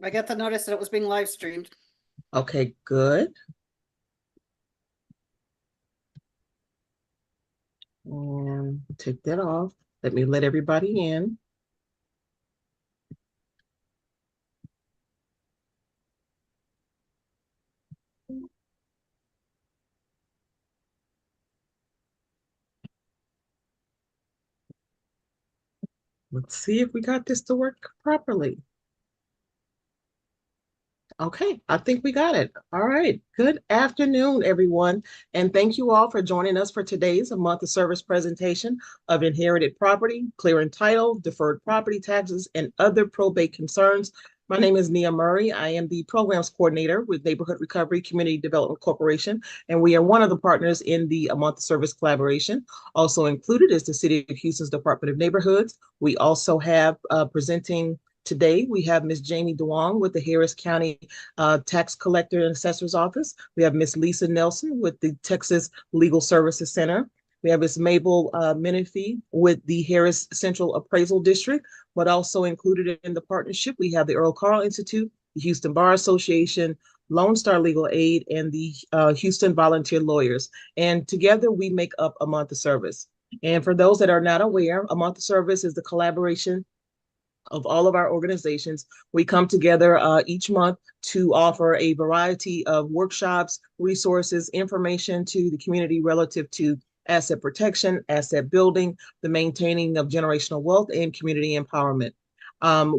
I got the notice that it was being live streamed. Okay, good. And take that off. Let me let everybody in. Let's see if we got this to work properly. Okay, I think we got it. All right. Good afternoon, everyone. And thank you all for joining us for today's month of service presentation of inherited property, clearing title, deferred property taxes, and other probate concerns. My name is Nia Murray. I am the programs coordinator with Neighborhood Recovery Community Development Corporation, and we are one of the partners in the A Month of Service collaboration. Also included is the City of Houston's Department of Neighborhoods. We also have presenting today, we have Ms. Jamie DeWong with the Harris County Tax Collector and Assessor's Office. We have Ms. Lisa Nelson with the Texas Legal Services Center. We have Ms. Mabel Menifee with the Harris Central Appraisal District, but also included in the partnership, we have the Earl Carl Institute, the Houston Bar Association, Lone Star Legal Aid, and the Houston Volunteer Lawyers. And together we make up A Month of Service. And for those that are not aware, A Month of Service is the collaboration of all of our organizations. We come together each month to offer a variety of workshops, resources, information to the community relative to asset protection, asset building, the maintaining of generational wealth, and community empowerment.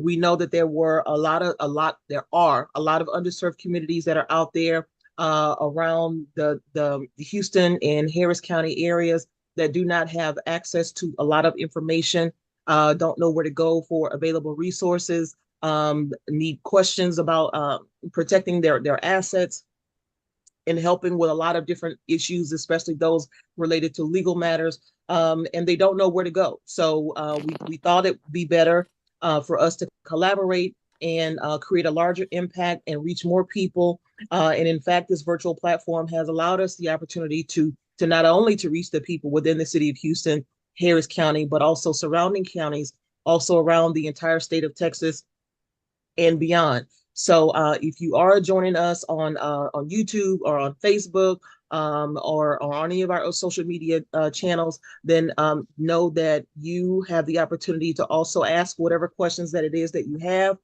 We know that there are a lot of underserved communities that are out there around the Houston and Harris County areas that do not have access to a lot of information, don't know where to go for available resources, need questions about protecting their assets, and helping with a lot of different issues, especially those related to legal matters, and they don't know where to go. So we thought it would be better for us to collaborate and create a larger impact and reach more people. And in fact, this virtual platform has allowed us the opportunity to not only to reach the people within the city of Houston, Harris County, but also surrounding counties, also around the entire state of Texas and beyond. So if you are joining us on YouTube or on Facebook, or on any of our social media channels, then know that you have the opportunity to also ask whatever questions that it is that you have.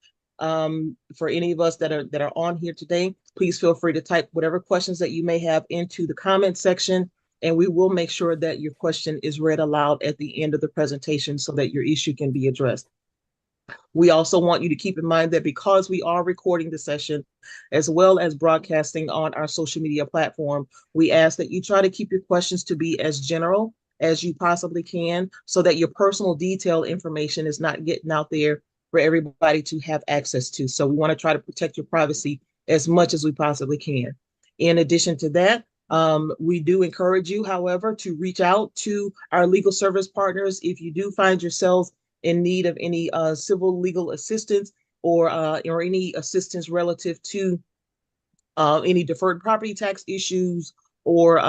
For any of us that are on here today, please feel free to type whatever questions that you may have into the comment section, and we will make sure that your question is read aloud at the end of the presentation so that your issue can be addressed. We also want you to keep in mind that because we are recording the session as well as broadcasting on our social media platform, we ask that you try to keep your questions to be as general as you possibly can so that your personal detailed information is not getting out there for everybody to have access to. So we want to try to protect your privacy as much as we possibly can. In addition to that, we do encourage you, however, to reach out to our legal service partners if you do find yourselves in need of any civil legal assistance or any assistance relative to any deferred property tax issues or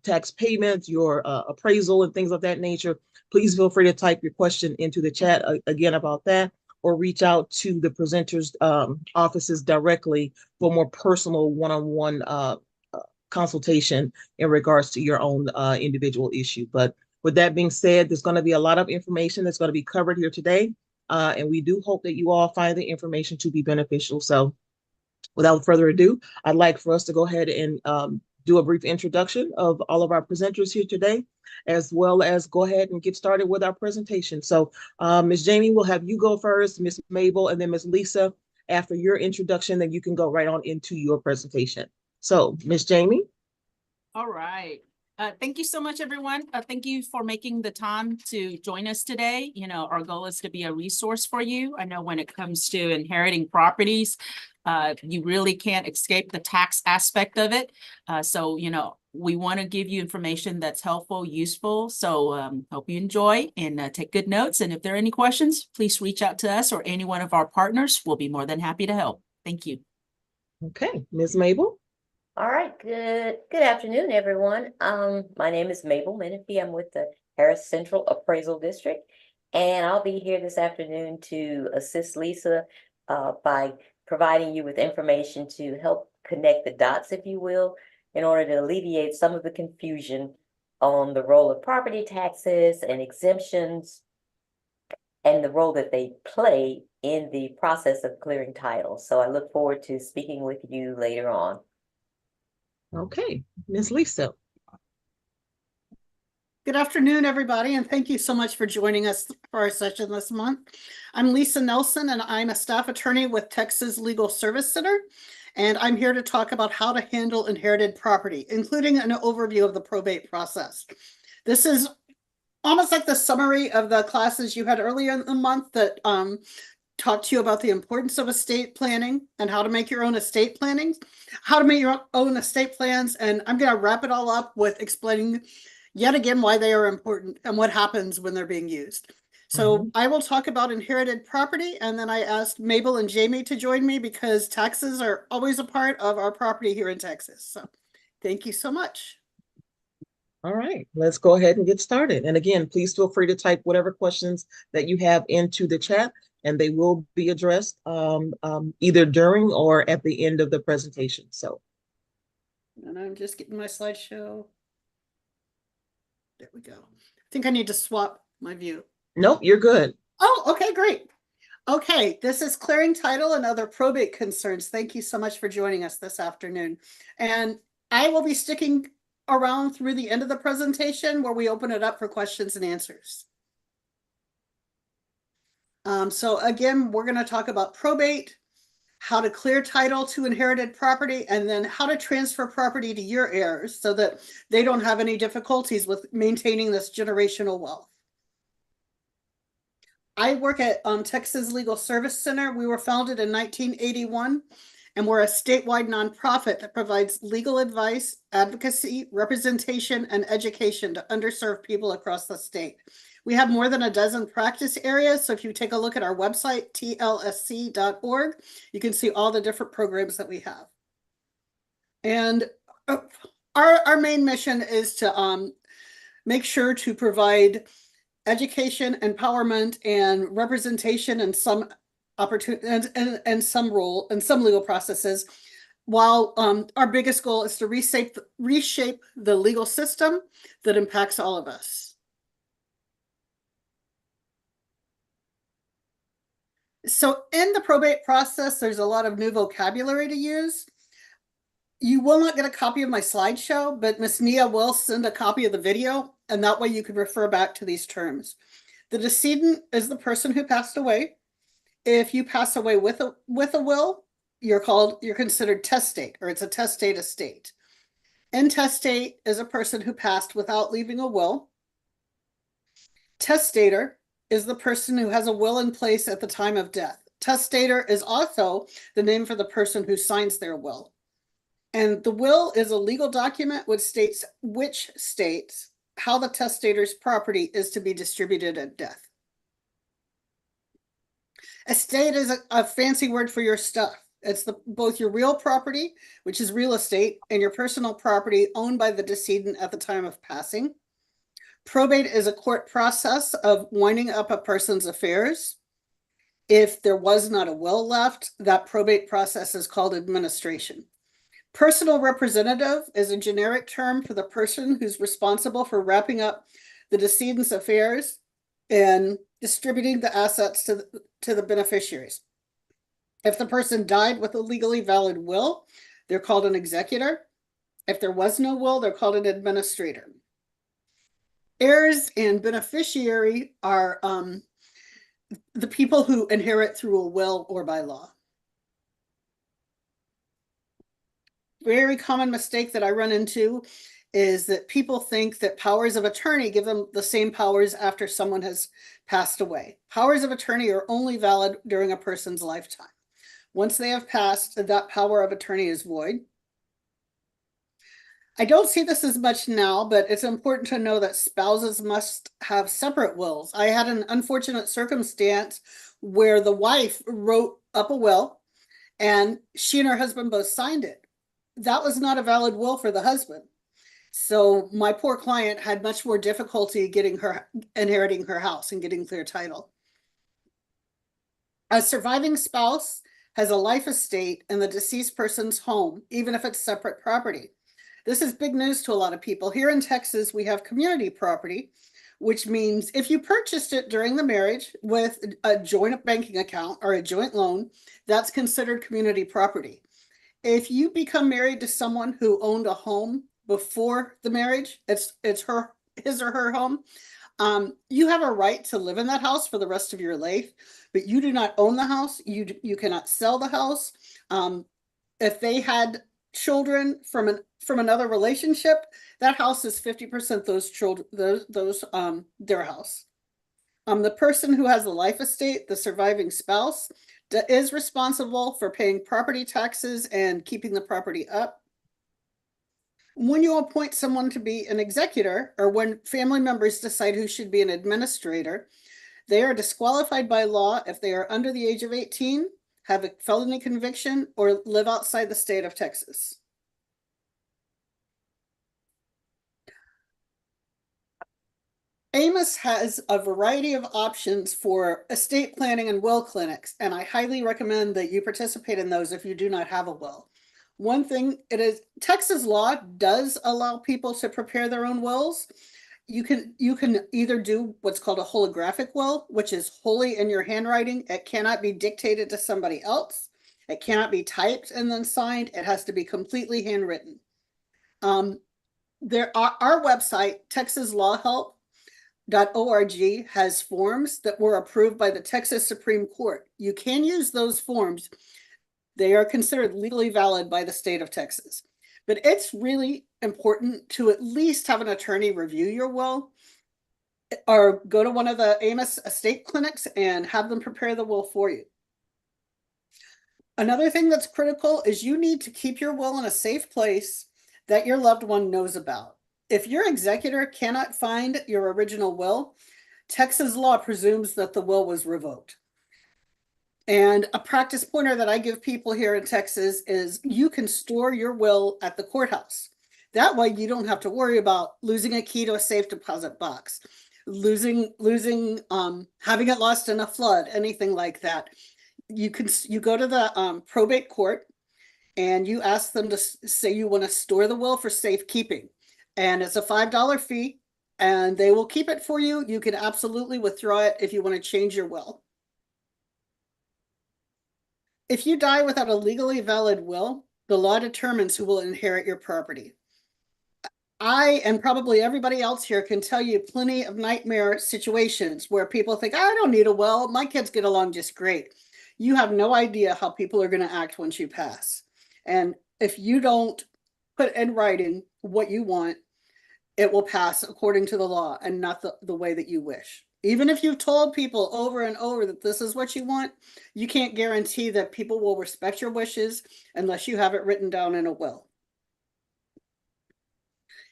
tax payments, your appraisal and things of that nature. Please feel free to type your question into the chat again about that, or reach out to the presenters' offices directly for more personal one-on-one consultation in regards to your own individual issue. But with that being said, there's going to be a lot of information that's going to be covered here today. And we do hope that you all find the information to be beneficial. So without further ado, I'd like for us to go ahead and do a brief introduction of all of our presenters here today, as well as go ahead and get started with our presentation. So Ms. Jamie, we'll have you go first, Ms. Mabel, and then Ms. Lisa. After your introduction, then you can go right on into your presentation. So Ms. Jamie. All right. Thank you so much, everyone. Thank you for making the time to join us today. You know, our goal is to be a resource for you. I know when it comes to inheriting properties, you really can't escape the tax aspect of it. So, you know, we want to give you information that's helpful, useful. So hope you enjoy and take good notes. And if there are any questions, please reach out to us or any one of our partners. We'll be more than happy to help. Thank you. Okay, Ms. Mabel. All right, good afternoon, everyone. My name is Mabel Menifee. I'm with the Harris Central Appraisal District, and I'll be here this afternoon to assist Lisa by providing you with information to help connect the dots, if you will, in order to alleviate some of the confusion on the role of property taxes and exemptions and the role that they play in the process of clearing title. So I look forward to speaking with you later on. Okay, Ms. Lisa. Good afternoon, everybody, and thank you so much for joining us for our session this month. I'm Lisa Nelson, and I'm a staff attorney with Texas Legal Service Center, and I'm here to talk about how to handle inherited property, including an overview of the probate process. This is almost like the summary of the classes you had earlier in the month that talked to you about the importance of estate planning and how to make your own estate plannings, how to make your own estate plans, and I'm going to wrap it all up with explaining yet again why they are important and what happens when they're being used. So I will talk about inherited property, and then I asked Mabel and Jamie to join me because taxes are always a part of our property here in Texas. So thank you so much. All right, let's go ahead and get started. And again, please feel free to type whatever questions that you have into the chat, and they will be addressed either during or at the end of the presentation. So, and I'm just getting my slideshow. There we go. I think I need to swap my view. nope, you're good. Oh, okay, great. Okay, this is clearing title and other probate concerns. Thank you so much for joining us this afternoon. And I will be sticking around through the end of the presentation where we open it up for questions and answers. So again, we're going to talk about probate, how to clear title to inherited property, and then how to transfer property to your heirs so that they don't have any difficulties with maintaining this generational wealth. I work at Texas Legal Service Center. We were founded in 1981, and we're a statewide nonprofit that provides legal advice, advocacy, representation, and education to underserved people across the state. We have more than a dozen practice areas, so if you take a look at our website, tlsc.org, you can see all the different programs that we have. And our main mission is to make sure to provide education, empowerment, and representation and some opportunity and some role and some legal processes, while our biggest goal is to reshape the legal system that impacts all of us. So in the probate process, there's a lot of new vocabulary to use. You will not get a copy of my slideshow, but Ms. Nia will send a copy of the video, and that way you can refer back to these terms. The decedent is the person who passed away. If you pass away with a will, you're considered testate, or it's a testate estate. Intestate is a person who passed without leaving a will. Testator is the person who has a will in place at the time of death. Testator is also the name for the person who signs their will. And the will is a legal document which states how the testator's property is to be distributed at death. Estate is a fancy word for your stuff. It's both your real property, which is real estate, and your personal property owned by the decedent at the time of passing. Probate is a court process of winding up a person's affairs. If there was not a will left, that probate process is called administration. Personal representative is a generic term for the person who's responsible for wrapping up the decedent's affairs and distributing the assets to the beneficiaries. If the person died with a legally valid will, they're called an executor. If there was no will, they're called an administrator. Heirs and beneficiary are the people who inherit through a will or by law. Very common mistake that I run into is that people think that powers of attorney give them the same powers after someone has passed away. Powers of attorney are only valid during a person's lifetime. Once they have passed, that power of attorney is void. I don't see this as much now, but it's important to know that spouses must have separate wills. I had an unfortunate circumstance where the wife wrote up a will and she and her husband both signed it. That was not a valid will for the husband. So my poor client had much more difficulty inheriting her house and getting clear title. A surviving spouse has a life estate in the deceased person's home, even if it's separate property. This is big news to a lot of people. Here in Texas, we have community property, which means if you purchased it during the marriage with a joint banking account or a joint loan, that's considered community property. If you become married to someone who owned a home before the marriage, it's his or her home. You have a right to live in that house for the rest of your life, but you do not own the house. You cannot sell the house. If they had children from another relationship, that house is 50% those children, their house. The person who has the life estate, the surviving spouse, is responsible for paying property taxes and keeping the property up. When you appoint someone to be an executor, or when family members decide who should be an administrator, they are disqualified by law if they are under the age of 18, have a felony conviction, or live outside the state of Texas. AMOS has a variety of options for estate planning and will clinics, and I highly recommend that you participate in those if you do not have a will. One thing, Texas law does allow people to prepare their own wills. You can either do what's called a holographic will, which is wholly in your handwriting. It cannot be dictated to somebody else. It cannot be typed and then signed. It has to be completely handwritten. Our website, TexasLawHelp.org, has forms that were approved by the Texas Supreme Court. You can use those forms. They are considered legally valid by the state of Texas. But it's really important to at least have an attorney review your will, or go to one of the AMOS estate clinics and have them prepare the will for you. Another thing that's critical is you need to keep your will in a safe place that your loved one knows about. If your executor cannot find your original will, Texas law presumes that the will was revoked. And a practice pointer that I give people here in Texas is you can store your will at the courthouse. That way you don't have to worry about losing a key to a safe deposit box, having it lost in a flood, anything like that. You go to the probate court and you ask them to say you want to store the will for safekeeping. And it's a $5 fee and they will keep it for you. You can absolutely withdraw it if you want to change your will. If you die without a legally valid will, the law determines who will inherit your property. I and probably everybody else here can tell you plenty of nightmare situations where people think, I don't need a will, my kids get along just great. You have no idea how people are going to act once you pass. And if you don't put in writing what you want, it will pass according to the law and not the way that you wish. Even if you've told people over and over that this is what you want, you can't guarantee that people will respect your wishes unless you have it written down in a will.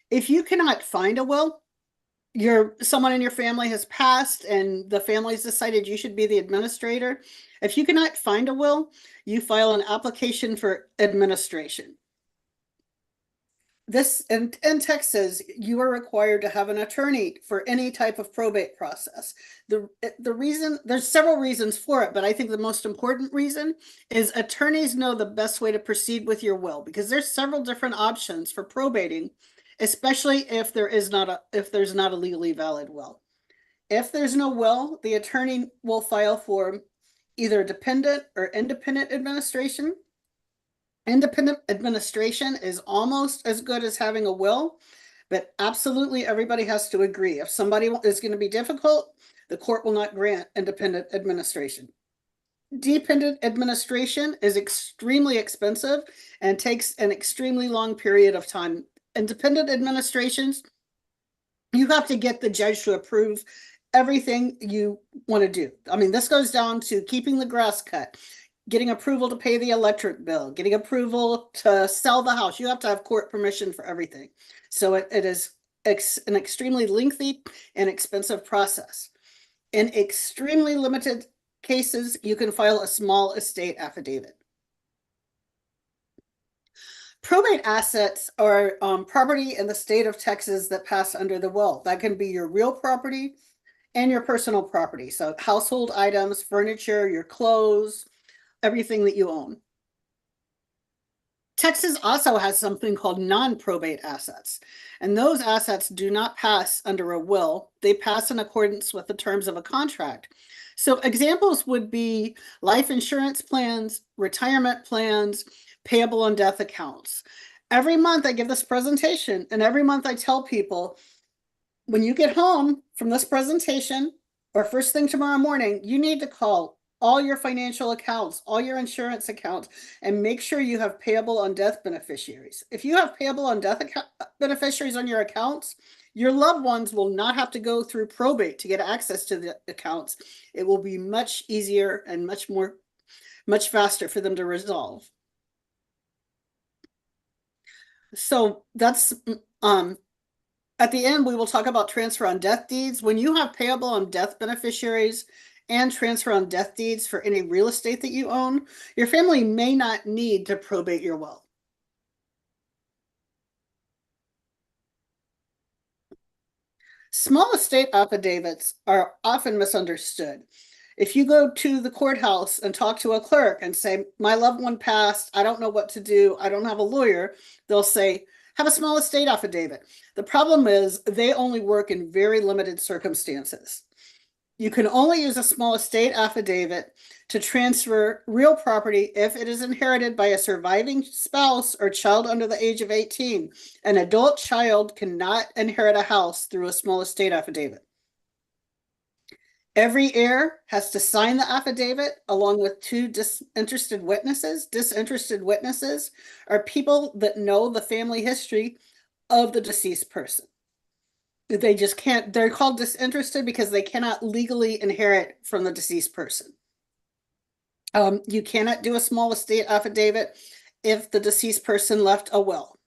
If you cannot find a will, someone in your family has passed and the family's decided you should be the administrator. If you cannot find a will, you file an application for administration. In Texas, you are required to have an attorney for any type of probate process. The reason, there's several reasons for it, but I think the most important reason is attorneys know the best way to proceed with your will, because there's several different options for probating, especially if there's not a legally valid will. If there's no will, the attorney will file for either dependent or independent administration. Independent administration is almost as good as having a will, but absolutely everybody has to agree. If somebody is going to be difficult, the court will not grant independent administration. Dependent administration is extremely expensive and takes an extremely long period of time. Independent administrations, you have to get the judge to approve everything you want to do. I mean, this goes down to keeping the grass cut, getting approval to pay the electric bill, getting approval to sell the house. You have to have court permission for everything. So it is an extremely lengthy and expensive process. In extremely limited cases, you can file a small estate affidavit. Probate assets are property in the state of Texas that pass under the will. That can be your real property and your personal property. So household items, furniture, your clothes, everything that you own. Texas also has something called non-probate assets, and those assets do not pass under a will. They pass in accordance with the terms of a contract. So examples would be life insurance plans, retirement plans, payable on death accounts. Every month I give this presentation, and every month I tell people, when you get home from this presentation or first thing tomorrow morning, you need to call all your financial accounts, all your insurance accounts, and make sure you have payable on death beneficiaries. If you have payable on death beneficiaries on your accounts, your loved ones will not have to go through probate to get access to the accounts. It will be much easier and much faster for them to resolve. So that's at the end, we will talk about transfer on death deeds. When you have payable on death beneficiaries and transfer on death deeds for any real estate that you own, your family may not need to probate your will. Small estate affidavits are often misunderstood. If you go to the courthouse and talk to a clerk and say, my loved one passed, I don't know what to do, I don't have a lawyer, they'll say, have a small estate affidavit. The problem is they only work in very limited circumstances. You can only use a small estate affidavit to transfer real property if it is inherited by a surviving spouse or child under the age of 18. An adult child cannot inherit a house through a small estate affidavit. Every heir has to sign the affidavit along with two disinterested witnesses. Disinterested witnesses are people that know the family history of the deceased person. They just can't, they're called disinterested because they cannot legally inherit from the deceased person. You cannot do a small estate affidavit if the deceased person left a will.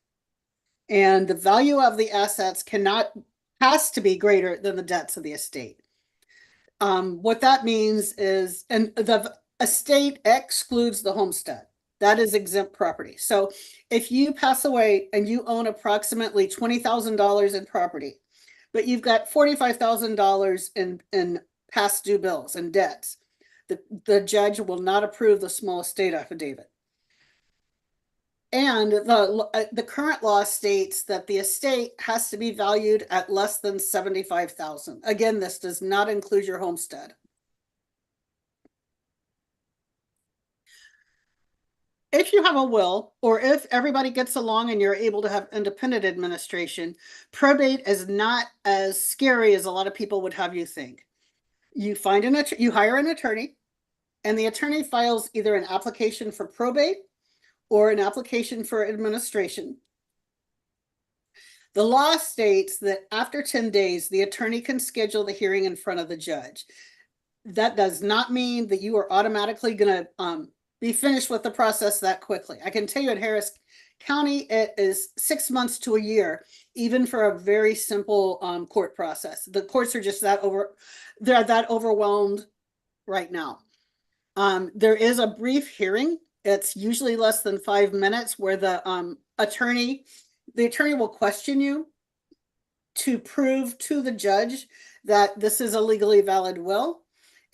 And the value of the assets has to be greater than the debts of the estate. What that means is, and the estate excludes the homestead. That is exempt property. So if you pass away and you own approximately $20,000 in property, but you've got $45,000 in past due bills and debts, the judge will not approve the small estate affidavit. And the current law states that the estate has to be valued at less than $75,000. Again, this does not include your homestead. If you have a will, or if everybody gets along and you're able to have independent administration, probate is not as scary as a lot of people would have you think. You hire an attorney, and the attorney files either an application for probate or an application for administration. The law states that after 10 days, the attorney can schedule the hearing in front of the judge. That does not mean that you are automatically going to be finished with the process that quickly. I can tell you in Harris County, it is 6 months to a year, even for a very simple court process. The courts are just they're that overwhelmed right now. There is a brief hearing. It's usually less than 5 minutes where the attorney will question you to prove to the judge that this is a legally valid will.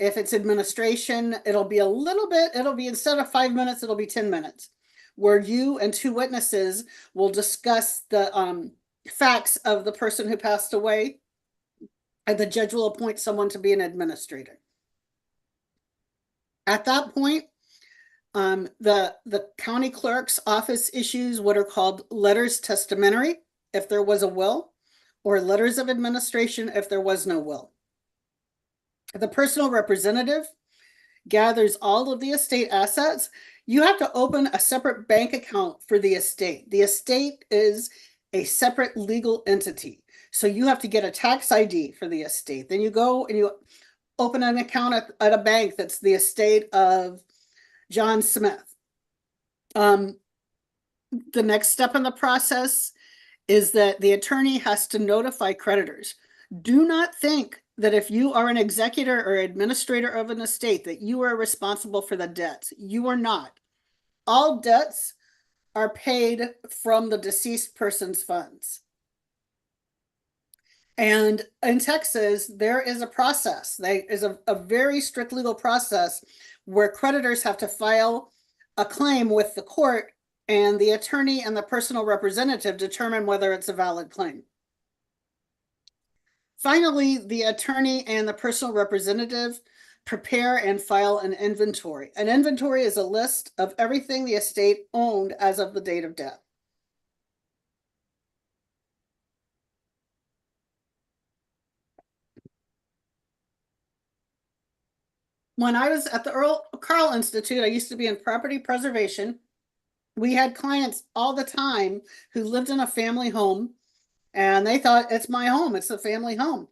If it's administration, it'll be instead of 5 minutes, it'll be 10 minutes, where you and two witnesses will discuss the facts of the person who passed away, and the judge will appoint someone to be an administrator. At that point, the county clerk's office issues what are called letters testamentary if there was a will, or letters of administration if there was no will. The personal representative gathers all of the estate assets. You have to open a separate bank account for the estate. The estate is a separate legal entity. So you have to get a tax ID for the estate. Then you go and you open an account at a bank that's the estate of John Smith. The next step in the process is that the attorney has to notify creditors. Do not think that if you are an executor or administrator of an estate that you are responsible for the debts. You are not. All debts are paid from the deceased person's funds. And in Texas, there is a process. There is a very strict legal process where creditors have to file a claim with the court, and the attorney and the personal representative determine whether it's a valid claim. Finally, the attorney and the personal representative prepare and file an inventory. An inventory is a list of everything the estate owned as of the date of death. When I was at the Earl Carl Institute, I used to be in property preservation. We had clients all the time who lived in a family home, and they thought, it's my home, it's a family home.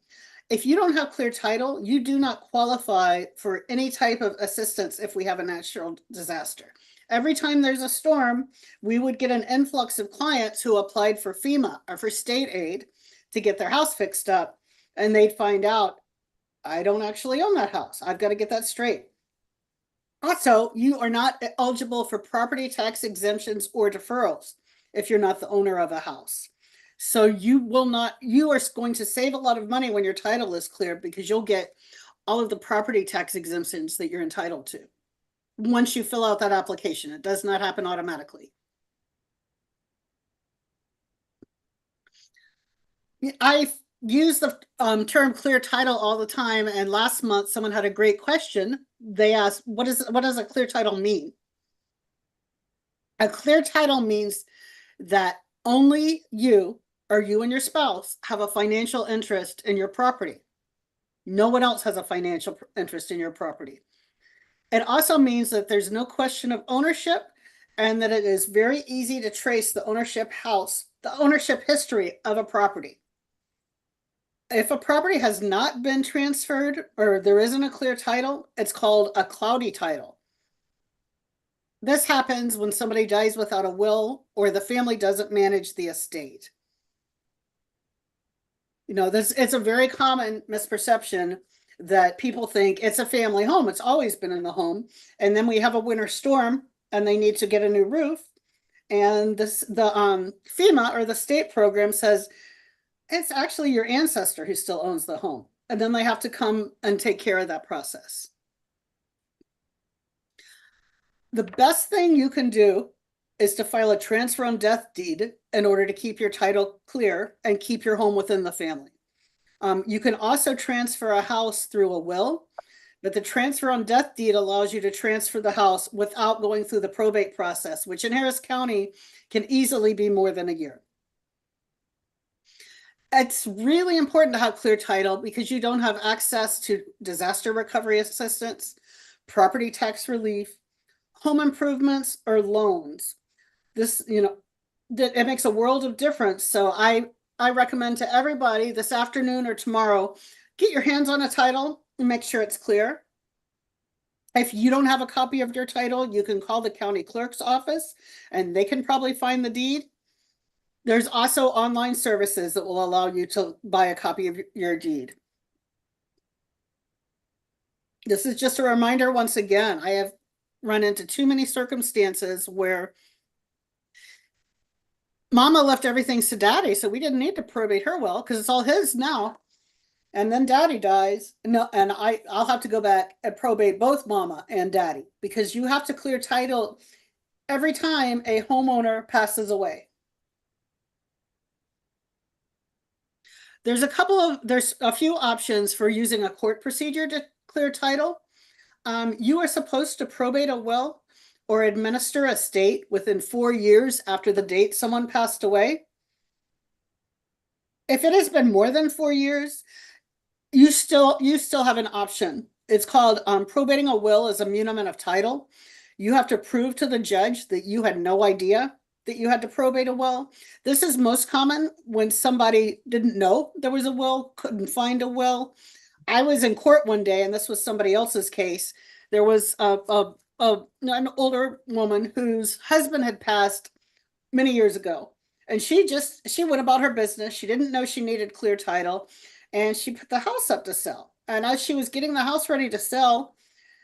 If you don't have clear title, you do not qualify for any type of assistance if we have a natural disaster. Every time there's a storm, we would get an influx of clients who applied for FEMA or for state aid to get their house fixed up, and they'd find out, I don't actually own that house. I've got to get that straight. Also, you are not eligible for property tax exemptions or deferrals if you're not the owner of a house. So you are going to save a lot of money when your title is clear, because you'll get all of the property tax exemptions that you're entitled to once you fill out that application. It does not happen automatically. I use the term clear title all the time, and last month someone had a great question. They asked, what does a clear title mean? A clear title means that only you or you and your spouse have a financial interest in your property. No one else has a financial interest in your property. It also means that there's no question of ownership, and that it is very easy to trace the ownership history of a property. If a property has not been transferred or there isn't a clear title, it's called a cloudy title. This happens when somebody dies without a will or the family doesn't manage the estate. You know, it's a very common misperception that people think it's a family home. It's always been in the home. And then we have a winter storm and they need to get a new roof. And the FEMA or the state program says, it's actually your ancestor who still owns the home. And then they have to come and take care of that process. The best thing you can do is to file a transfer on death deed in order to keep your title clear and keep your home within the family. You can also transfer a house through a will, but the transfer on death deed allows you to transfer the house without going through the probate process, which in Harris County can easily be more than a year. It's really important to have clear title because you don't have access to disaster recovery assistance, property tax relief, home improvements, or loans. This, it makes a world of difference. So I recommend to everybody this afternoon or tomorrow, get your hands on a title and make sure it's clear. If you don't have a copy of your title, you can call the county clerk's office and they can probably find the deed. There's also online services that will allow you to buy a copy of your deed. This is just a reminder, once again, I have run into too many circumstances where Mama left everything to Daddy, so we didn't need to probate her will because it's all his now. And then Daddy dies. No, and I'll have to go back and probate both Mama and Daddy because you have to clear title every time a homeowner passes away. There's a few options for using a court procedure to clear title. You are supposed to probate a will or administer a estate within 4 years after the date someone passed away. If it has been more than 4 years, you still have an option. It's called probating a will as a muniment of title. You have to prove to the judge that you had no idea that you had to probate a will. This is most common when somebody didn't know there was a will, couldn't find a will. I was in court one day, and this was somebody else's case. There was an older woman whose husband had passed many years ago, and she went about her business. She didn't know she needed clear title, and she put the house up to sell. And as she was getting the house ready to sell,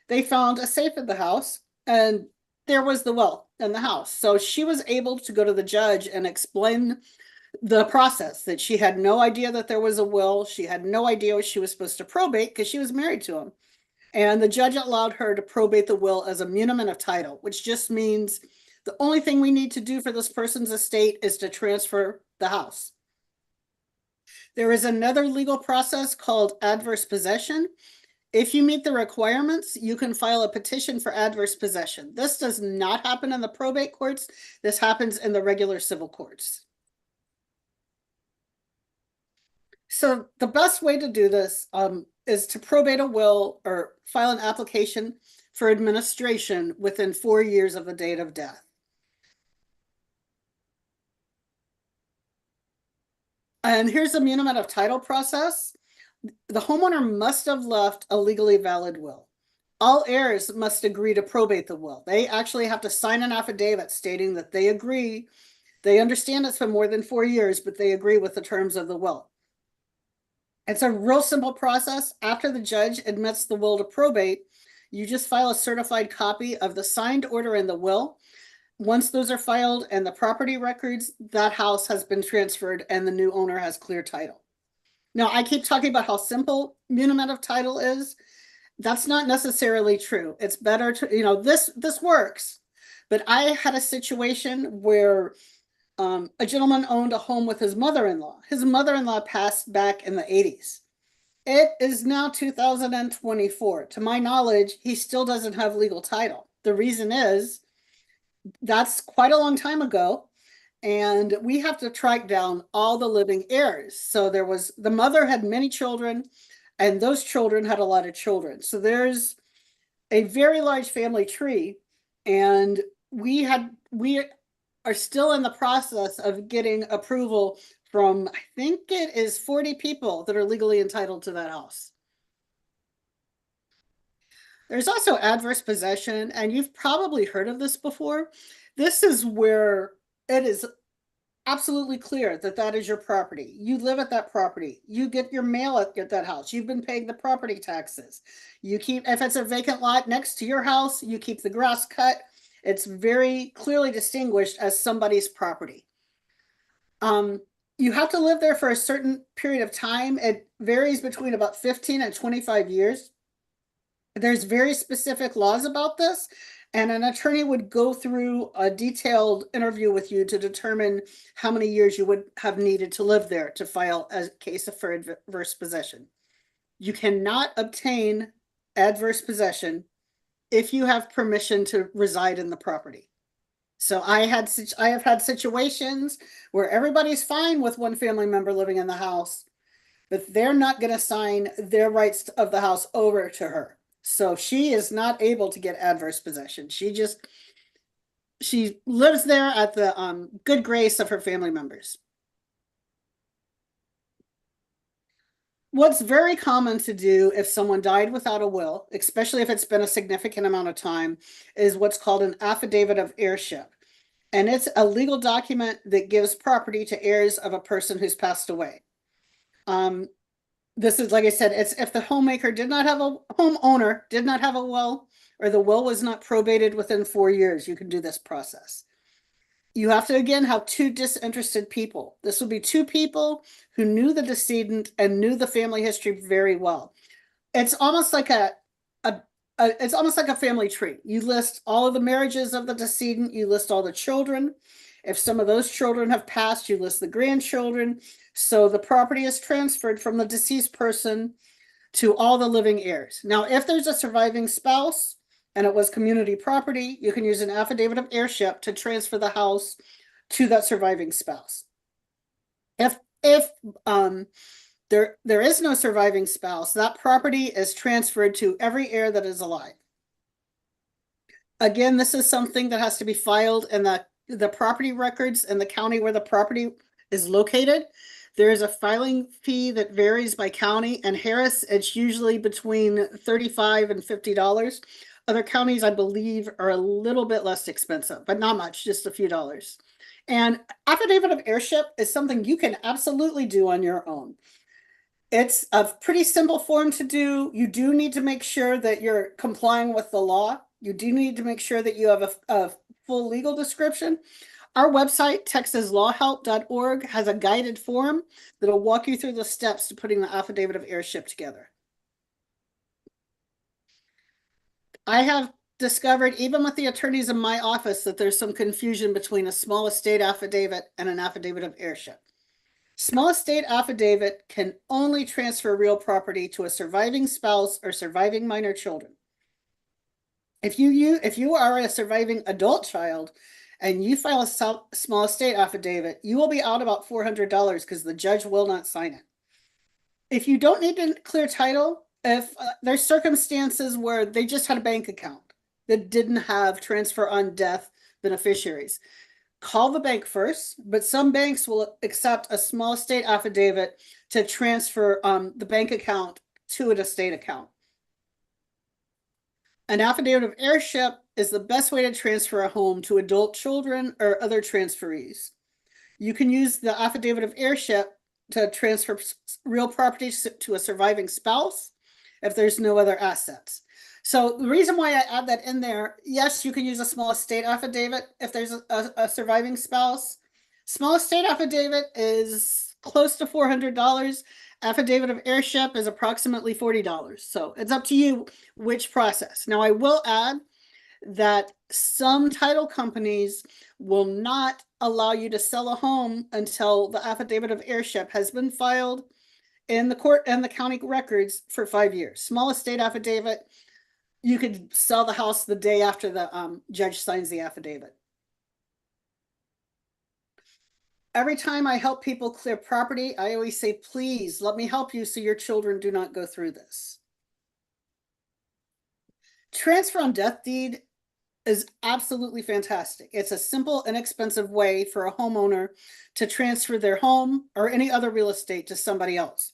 they found a safe in the house, and there was the will in the house. So she was able to go to the judge and explain the process, that she had no idea that there was a will. She had no idea she was supposed to probate because she was married to him. And the judge allowed her to probate the will as a muniment of title, which just means the only thing we need to do for this person's estate is to transfer the house. There is another legal process called adverse possession. If you meet the requirements, you can file a petition for adverse possession. This does not happen in the probate courts. This happens in the regular civil courts. So the best way to do this is to probate a will or file an application for administration within 4 years of the date of death. And here's the muniment of title process. The homeowner must have left a legally valid will. All heirs must agree to probate the will. They actually have to sign an affidavit stating that they agree. They understand it's been more than 4 years, but they agree with the terms of the will. It's a real simple process. After the judge admits the will to probate, you just file a certified copy of the signed order and the will. Once those are filed and the property records, that house has been transferred and the new owner has clear title. Now, I keep talking about how simple muniment of title is. That's not necessarily true. It's better to, this works. But I had a situation where a gentleman owned a home with his mother-in-law. His mother-in-law passed back in the 80s. It is now 2024. To my knowledge, he still doesn't have legal title. The reason is that's quite a long time ago, and we have to track down all the living heirs. So the mother had many children, and those children had a lot of children. So there's a very large family tree, and we are still in the process of getting approval from, I think it is 40 people that are legally entitled to that house. There's also adverse possession, and you've probably heard of this before. This is where it is absolutely clear that that is your property. You live at that property. You get your mail at that house. You've been paying the property taxes. If it's a vacant lot next to your house, you keep the grass cut. It's very clearly distinguished as somebody's property. You have to live there for a certain period of time. It varies between about 15 and 25 years. There's very specific laws about this, and an attorney would go through a detailed interview with you to determine how many years you would have needed to live there to file a case for adverse possession. You cannot obtain adverse possession if you have permission to reside in the property. So I have had situations where everybody's fine with one family member living in the house, but they're not going to sign their rights of the house over to her. So she is not able to get adverse possession. She lives there at the good grace of her family members. What's very common to do if someone died without a will, especially if it's been a significant amount of time, is what's called an affidavit of heirship. And it's a legal document that gives property to heirs of a person who's passed away. This is, like I said, it's if the homeowner did not have a will, or the will was not probated within 4 years, you can do this process. You have to, again, have 2 disinterested people. This will be 2 people who knew the decedent and knew the family history very well. It's almost like it's almost like a family tree. You list all of the marriages of the decedent, you list all the children. If some of those children have passed, you list the grandchildren. So the property is transferred from the deceased person to all the living heirs. Now, if there's a surviving spouse and it was community property, you can use an affidavit of heirship to transfer the house to that surviving spouse. If there is no surviving spouse, that property is transferred to every heir that is alive. Again, this is something that has to be filed in the property records in the county where the property is located. There is a filing fee that varies by county. And Harris, it's usually between $35 and $50. Other counties, I believe, are a little bit less expensive, but not much, just a few dollars. And affidavit of heirship is something you can absolutely do on your own. It's a pretty simple form to do. You do need to make sure that you're complying with the law. You do need to make sure that you have a full legal description. Our website, texaslawhelp.org, has a guided form that'll walk you through the steps to putting the affidavit of heirship together. I have discovered, even with the attorneys in my office, that there's some confusion between a small estate affidavit and an affidavit of heirship. Small estate affidavit can only transfer real property to a surviving spouse or surviving minor children. If you are a surviving adult child and you file a small estate affidavit, you will be out about $400 because the judge will not sign it. If you don't need to clear title, if there's circumstances where they just had a bank account that didn't have transfer on death beneficiaries, call the bank first, but some banks will accept a small estate affidavit to transfer the bank account to an estate account. An affidavit of heirship is the best way to transfer a home to adult children or other transferees. You can use the affidavit of heirship to transfer real property to a surviving spouse if there's no other assets. So the reason why I add that in there, yes, you can use a small estate affidavit if there's a surviving spouse. Small estate affidavit is close to $400. Affidavit of heirship is approximately $40. So it's up to you which process. Now, I will add that some title companies will not allow you to sell a home until the affidavit of heirship has been filed in the court and the county records for 5 years. Small estate affidavit, you could sell the house the day after the judge signs the affidavit. Every time I help people clear property, I always say, please let me help you so your children do not go through this. Transfer on death deed is absolutely fantastic. It's a simple, inexpensive way for a homeowner to transfer their home or any other real estate to somebody else.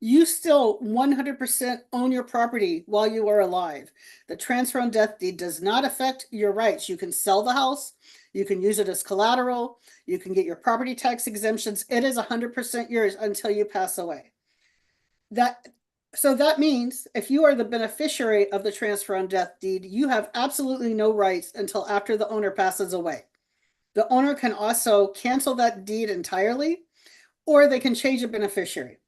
You still 100% own your property while you are alive. The transfer on death deed does not affect your rights. You can sell the house. You can use it as collateral. You can get your property tax exemptions. It is 100% yours until you pass away. So that means if you are the beneficiary of the transfer on death deed, you have absolutely no rights until after the owner passes away. The owner can also cancel that deed entirely, or they can change a beneficiary.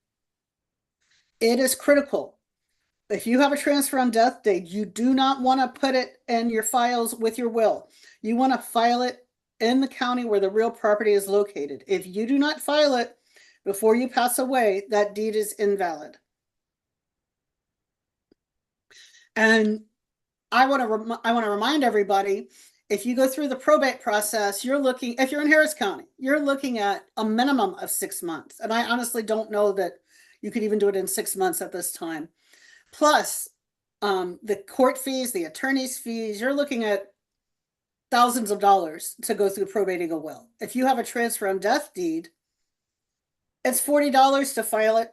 It is critical. If you have a transfer on death deed, you do not want to put it in your files with your will. You want to file it in the county where the real property is located. If you do not file it before you pass away, that deed is invalid. And I want to remind everybody, if you go through the probate process, if you're in Harris County, you're looking at a minimum of 6 months. And I honestly don't know that you could even do it in 6 months at this time. Plus, the court fees, the attorney's fees, you're looking at thousands of dollars to go through probating a will. If you have a transfer on death deed, it's $40 to file it.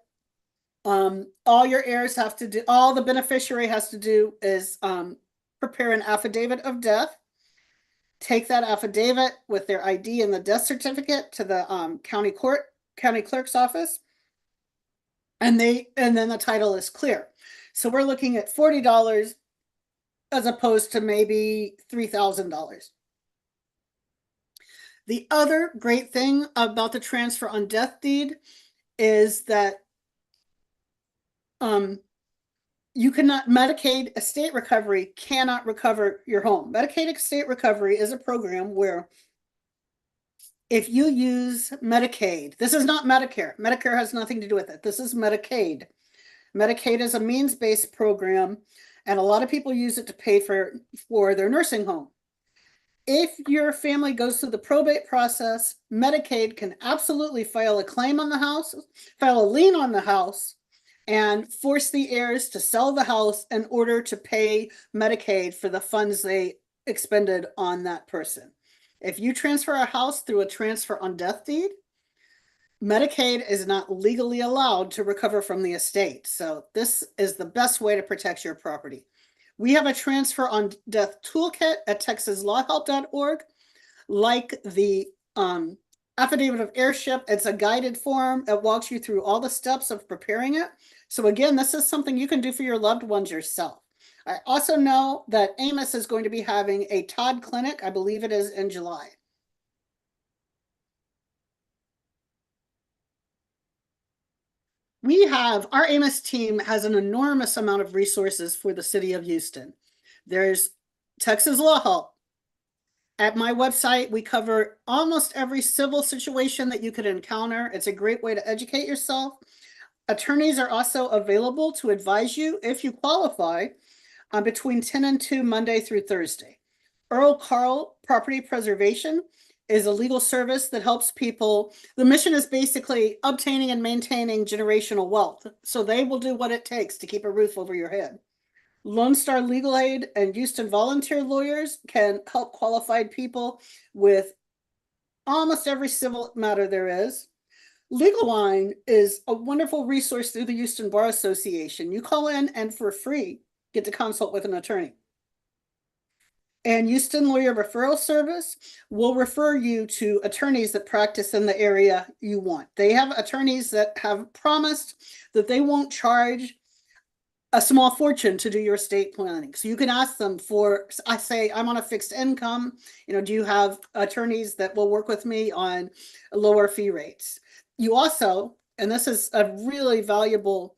All your heirs have to do, all the beneficiary has to do is prepare an affidavit of death, take that affidavit with their ID and the death certificate to the county clerk's office, and then the title is clear. So we're looking at $40 as opposed to maybe $3,000. The other great thing about the transfer on death deed is that Medicaid estate recovery cannot recover your home. Medicaid estate recovery is a program where if you use Medicaid, this is not Medicare. Medicare has nothing to do with it. This is Medicaid. Medicaid is a means-based program, and a lot of people use it to pay for their nursing home. If your family goes through the probate process, Medicaid can absolutely file a claim on the house, file a lien on the house, and force the heirs to sell the house in order to pay Medicaid for the funds they expended on that person. If you transfer a house through a transfer on death deed, Medicaid is not legally allowed to recover from the estate. So this is the best way to protect your property. We have a transfer on death toolkit at texaslawhelp.org. Like the affidavit of heirship, it's a guided form. It walks you through all the steps of preparing it. So again, this is something you can do for your loved ones yourself. I also know that AMOS is going to be having a Todd clinic. I believe it is in July. our AMOS team has an enormous amount of resources for the city of Houston. There's Texas Law Help. At my website, we cover almost every civil situation that you could encounter. It's a great way to educate yourself. Attorneys are also available to advise you if you qualify between 10 and 2 Monday through Thursday. Earl Carl Property Preservation is a legal service that helps people. The mission is basically obtaining and maintaining generational wealth. So they will do what it takes to keep a roof over your head. Lone Star Legal Aid and Houston Volunteer Lawyers can help qualified people with almost every civil matter there is. Legal Line is a wonderful resource through the Houston Bar Association. You call in and for free get to consult with an attorney. And Houston Lawyer Referral Service will refer you to attorneys that practice in the area you want. They have attorneys that have promised that they won't charge a small fortune to do your estate planning. So you can ask them for, I say, I'm on a fixed income. Do you have attorneys that will work with me on lower fee rates? You also, and this is a really valuable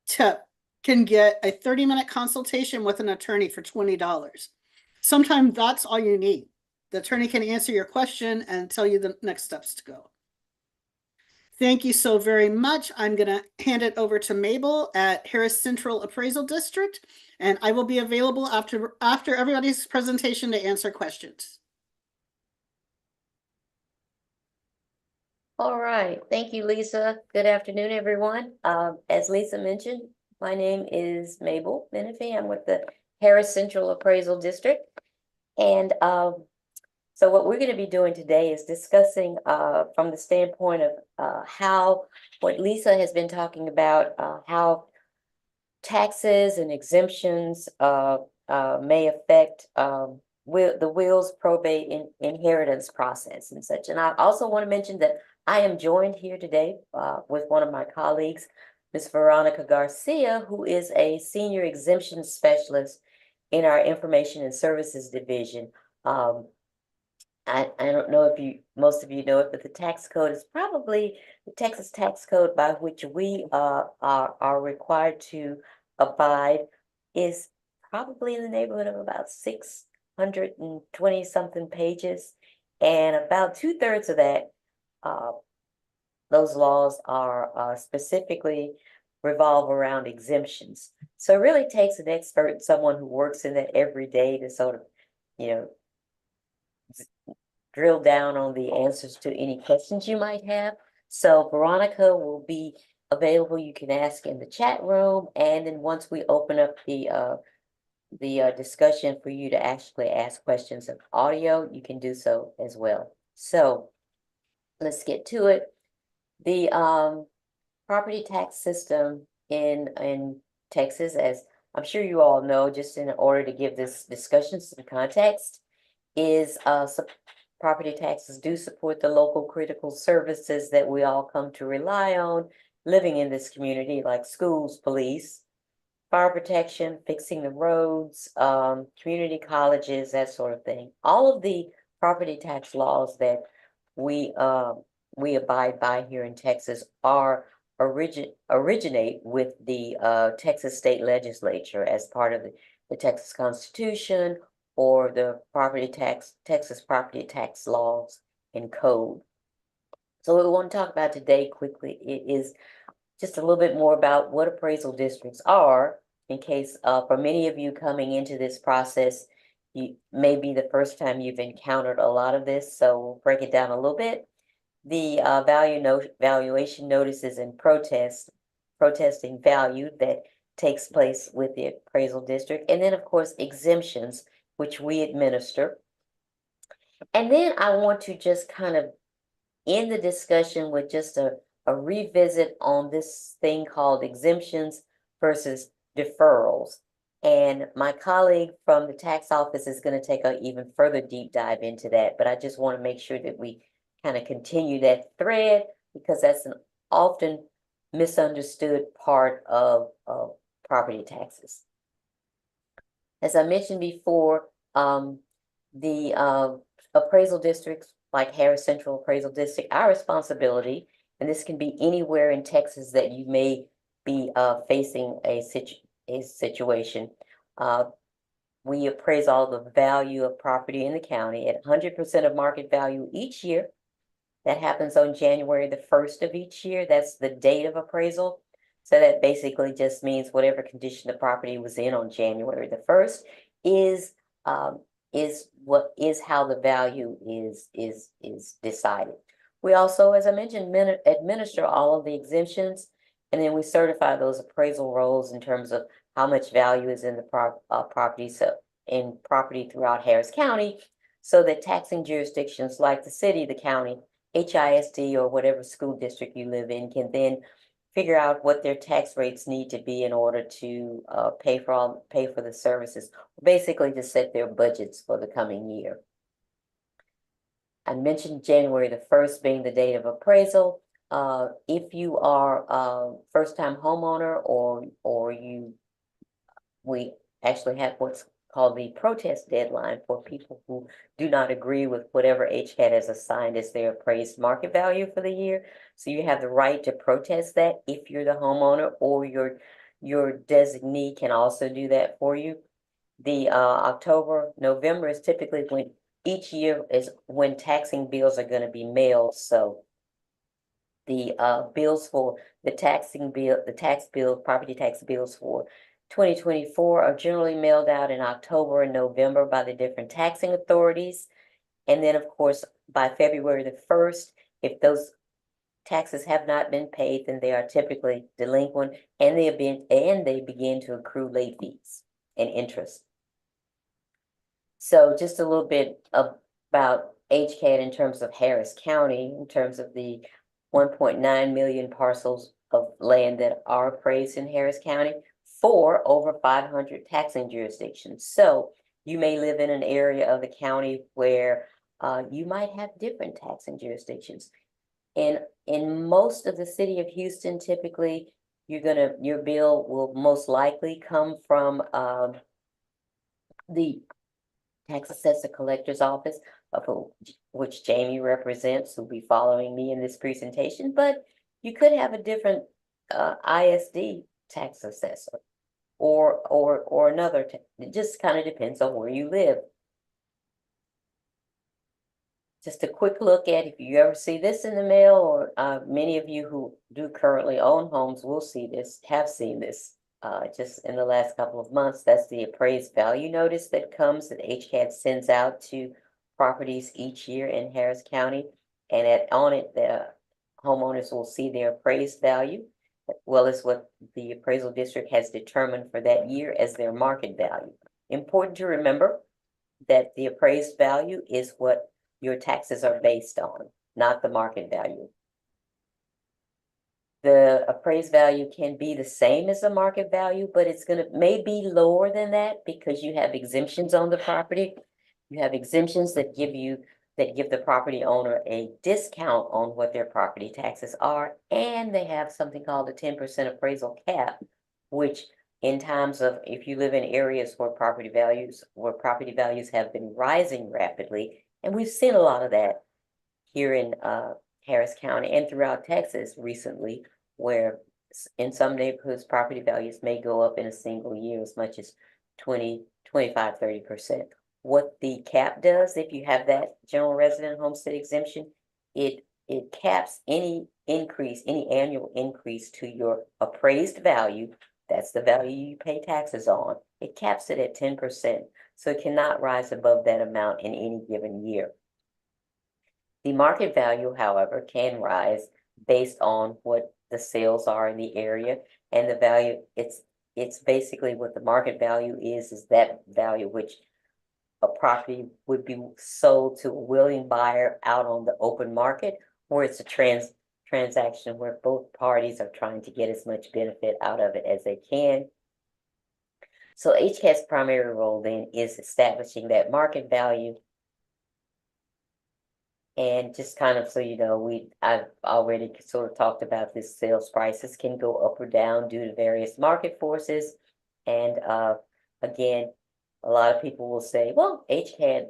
tip, can get a 30-minute consultation with an attorney for $20. Sometimes that's all you need. The attorney can answer your question and tell you the next steps to go. Thank you so very much. I'm going to hand it over to Mabel at Harris Central Appraisal District, and I will be available after everybody's presentation to answer questions. All right, thank you, Lisa. Good afternoon, everyone. As Lisa mentioned, my name is Mabel Menifee. I'm with the Harris Central Appraisal District. And so what we're going to be doing today is discussing from the standpoint of how what Lisa has been talking about, how taxes and exemptions may affect the wills, probate, and inheritance process and such. And I also want to mention that I am joined here today with one of my colleagues, Ms. Veronica Garcia, who is a senior exemption specialist in our Information and Services Division. I don't know if most of you know it, but the tax code is probably the Texas tax code by which we are required to abide is probably in the neighborhood of about 620 something pages, and about 2/3 of that, those laws are specifically revolve around exemptions. So it really takes an expert, someone who works in that every day, to sort of, drill down on the answers to any questions you might have. So Veronica will be available. You can ask in the chat room, and then once we open up the discussion for you to actually ask questions of audio, you can do so as well. So let's get to it. The property tax system in Texas, as I'm sure you all know, just in order to give this discussion some context, is property taxes do support the local critical services that we all come to rely on living in this community, like schools, police, fire protection, fixing the roads, community colleges, that sort of thing. All of the property tax laws that we abide by here in Texas are originate with the Texas state legislature as part of the Texas Constitution, or the Texas property tax laws and code. So what we want to talk about today quickly is just a little bit more about what appraisal districts are, in case for many of you coming into this process, you may be the first time you've encountered a lot of this. So we'll break it down a little bit. The valuation notices and protesting value that takes place with the appraisal district, and then of course exemptions, which we administer. And then I want to just kind of end the discussion with just a revisit on this thing called exemptions versus deferrals. And my colleague from the tax office is going to take an even further deep dive into that, but I just want to make sure that we kind of continue that thread, because that's an often misunderstood part of property taxes. As I mentioned before, the appraisal districts like Harris Central Appraisal District, our responsibility and this can be anywhere in Texas that you may be facing a situation. We appraise all the value of property in the county at 100% of market value each year. That happens on January the 1st of each year. That's the date of appraisal. So that basically just means whatever condition the property was in on January the 1st is how the value is decided. We also, as I mentioned, administer all of the exemptions, and then we certify those appraisal rolls in terms of how much value is in the property throughout Harris County, so that taxing jurisdictions like the city, the county, HISD, or whatever school district you live in can then figure out what their tax rates need to be in order to pay for the services, basically to set their budgets for the coming year. I mentioned January the 1st being the date of appraisal. If you are a first-time homeowner we actually have what's called the protest deadline for people who do not agree with whatever HCAT has assigned as their appraised market value for the year. So you have the right to protest that if you're the homeowner, or your designee can also do that for you. The November is typically when each year is when taxing bills are going to be mailed. So the bills for the property tax bills for 2024 are generally mailed out in October and November by the different taxing authorities. And then, of course, by February the 1st, if those taxes have not been paid, then they are typically delinquent, and they begin to accrue late fees and interest. So just a little bit about HCAT in terms of Harris County, in terms of the 1.9 million parcels of land that are appraised in Harris County for over 500 taxing jurisdictions. So you may live in an area of the county where you might have different taxing jurisdictions. And in most of the city of Houston, typically your bill will most likely come from the tax assessor collector's office, of which Jamie represents, who'll be following me in this presentation. But you could have a different ISD tax assessor or another. It just kind of depends on where you live. Just a quick look at, if you ever see this in the mail, or many of you who do currently own homes will see this, have seen this just in the last couple of months. That's the appraised value notice that HCAT sends out to properties each year in Harris County. And on it, the homeowners will see their appraised value, as well as what the appraisal district has determined for that year as their market value. Important to remember that the appraised value is what your taxes are based on, not the market value. The appraised value can be the same as the market value, but it's may be lower than that because you have exemptions on the property. You have exemptions that give the property owner a discount on what their property taxes are, and they have something called a 10% appraisal cap, which in times of, if you live in areas where property values have been rising rapidly, and we've seen a lot of that here in Harris County and throughout Texas recently, where in some neighborhoods property values may go up in a single year as much as 20, 25, 30%. What the cap does, if you have that general resident homestead exemption, it caps any annual increase to your appraised value. That's the value you pay taxes on. It caps it at 10%, so it cannot rise above that amount in any given year. The market value, however, can rise based on what the sales are in the area, and the value, it's basically what the market value is that value which a property would be sold to a willing buyer out on the open market, where it's a transaction where both parties are trying to get as much benefit out of it as they can. So HCAT's primary role then is establishing that market value. And just kind of so you know, I've already sort of talked about this. Sales prices can go up or down due to various market forces. And again, a lot of people will say, well, HCAT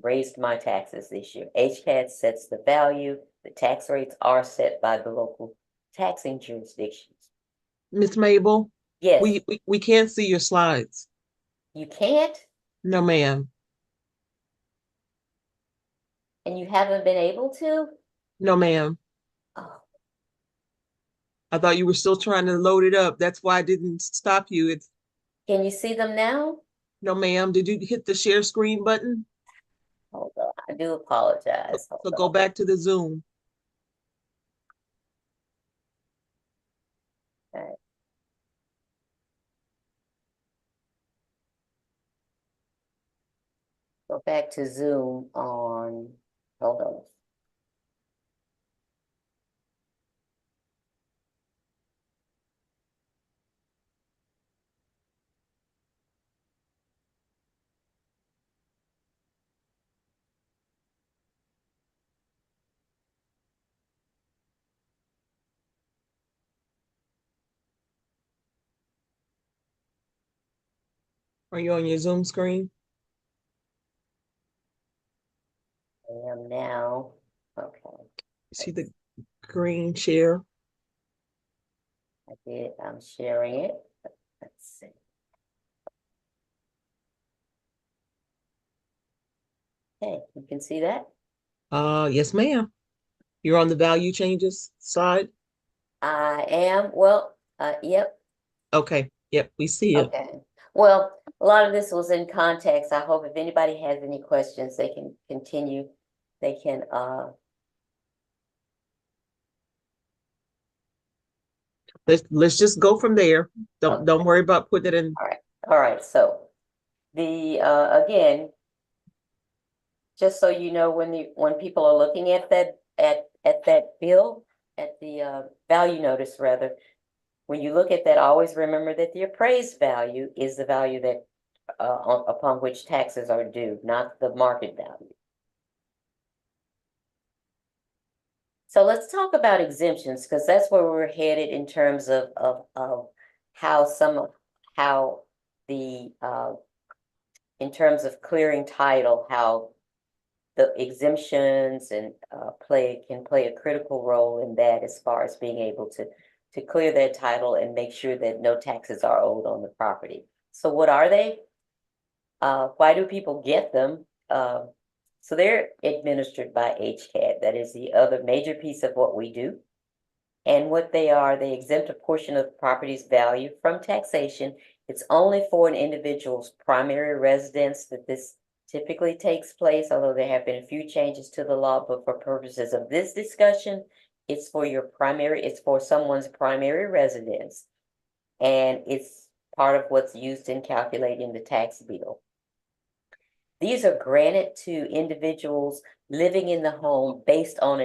raised my taxes this year. HCAT sets the value. The tax rates are set by the local taxing jurisdictions. Miss Mabel, Yes, we can't see your slides. you can't, No, ma'am. and you haven't been able to? No, ma'am. Oh, I thought you were still trying to load it up. That's why I didn't stop you. It's can you see them now? no, ma'am. Did you hit the share screen button? Hold on, I do apologize. So Hold go on. back to the Zoom. Okay. Go back to Zoom on, hold on. Are you on your Zoom screen? I am now, okay, See the green share? I'm sharing it. Let's see. Okay, you can see that? Yes, ma'am. You're on the value changes side? I am, well, yep, Okay. Yep, we see it. okay. Well, a lot of this was in context. I hope if anybody has any questions, they can continue. They can, Let's just go from there. Okay. Don't worry about putting it in. all right, so the, again, just so you know, when people are looking at that, at that bill, at the, value notice rather, when you look at that, always remember that the appraised value is the value that, upon which taxes are due, not the market value. So let's talk about exemptions, because that's where we're headed in terms of how how the, in terms of clearing title, how the exemptions and, can play a critical role in that as far as being able to clear that title and make sure that no taxes are owed on the property. So what are they? Why do people get them? So they're administered by HCAD. That is the other major piece of what we do. And what they are, they exempt a portion of the property's value from taxation. It's only for an individual's primary residence that this typically takes place, although there have been a few changes to the law, but for purposes of this discussion, it's for someone's primary residence. And it's part of what's used in calculating the tax bill. These are granted to individuals living in the home based on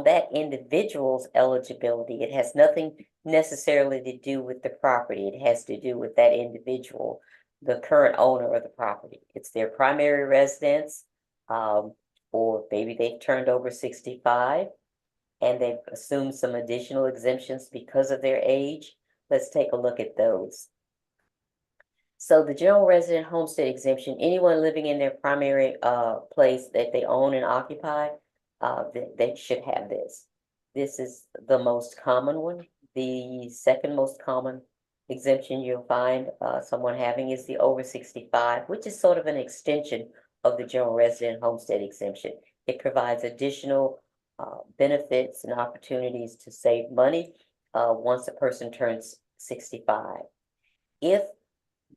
that individual's eligibility. It has nothing necessarily to do with the property. It has to do with that individual, the current owner of the property. It's their primary residence, or maybe they've turned over 65 and they've assumed some additional exemptions because of their age. Let's take a look at those. So the general resident homestead exemption, anyone living in their primary place that they own and occupy, they should have this. This is the most common one. The second most common exemption you'll find someone having is the over 65, which is sort of an extension of the general resident homestead exemption. It provides additional benefits and opportunities to save money once a person turns 65. If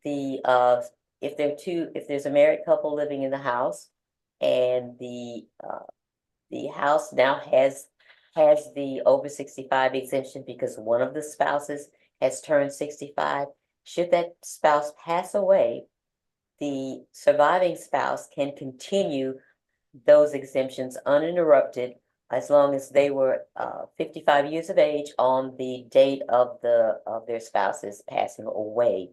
there's a married couple living in the house and the house now has the over 65 exemption because one of the spouses has turned 65, should that spouse pass away, the surviving spouse can continue those exemptions uninterrupted as long as they were 55 years of age on the date of their spouse's passing away.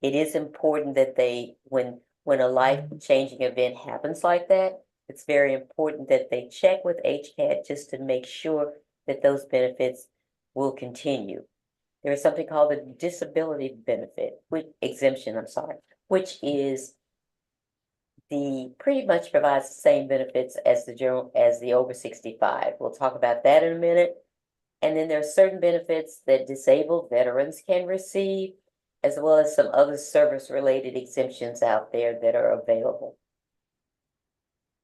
It is important that when a life-changing event happens like that, it's very important that they check with HCAD just to make sure that those benefits will continue. There is something called the disability benefit, exemption, which is pretty much provides the same benefits as the over 65. We'll talk about that in a minute. And then there are certain benefits that disabled veterans can receive, as well as some other service-related exemptions out there that are available.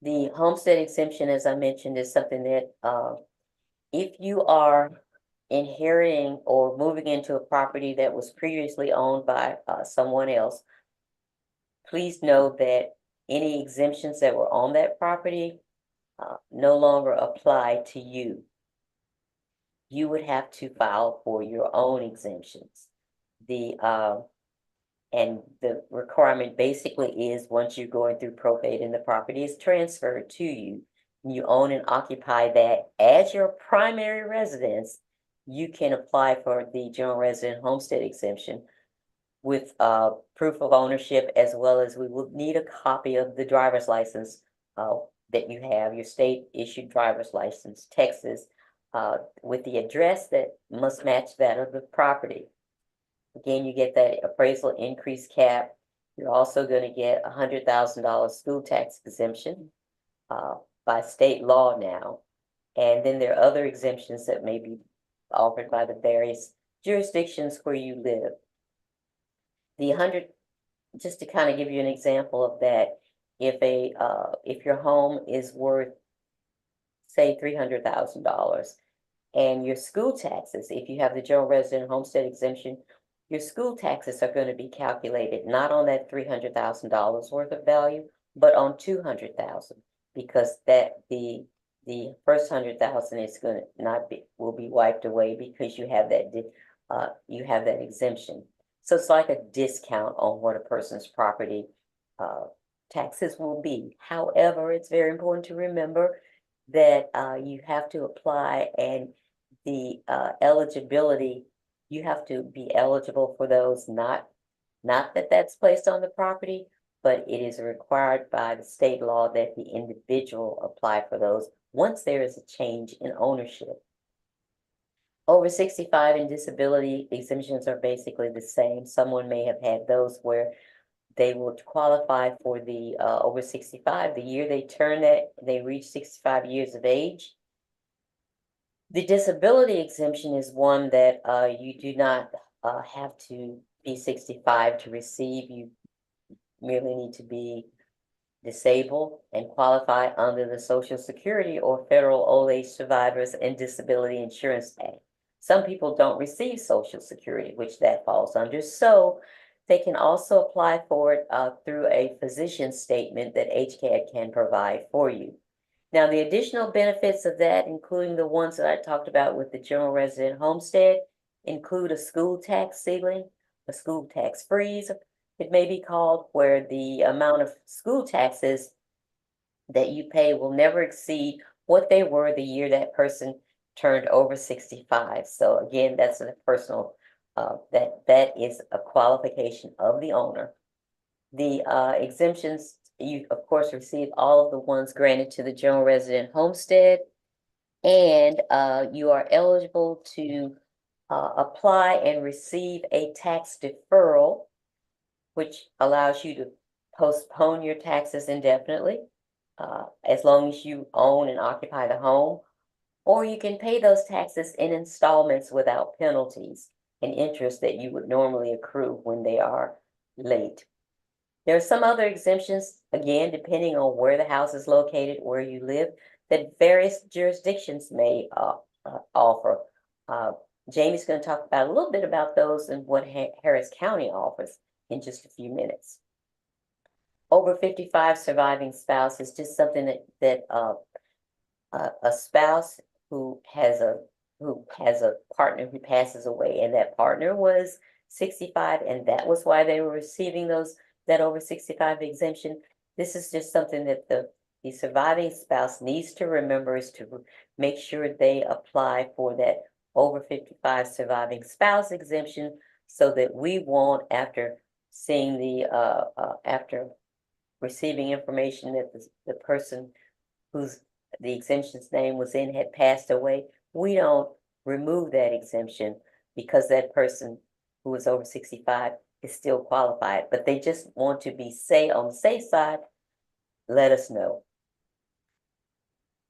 The homestead exemption, as I mentioned, is something that if you are inheriting or moving into a property that was previously owned by someone else, please know that any exemptions that were on that property no longer apply to you. You would have to file for your own exemptions. And the requirement basically is once you're going through probate and the property is transferred to you, and you own and occupy that as your primary residence, you can apply for the general resident homestead exemption with proof of ownership, as well as we will need a copy of the driver's license that you have, your state issued driver's license, Texas, with the address that must match that of the property. Again, you get that appraisal increase cap. You're also going to get $100,000 school tax exemption by state law now. And then there are other exemptions that may be offered by the various jurisdictions where you live. Just to kind of give you an example of that, if your home is worth, say, $300,000, and your school taxes, if you have the general resident homestead exemption, your school taxes are going to be calculated not on that $300,000 worth of value, but on $200,000, because that the first $100,000 is going to will be wiped away because you have that exemption. So it's like a discount on what a person's property taxes will be. However, it's very important to remember that you have to apply, and the eligibility, you have to be eligible for those, not that that's placed on the property, but it is required by the state law that the individual apply for those once there is a change in ownership. Over 65 and disability exemptions are basically the same. Someone may have had those where they would qualify for the over 65, the year they turn that, they reach 65 years of age. The disability exemption is one that you do not have to be 65 to receive. You merely need to be disabled and qualify under the Social Security or Federal Old Age Survivors and Disability Insurance Act. Some people don't receive Social Security, which that falls under, so they can also apply for it through a physician statement that HCAD can provide for you. Now, the additional benefits of that, including the ones that I talked about with the general resident homestead, include a school tax ceiling, a school tax freeze, it may be called, where the amount of school taxes that you pay will never exceed what they were the year that person turned over 65. So again, that's a personal, that is a qualification of the owner. The exemptions, you of course receive all of the ones granted to the general resident homestead, and you are eligible to apply and receive a tax deferral, which allows you to postpone your taxes indefinitely, as long as you own and occupy the home, or you can pay those taxes in installments without penalties and interest that you would normally accrue when they are late. There are some other exemptions, again, depending on where the house is located, where you live, that various jurisdictions may offer. Jamie's going to talk about a little bit about those and what Harris County offers in just a few minutes. Over 55 surviving spouse is just something that a spouse who has a partner who passes away, and that partner was 65, and that was why they were receiving that over 65 exemption. This is just something that the surviving spouse needs to remember, is to make sure they apply for that over 55 surviving spouse exemption, so that we won't, after seeing after receiving information that the person whose the exemption's name was in had passed away, we don't remove that exemption, because that person who was over 65 is still qualified. But they just want to be on the safe side let us know.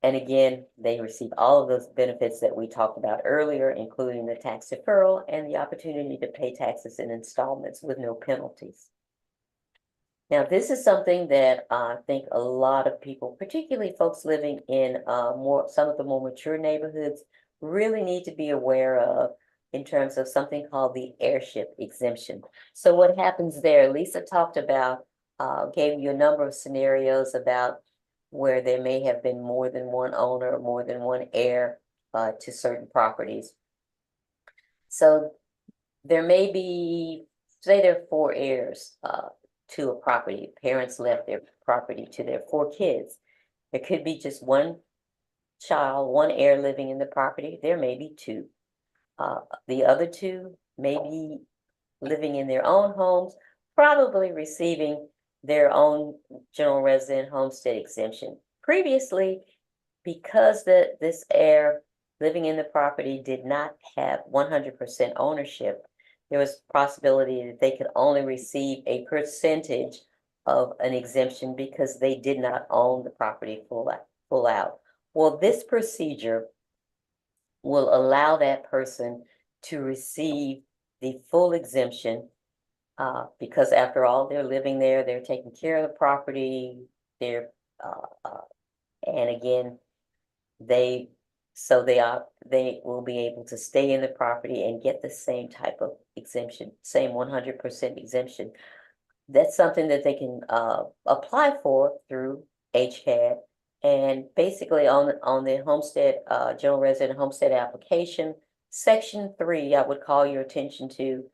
And again, they receive all of those benefits that we talked about earlier, including the tax deferral and the opportunity to pay taxes in installments with no penalties. Now, this is something that I think a lot of people, particularly folks living in some of the more mature neighborhoods, really need to be aware of in terms of something called the heirship exemption. So what happens there, Lisa talked about, gave you a number of scenarios about where there may have been more than one owner, more than one heir to certain properties. So there may be, say there are 4 heirs to a property. Parents left their property to their 4 kids. There could be just one child, one heir living in the property. There may be 2. The other 2 may be living in their own homes, probably receiving their own general resident homestead exemption. Previously, because this heir living in the property did not have 100% ownership, there was a possibility that they could only receive a percentage of an exemption because they did not own the property full out. Well, this procedure will allow that person to receive the full exemption because after all, they're living there, they're taking care of the property, and again, they will be able to stay in the property and get the same type of exemption, same 100% exemption. That's something that they can apply for through HCAD. And basically on the homestead, general resident homestead application, section 3, I would call your attention to.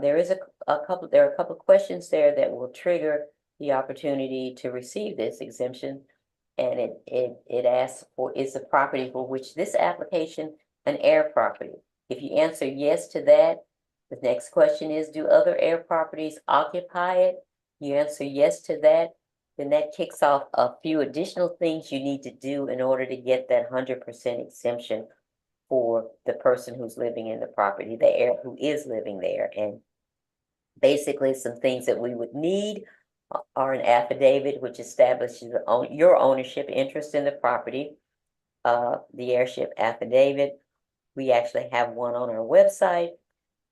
There are a couple of questions there that will trigger the opportunity to receive this exemption. And it asks for, is the property for which this application an heir property? If you answer yes to that, the next question is, do other heir properties occupy it? You answer yes to that, then that kicks off a few additional things you need to do in order to get that 100% exemption for the person who's living in the property, the heir who is living there. And basically some things that we would need are an affidavit which establishes your ownership interest in the property, the heirship affidavit. We actually have one on our website.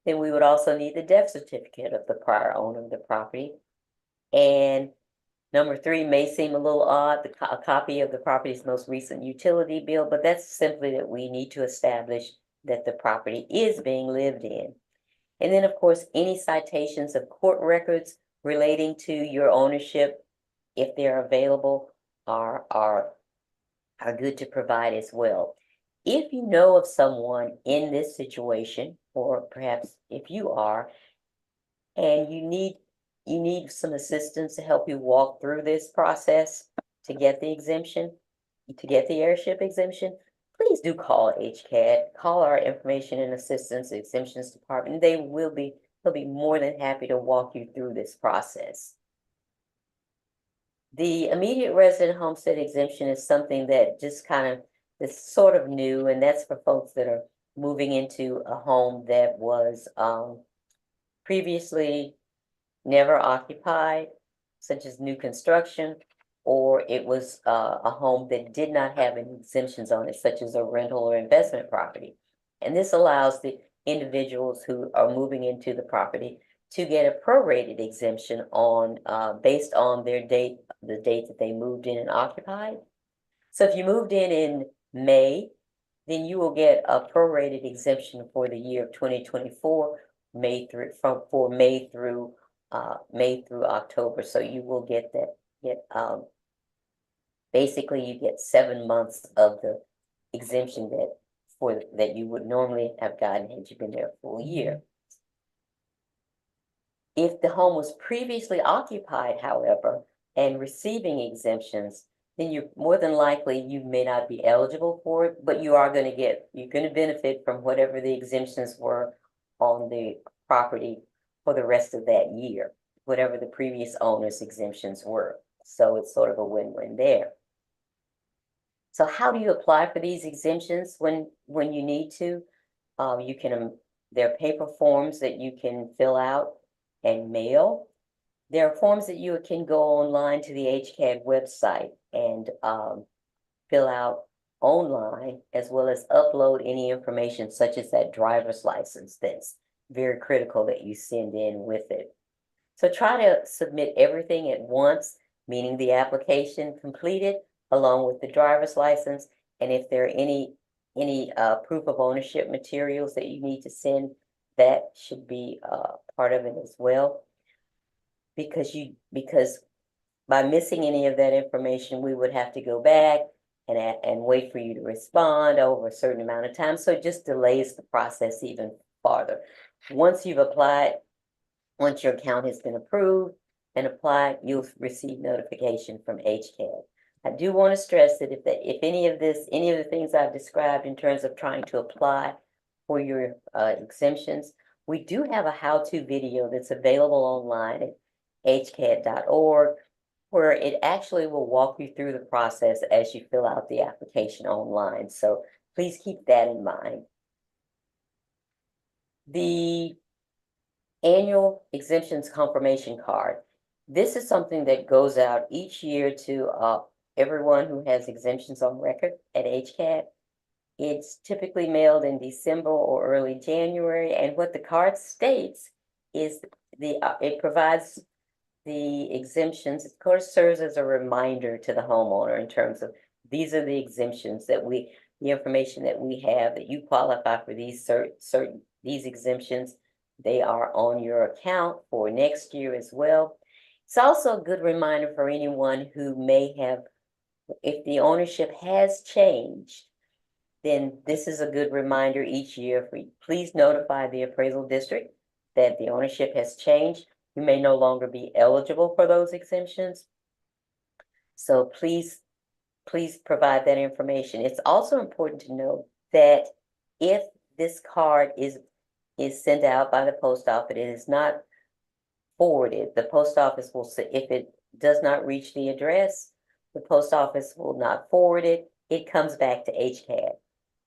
Then we would also need the death certificate of the prior owner of the property. And number 3 may seem a little odd, a copy of the property's most recent utility bill, but that's simply that we need to establish that the property is being lived in. And then, of course, any citations of court records relating to your ownership, if they're available, are good to provide as well. If you know of someone in this situation, or perhaps if you are, and you need some assistance to help you walk through this process to get the exemption, to get the heirship exemption, please do call HCAD, call our Information and Assistance Exemptions Department. They'll be more than happy to walk you through this process. The immediate resident homestead exemption is something that just kind of is sort of new, and that's for folks that are moving into a home that was previously never occupied, such as new construction, or it was a home that did not have any exemptions on it, such as a rental or investment property. And this allows the individuals who are moving into the property to get a prorated exemption on based on their date, the date that they moved in and occupied. So if you moved in May, then you will get a prorated exemption for the year of 2024, May through October. So you will get that. Basically, you get 7 months of the exemption that you would normally have gotten had you been there a full year. If the home was previously occupied, however, and receiving exemptions, then you're more than likely you may not be eligible for it, but you're going to benefit from whatever the exemptions were on the property for the rest of that year, whatever the previous owner's exemptions were. So it's sort of a win-win there. So how do you apply for these exemptions when you need to? There are paper forms that you can fill out and mail. there are forms that you can go online to the HCAD website and fill out online, as well as upload any information such as that driver's license. That's very critical that you send in with it. So try to submit everything at once, meaning the application completed along with the driver's license. And if there are any proof of ownership materials that you need to send, that should be part of it as well. Because by missing any of that information, we would have to go back and wait for you to respond over a certain amount of time. So it just delays the process even farther. Once you've applied, once your account has been approved and applied, you'll receive notification from HCAD. I do want to stress that if any of the things I've described in terms of trying to apply for your exemptions, we do have a how-to video that's available online at hcad.org, where it actually will walk you through the process as you fill out the application online. So please keep that in mind. The annual exemptions confirmation card. This is something that goes out each year to everyone who has exemptions on record at HCAD. It's typically mailed in December or early January, and what the card states is it provides the exemptions. Of course, serves as a reminder to the homeowner in terms of these are the exemptions that the information that we have, that you qualify for these these exemptions. They are on your account for next year as well. It's also a good reminder for anyone who may have, if the ownership has changed, then this is a good reminder each year for you. Please notify the appraisal district that the ownership has changed. You may no longer be eligible for those exemptions. So please provide that information. It's also important to know that if this card is sent out by the post office, it is not forwarded. The post office will say, if it does not reach the address, the post office will not forward it. It comes back to HCAD,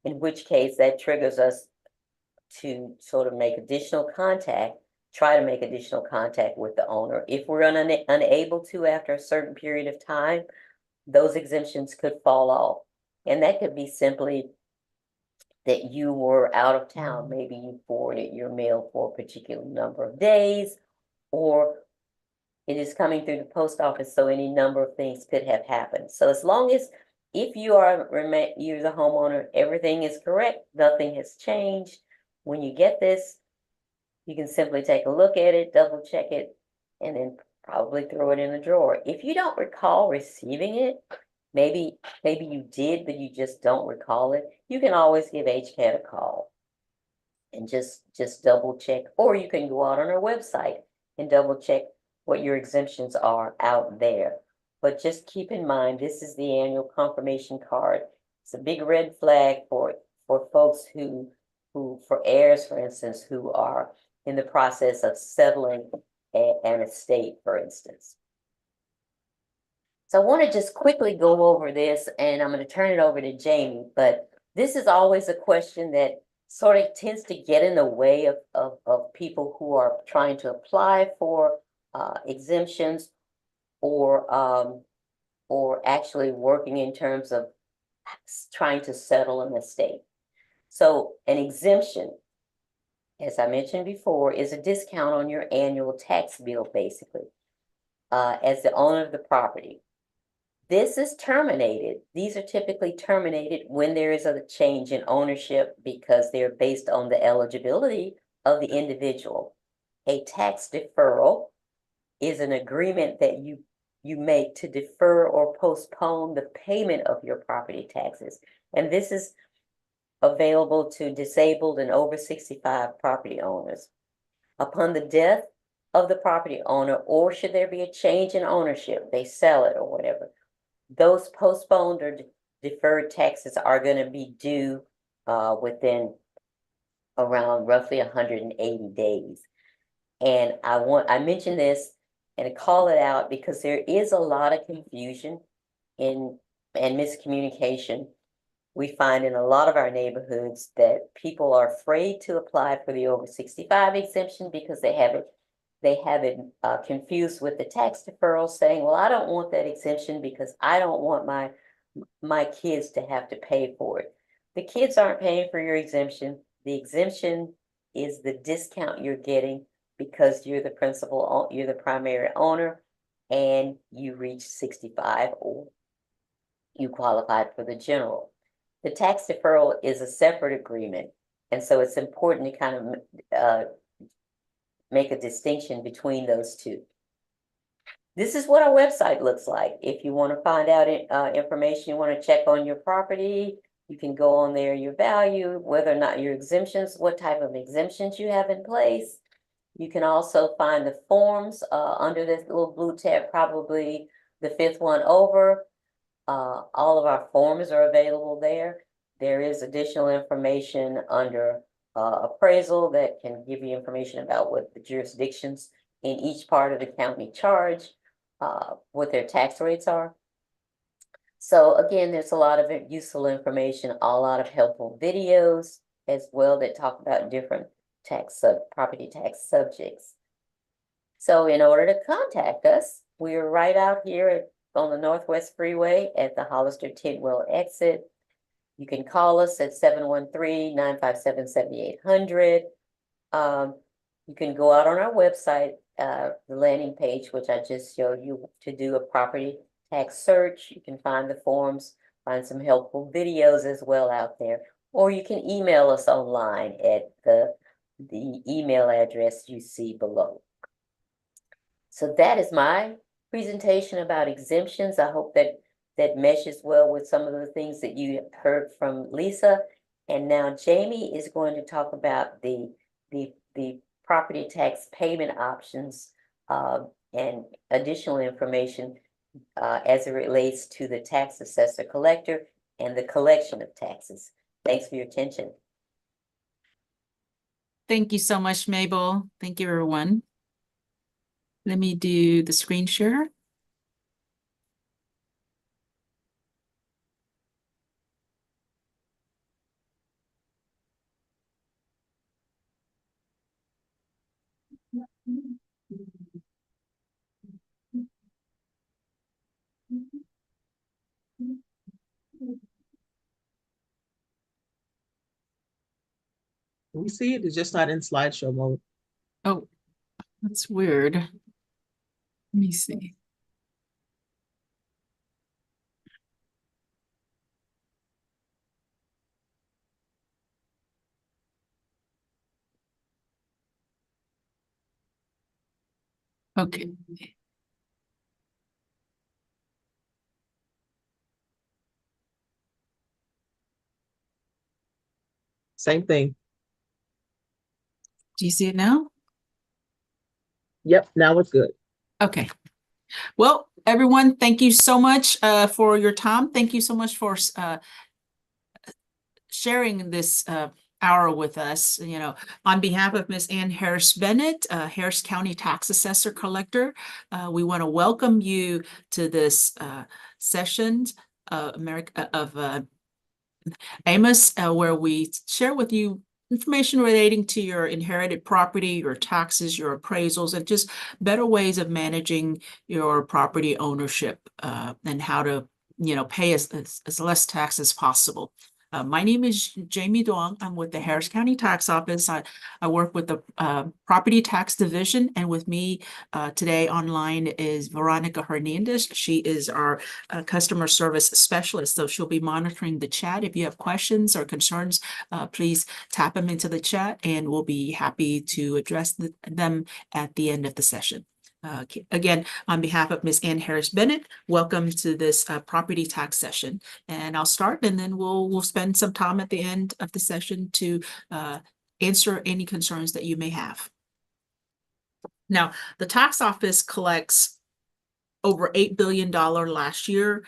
in which case that triggers us to sort of make additional contact, try to make additional contact with the owner. If we're unable to after a certain period of time, those exemptions could fall off. And that could be simply that you were out of town. Maybe you forwarded your mail for a particular number of days, or it is coming through the post office, so any number of things could have happened. So as long as, if you're the homeowner, everything is correct, nothing has changed, when you get this, you can simply take a look at it, double check it, and then probably throw it in a drawer. If you don't recall receiving it, maybe you did, but you just don't recall it, you can always give HCAD a call and just double check, or you can go out on our website and double check what your exemptions are out there. But just keep in mind, this is the annual confirmation card. It's a big red flag for folks who for heirs, for instance, who are in the process of settling an estate, for instance. So I want to just quickly go over this, and I'm going to turn it over to Jamie, but this is always a question that sort of tends to get in the way of people who are trying to apply for exemptions, or actually working in terms of trying to settle an estate. So an exemption, as I mentioned before, is a discount on your annual tax bill, basically, as the owner of the property. This is terminated. These are typically terminated when there is a change in ownership, because they're based on the eligibility of the individual. A tax deferral is an agreement that you make to defer or postpone the payment of your property taxes. And this is available to disabled and over 65 property owners. Upon the death of the property owner, or should there be a change in ownership, they sell it or whatever, those postponed or deferred taxes are going to be due within around roughly 180 days. And I mention this and call it out because there is a lot of confusion and miscommunication. We find in a lot of our neighborhoods that people are afraid to apply for the over 65 exemption because they haven't they have it confused with the tax deferral, saying, well, I don't want that exemption because I don't want my kids to have to pay for it. The kids aren't paying for your exemption. The exemption is the discount you're getting because you're the principal, you're the primary owner, and you reach 65 or you qualified for the general. The tax deferral is a separate agreement, and so it's important to kind of make a distinction between those two. This is what our website looks like. If you want to find out information, you want to check on your property, you can go on there, your value, whether or not your exemptions, what type of exemptions you have in place. You can also find the forms under this little blue tab, probably the 5th one over. All of our forms are available there. There is additional information under appraisal that can give you information about what the jurisdictions in each part of the county charge, what their tax rates are. So again, there's a lot of useful information, a lot of helpful videos as well that talk about different property tax subjects. So in order to contact us, we're right out here on the Northwest Freeway at the Hollister Tidwell exit. You can call us at 713-957-7800. You can go out on our website, the landing page, which I just showed you, to do a property tax search. You can find the forms, find some helpful videos as well out there. Or you can email us online at the email address you see below. So that is my presentation about exemptions. I hope that meshes well with some of the things that you heard from Lisa. And now Jamie is going to talk about the property tax payment options and additional information as it relates to the tax assessor collector and the collection of taxes. Thanks for your attention. Thank you so much, Mabel. Thank you, everyone. Let me do the screen share. We see it, it's just not in slideshow mode. Oh, that's weird. Let me see. Okay. Same thing. Do you see it now? Yep, now it's good. Okay. Well, everyone, thank you so much for your time. Thank you so much for sharing this hour with us. You know, on behalf of Ms. Ann Harris Bennett, Harris County Tax Assessor Collector, we want to welcome you to this session of AMOS, where we share with you information relating to your inherited property, your taxes, your appraisals, and just better ways of managing your property ownership and how to, pay as less tax as possible. My name is Jamie Duong. I'm with the Harris County Tax Office. I work with the Property Tax Division, and with me today online is Veronica Hernandez. She is our customer service specialist, so she'll be monitoring the chat. If you have questions or concerns, please tap them into the chat, and we'll be happy to address them at the end of the session. Again, on behalf of Ms. Ann Harris Bennett, welcome to this property tax session. And I'll start, and then we'll spend some time at the end of the session to answer any concerns that you may have. Now, the tax office collects over $8 billion last year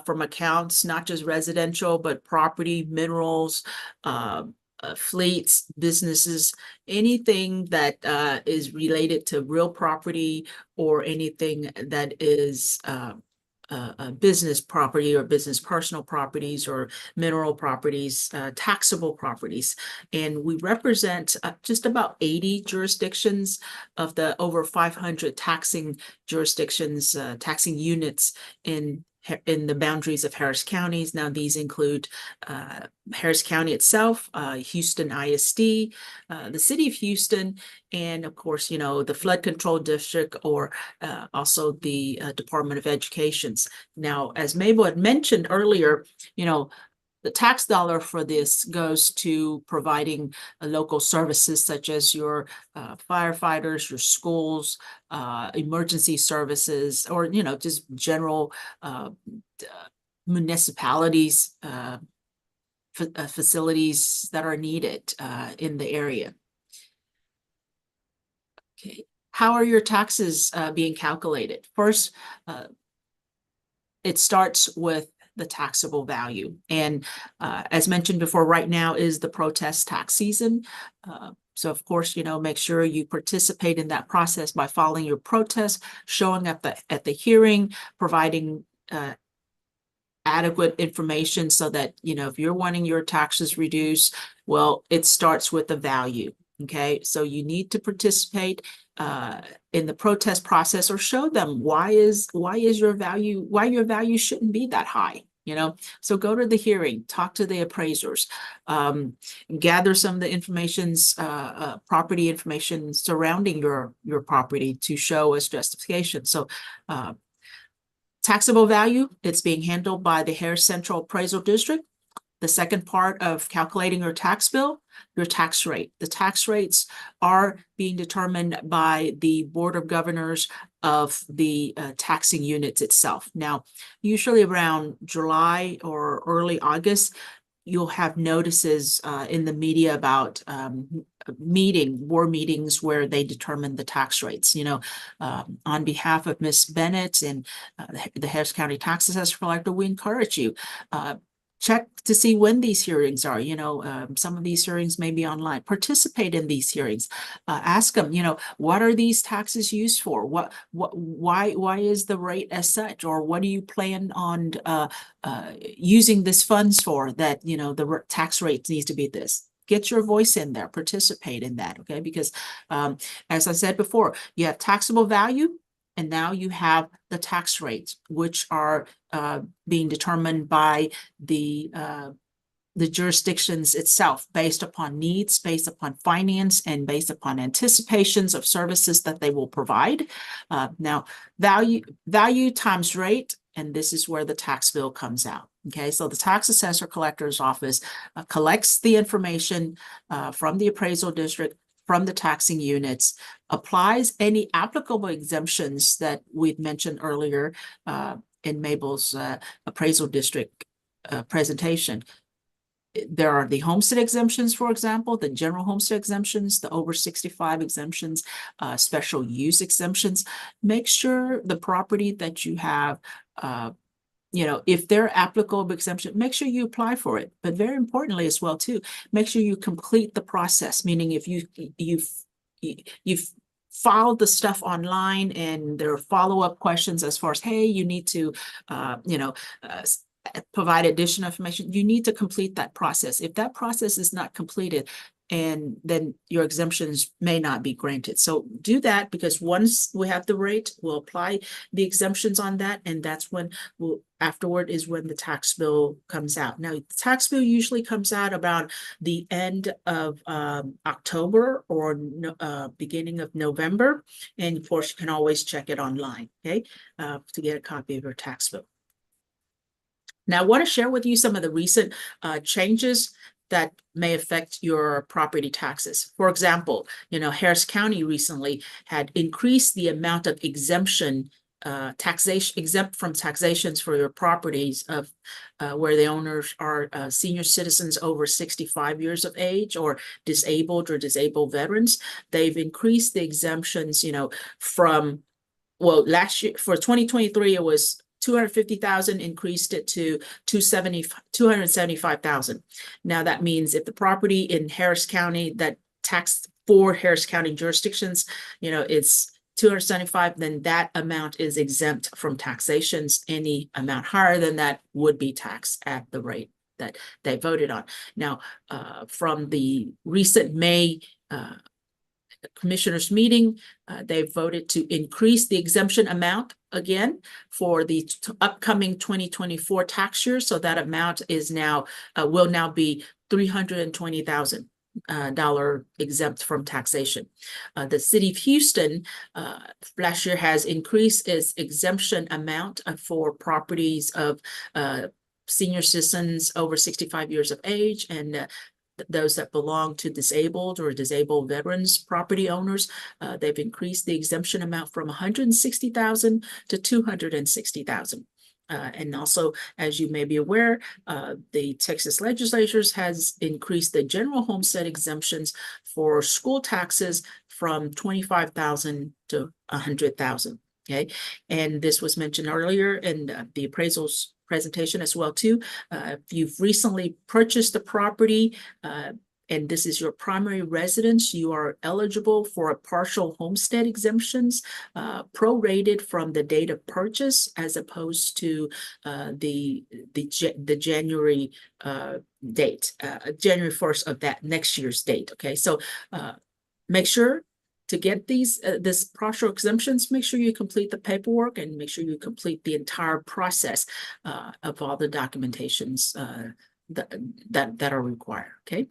from accounts, not just residential, but property, minerals, fleets, businesses, anything that is related to real property or anything that is business property or business personal properties or mineral properties, taxable properties. And we represent just about 80 jurisdictions of the over 500 taxing jurisdictions, taxing units in the boundaries of Harris counties. Now, these include Harris County itself, Houston ISD, the city of Houston, and of course, the flood control district, or also the Department of Educations. Now, as Mabel had mentioned earlier, the tax dollar for this goes to providing local services such as your firefighters, your schools, emergency services, or, just general municipalities, facilities that are needed in the area. Okay. How are your taxes being calculated? First, it starts with the taxable value. And as mentioned before, right now is the protest tax season. So of course, make sure you participate in that process by filing your protest, showing up at the hearing, providing adequate information so that, if you're wanting your taxes reduced, well, it starts with the value. Okay, so you need to participate in the protest process, or show them why your value shouldn't be that high. So go to the hearing, talk to the appraisers, gather some of the property information surrounding your property to show as justification. So taxable value, it's being handled by the Harris Central Appraisal District. The second part of calculating your tax bill, your tax rate. The tax rates are being determined by the Board of Governors of the taxing units itself. Now, usually around July or early August, you'll have notices in the media about board meetings where they determine the tax rates. On behalf of Ms. Bennett and the Harris County Tax Assessor Collector, we encourage you check to see when these hearings are. Some of these hearings may be online. Participate in these hearings. Ask them, what are these taxes used for? Why is the rate as such? Or what do you plan on using this funds for, that, the tax rate needs to be this? Get your voice in there, participate in that, okay? Because as I said before, you have taxable value, and now you have the tax rates, which are being determined by the jurisdictions itself, based upon needs, based upon finance, and based upon anticipations of services that they will provide. Now, value times rate, and this is where the tax bill comes out. Okay, so the tax assessor collector's office collects the information from the appraisal district, from the taxing units, applies any applicable exemptions that we've mentioned earlier in Mabel's appraisal district presentation. There are the homestead exemptions, for example, the general homestead exemptions, the over 65 exemptions, special use exemptions. Make sure the property that you have, if they're applicable exemption, make sure you apply for it. But very importantly as well, too, make sure you complete the process. Meaning, if you've filed the stuff online and there are follow-up questions as far as, hey, you need to, provide additional information, you need to complete that process. If that process is not completed, and then your exemptions may not be granted. So do that, because once we have the rate, we'll apply the exemptions on that, and that's when afterward is when the tax bill comes out. Now, the tax bill usually comes out about the end of October or beginning of November, and of course you can always check it online, okay, to get a copy of your tax bill. Now, I want to share with you some of the recent changes that may affect your property taxes. For example, Harris County recently had increased the amount of exempt from taxations for your properties of where the owners are senior citizens over 65 years of age, or disabled veterans. They've increased the exemptions, from, well, last year for 2023, it was 250,000, increased it to 275,000. Now that means if the property in Harris County that taxed for Harris County jurisdictions, it's 275, then that amount is exempt from taxations. Any amount higher than that would be taxed at the rate that they voted on. Now, from the recent May commissioners meeting, they voted to increase the exemption amount again for the upcoming 2024 tax year. So that amount is now will now be $320,000 exempt from taxation. The city of Houston last year has increased its exemption amount for properties of senior citizens over 65 years of age and those that belong to disabled or disabled veterans property owners. They've increased the exemption amount from $160,000 to $260,000. And also, as you may be aware, the Texas legislature has increased the general homestead exemptions for school taxes from $25,000 to $100,000. Okay, and this was mentioned earlier in the appraisals presentation as well too. If you've recently purchased a property and this is your primary residence, you are eligible for a partial homestead exemptions prorated from the date of purchase as opposed to the January date, January 1st of that next year's date. Okay, so make sure to get these this partial exemptions, make sure you complete the paperwork and make sure you complete the entire process of all the documentations that are required. Okay.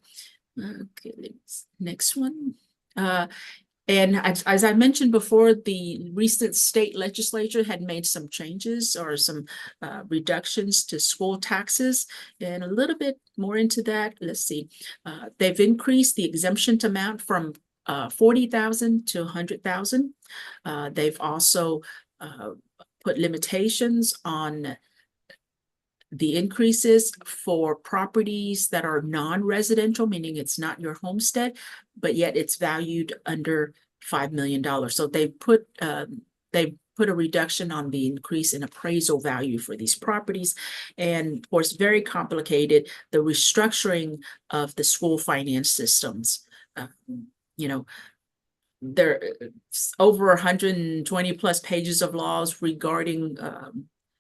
Okay. Next one. And as I mentioned before, the recent state legislature had made some changes or some reductions to school taxes, and a little bit more into that. Let's see. They've increased the exemption amount from 40,000 to 100,000. They've also put limitations on the increases for properties that are non-residential, meaning it's not your homestead, but yet it's valued under $5 million. So they put a reduction on the increase in appraisal value for these properties. And of course, very complicated, the restructuring of the school finance systems. You know, there's over 120 plus pages of laws regarding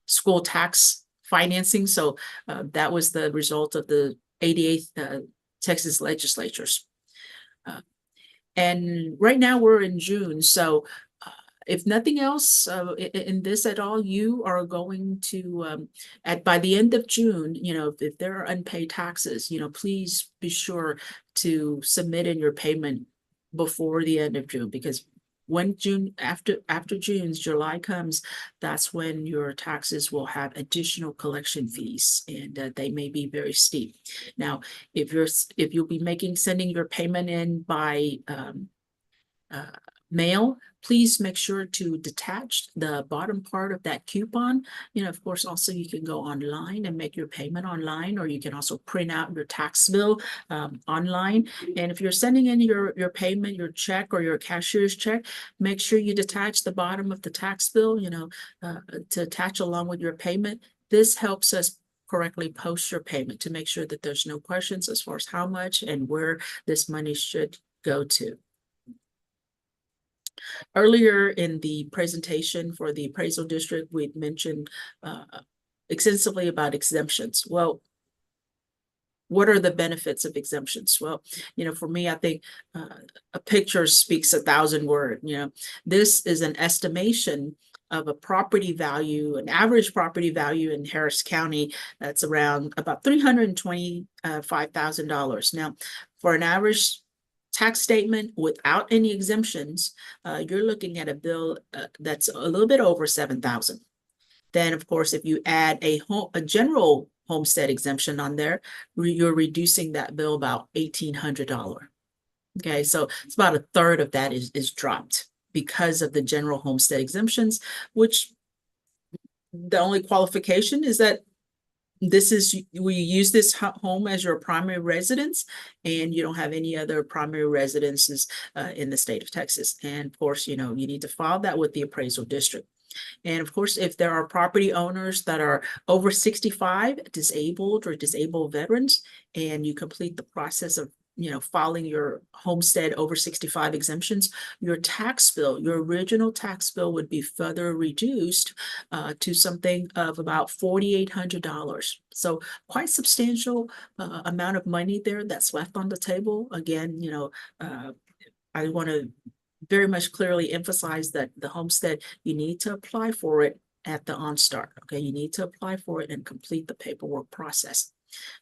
school tax financing. So that was the result of the 88th Texas legislatures. And right now we're in June. So if nothing else in this at all, you are going to, by the end of June, you know, if there are unpaid taxes, you know, please be sure to submit in your payment before the end of June, because when after July comes, that's when your taxes will have additional collection fees, and they may be very steep. Now, if you'll be sending your payment in by mail, please make sure to detach the bottom part of that coupon. You know, of course, also you can go online and make your payment online, or you can also print out your tax bill online. And if you're sending in your payment, your check or your cashier's check, make sure you detach the bottom of the tax bill, you know, to attach along with your payment. This helps us correctly post your payment to make sure that there's no questions as far as how much and where this money should go to. Earlier in the presentation for the appraisal district, we'd mentioned extensively about exemptions. Well, what are the benefits of exemptions? Well, you know, for me, I think a picture speaks 1,000 words. You know, this is an estimation of a property value, an average property value in Harris County. That's around about $325,000. Now, for an average tax statement without any exemptions, you're looking at a bill that's a little bit over $7,000. Then, of course, if you add a general homestead exemption on there, you're reducing that bill about $1,800. Okay, so it's about a third of that is dropped because of the general homestead exemptions, which the only qualification is that we use this home as your primary residence, and you don't have any other primary residences in the state of Texas. And of course, you know, you need to file that with the appraisal district. And of course, if there are property owners that are over 65, disabled or disabled veterans, and you complete the process of filing your homestead over 65 exemptions, your tax bill, your original tax bill would be further reduced to something of about $4,800. So quite substantial amount of money there that's left on the table. Again, I want to very much clearly emphasize that the homestead, you need to apply for it at the onstart. Okay, you need to apply for it and complete the paperwork process.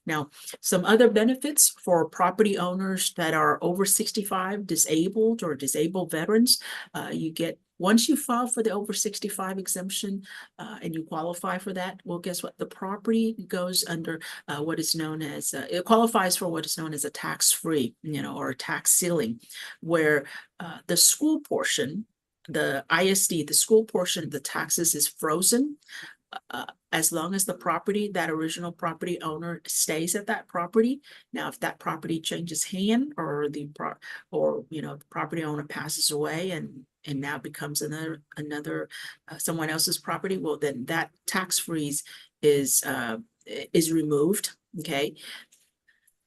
Now, some other benefits for property owners that are over 65, disabled or disabled veterans, you get, once you file for the over 65 exemption and you qualify for that, well, guess what? The property goes under what is known as, it qualifies for what is known as a tax-free, or a tax ceiling, where the school portion, the ISD, the school portion of the taxes is frozen as long as the property, that original property owner stays at that property. Now, if that property changes hand or the property owner passes away and now becomes another someone else's property, well, then that tax freeze is removed. Okay.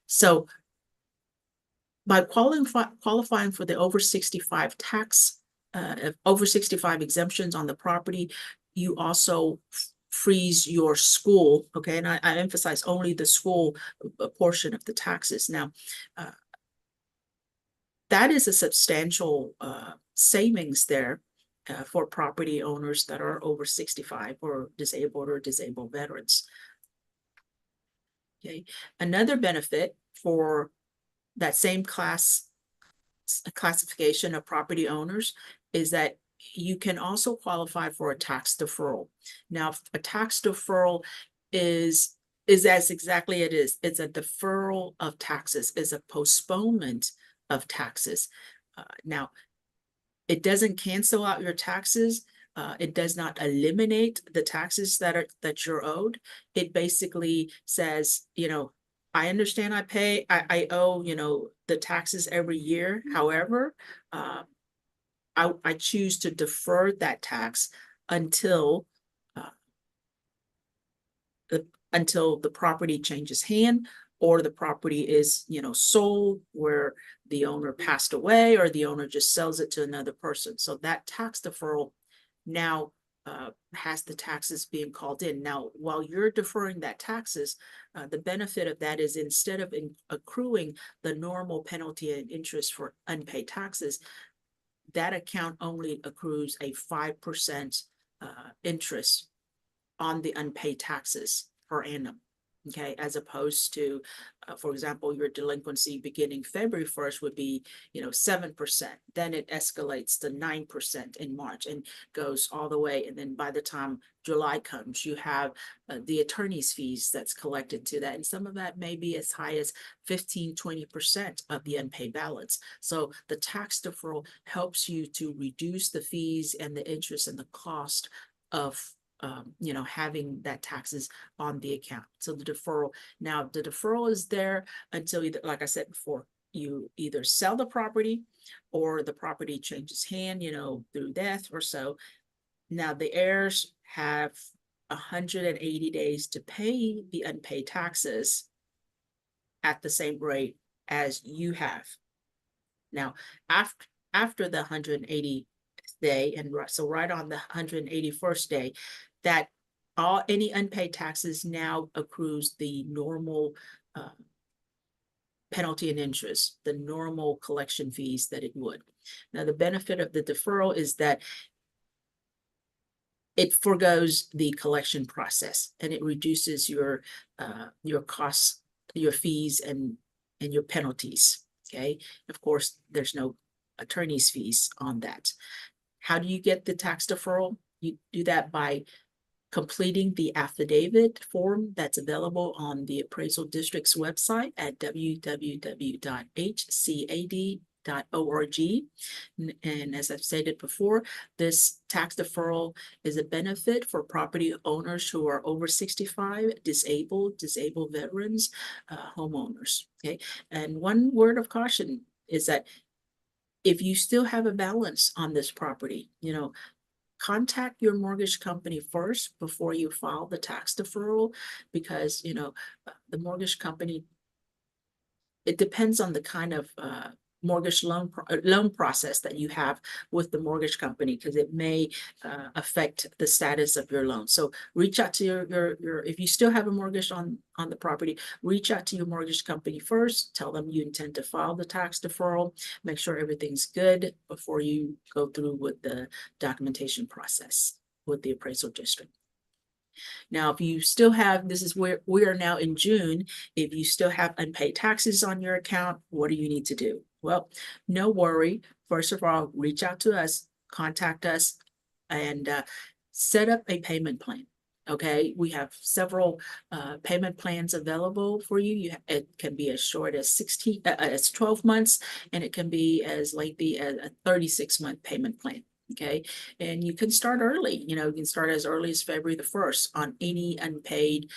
So by qualifying for the over 65 tax, over 65 exemptions on the property, you also freeze your school, okay? And I emphasize only the school portion of the taxes. Now, that is a substantial savings there for property owners that are over 65 or disabled veterans. Okay, another benefit for that same classification of property owners is that you can also qualify for a tax deferral. Now, a tax deferral is as exactly it is. It's a deferral of taxes, it's a postponement of taxes. Now, it doesn't cancel out your taxes. It does not eliminate the taxes that you're owed. It basically says, I understand I owe, the taxes every year. However, I choose to defer that tax until the property changes hand or the property is, sold where the owner passed away or the owner just sells it to another person. So that tax deferral now has the taxes being called in. Now, while you're deferring that taxes, the benefit of that is instead of accruing the normal penalty and interest for unpaid taxes, that account only accrues a 5% interest on the unpaid taxes per annum. Okay, as opposed to, for example, your delinquency beginning February 1st would be, 7%. Then it escalates to 9% in March and goes all the way. And then by the time July comes, you have the attorney's fees that's collected to that. And some of that may be as high as 15–20% of the unpaid balance. So the tax deferral helps you to reduce the fees and the interest and the cost of having that taxes on the account. So the deferral is there until either, like I said before, you either sell the property or the property changes hand, through death or so. Now the heirs have 180 days to pay the unpaid taxes at the same rate as you have. Now, after the 180th day, and so right on the 181st day, that any unpaid taxes now accrues the normal penalty and interest, the normal collection fees that it would. Now, the benefit of the deferral is that it forgoes the collection process and it reduces your costs, your fees, and your penalties. Okay, of course, there's no attorney's fees on that. How do you get the tax deferral? You do that by completing the affidavit form that's available on the appraisal district's website at www.hcad.org. And as I've stated before, this tax deferral is a benefit for property owners who are over 65, disabled veterans, homeowners. Okay, and one word of caution is that if you still have a balance on this property, contact your mortgage company first before you file the tax deferral, because the mortgage company it depends on the kind of mortgage loan process that you have with the mortgage company, because it may affect the status of your loan. So reach out to your if you still have a mortgage on the property, reach out to your mortgage company first. Tell them you intend to file the tax deferral. Make sure everything's good before you go through with the documentation process with the appraisal district. Now, if you still have, this is where we are now in June, if you still have unpaid taxes on your account, what do you need to do? Well, no worry. First of all, reach out to us, contact us, and set up a payment plan. Okay, we have several payment plans available for you. It can be as short as 12 months, and it can be as lengthy as a 36-month payment plan. Okay, and you can start early. You can start as early as February the 1st on any unpaid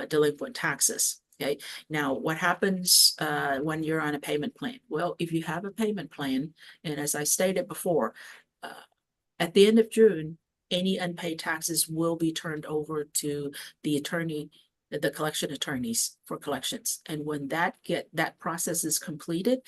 delinquent taxes. Okay, now what happens when you're on a payment plan? Well, if you have a payment plan, and as I stated before, at the end of June, any unpaid taxes will be turned over to the attorney, the collection attorneys for collections. And when that process is completed,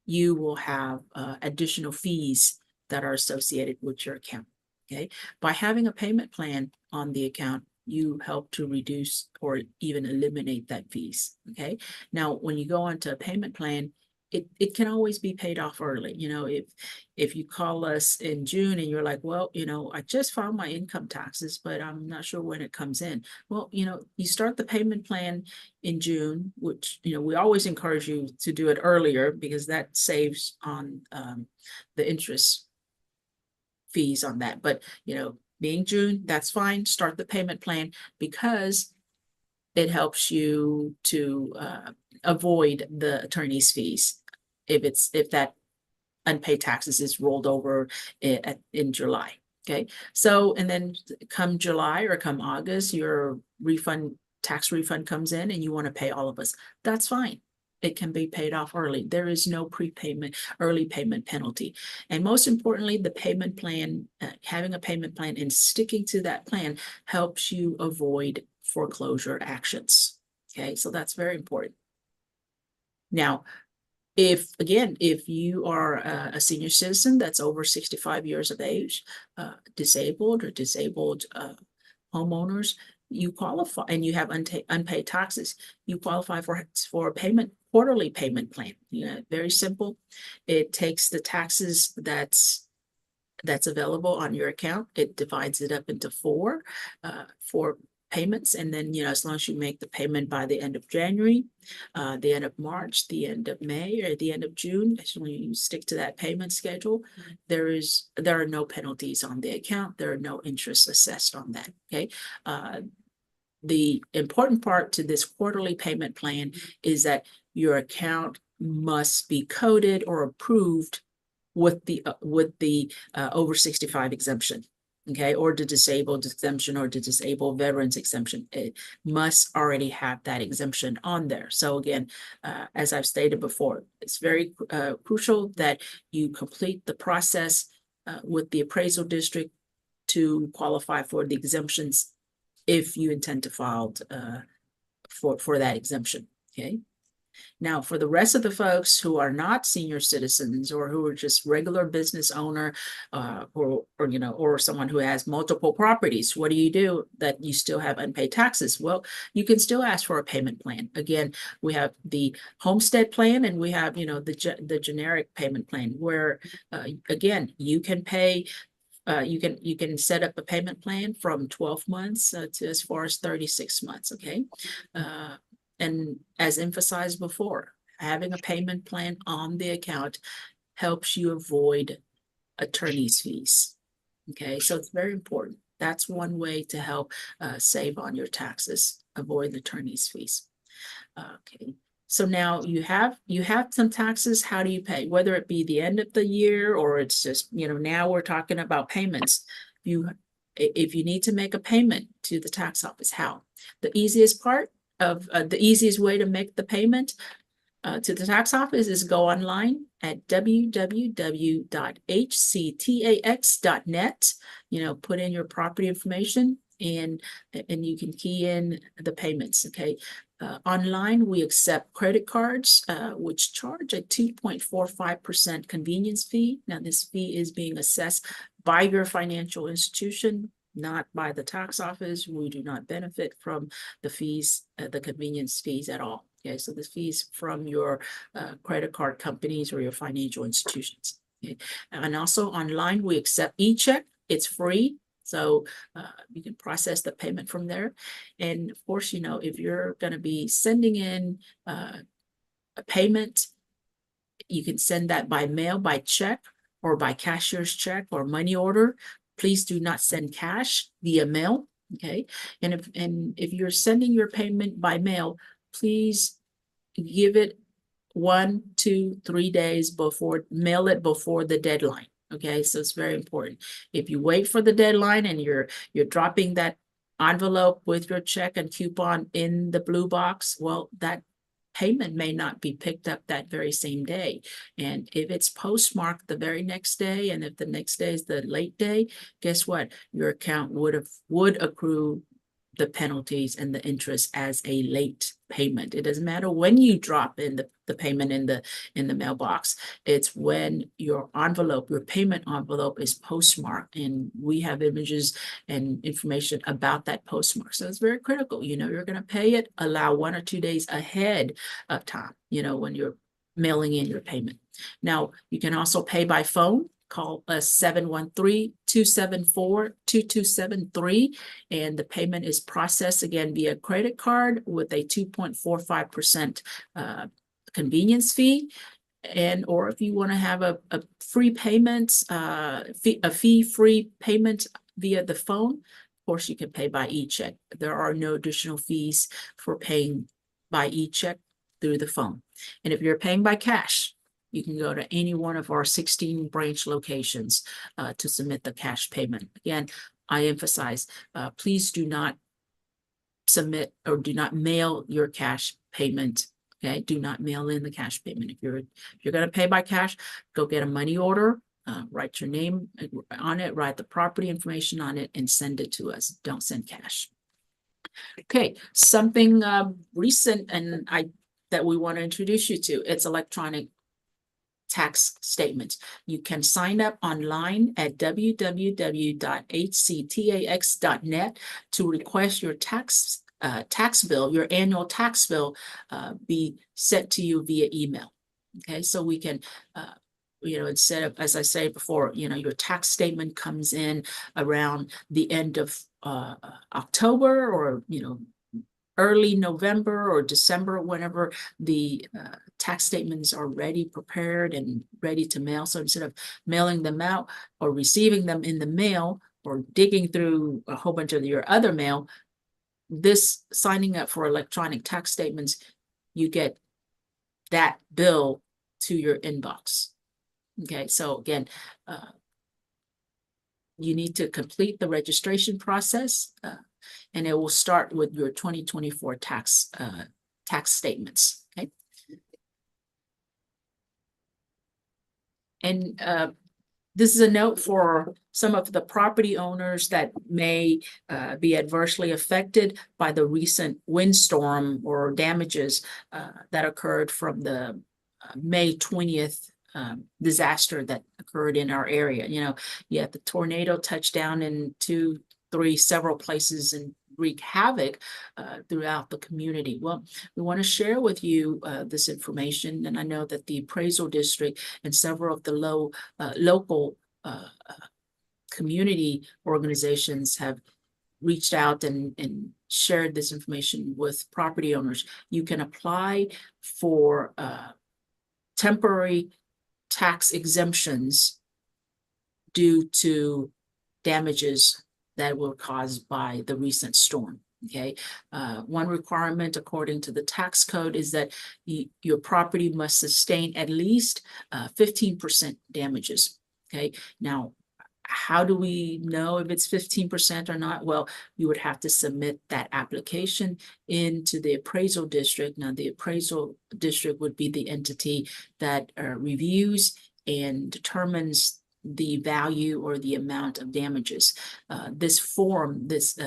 you will have additional fees that are associated with your account. Okay, by having a payment plan on the account, you help to reduce or even eliminate that fees. Okay, now when you go onto a payment plan, it can always be paid off early. If you call us in June and you're like, well, I just filed my income taxes, but I'm not sure when it comes in. Well, you start the payment plan in June, which, we always encourage you to do it earlier because that saves on the interest fees on that. But, being June, that's fine. Start the payment plan because it helps you to avoid the attorney's fees if that unpaid taxes is rolled over in July. Okay, so and then come July or come August, your tax refund comes in and you want to pay all of us. That's fine. It can be paid off early. There is no early payment penalty. And most importantly, the payment plan, having a payment plan and sticking to that plan helps you avoid foreclosure actions. Okay, so that's very important. Now, if you are a senior citizen that's over 65 years of age, disabled homeowners, you qualify, and you have unpaid taxes, you qualify for a quarterly payment plan. Very simple. It takes the taxes that's available on your account. It divides it up into four payments, and then as long as you make the payment by the end of January, the end of March, the end of May, or the end of June, as long as you stick to that payment schedule, there are no penalties on the account. There are no interest assessed on that. Okay. The important part to this quarterly payment plan is that your account must be coded or approved with the over 65 exemption. Okay, or the disabled exemption or the disabled veterans exemption. It must already have that exemption on there. So again, as I've stated before, it's very crucial that you complete the process with the appraisal district to qualify for the exemptions if you intend to file for that exemption. Okay. Now, for the rest of the folks who are not senior citizens or who are just regular business owner, or someone who has multiple properties, what do you do that you still have unpaid taxes? Well, you can still ask for a payment plan. Again, we have the homestead plan and we have, the generic payment plan where, again, you can pay. You can set up a payment plan from 12 months to as far as 36 months. Okay. And as emphasized before, having a payment plan on the account helps you avoid attorney's fees. Okay, so it's very important. That's one way to help save on your taxes, avoid attorney's fees. Okay, so now you have some taxes. How do you pay? Whether it be the end of the year or it's just, now we're talking about payments. If you need to make a payment to the tax office, how? The easiest way to make the payment to the tax office is go online at www.hctax.net. Put in your property information and you can key in the payments, okay? Online, we accept credit cards, which charge a 2.45% convenience fee. Now, this fee is being assessed by your financial institution, not by the tax office. We do not benefit from the fees, the convenience fees at all. Okay, so the fees from your credit card companies or your financial institutions. Okay? And also online, we accept e-check. It's free. So you can process the payment from there. And of course, you know, if you're going to be sending in a payment, you can send that by mail, by check, or by cashier's check or money order. Please do not send cash via mail. Okay. And if you're sending your payment by mail, please give it 1, 2, 3 days before, mail it before the deadline. Okay, so it's very important. If you wait for the deadline and you're dropping that envelope with your check and coupon in the blue box, well, that payment may not be picked up that very same day. And if it's postmarked the very next day, and if the next day is the late day, guess what? Your account would accrue the penalties and the interest as a late payment. It doesn't matter when you drop in the payment in the mailbox. It's when your envelope, your payment envelope is postmarked, and we have images and information about that postmark. So it's very critical. You know, you're going to pay it, allow 1 or 2 days ahead of time, you know, when you're mailing in your payment. Now, you can also pay by phone. Call us 713-274-2273, and the payment is processed again via credit card with a 2.45% convenience fee. And or if you want to have a free payment, a fee-free payment via the phone, of course, you can pay by e-check. There are no additional fees for paying by e-check through the phone. And if you're paying by cash, you can go to any one of our 16 branch locations to submit the cash payment. Again, I emphasize, please do not submit or do not mail your cash payment. Okay, do not mail in the cash payment. If you're going to pay by cash, go get a money order, write your name on it, write the property information on it, and send it to us. Don't send cash. Okay, something recent and that we want to introduce you to. It's electronic tax statements. You can sign up online at www.hctax.net to request your tax bill, your annual tax bill, be sent to you via email. Okay, so we can, you know, instead of, as I say before, you know, your tax statement comes in around the end of October, or, you know, early November or December, whenever the tax statements are ready, prepared, and ready to mail. So instead of mailing them out or receiving them in the mail or digging through a whole bunch of your other mail, this signing up for electronic tax statements, you get that bill to your inbox. Okay, so again, you need to complete the registration process, and it will start with your 2024 tax statements. Okay, and this is a note for some of the property owners that may be adversely affected by the recent windstorm or damages that occurred from the May 20th disaster that occurred in our area. You know, you had the tornado touch down in 2, 3, several places and wreak havoc throughout the community. Well, we want to share with you this information, and I know that the appraisal district and several of the local community organizations have reached out and shared this information with property owners. You can apply for temporary tax exemptions due to damages that were caused by the recent storm. Okay, one requirement according to the tax code is that your property must sustain at least 15% damages. Okay, now how do we know if it's 15% or not? Well, you would have to submit that application into the appraisal district. Now, the appraisal district would be the entity that reviews and determines the value or the amount of damages. This form, this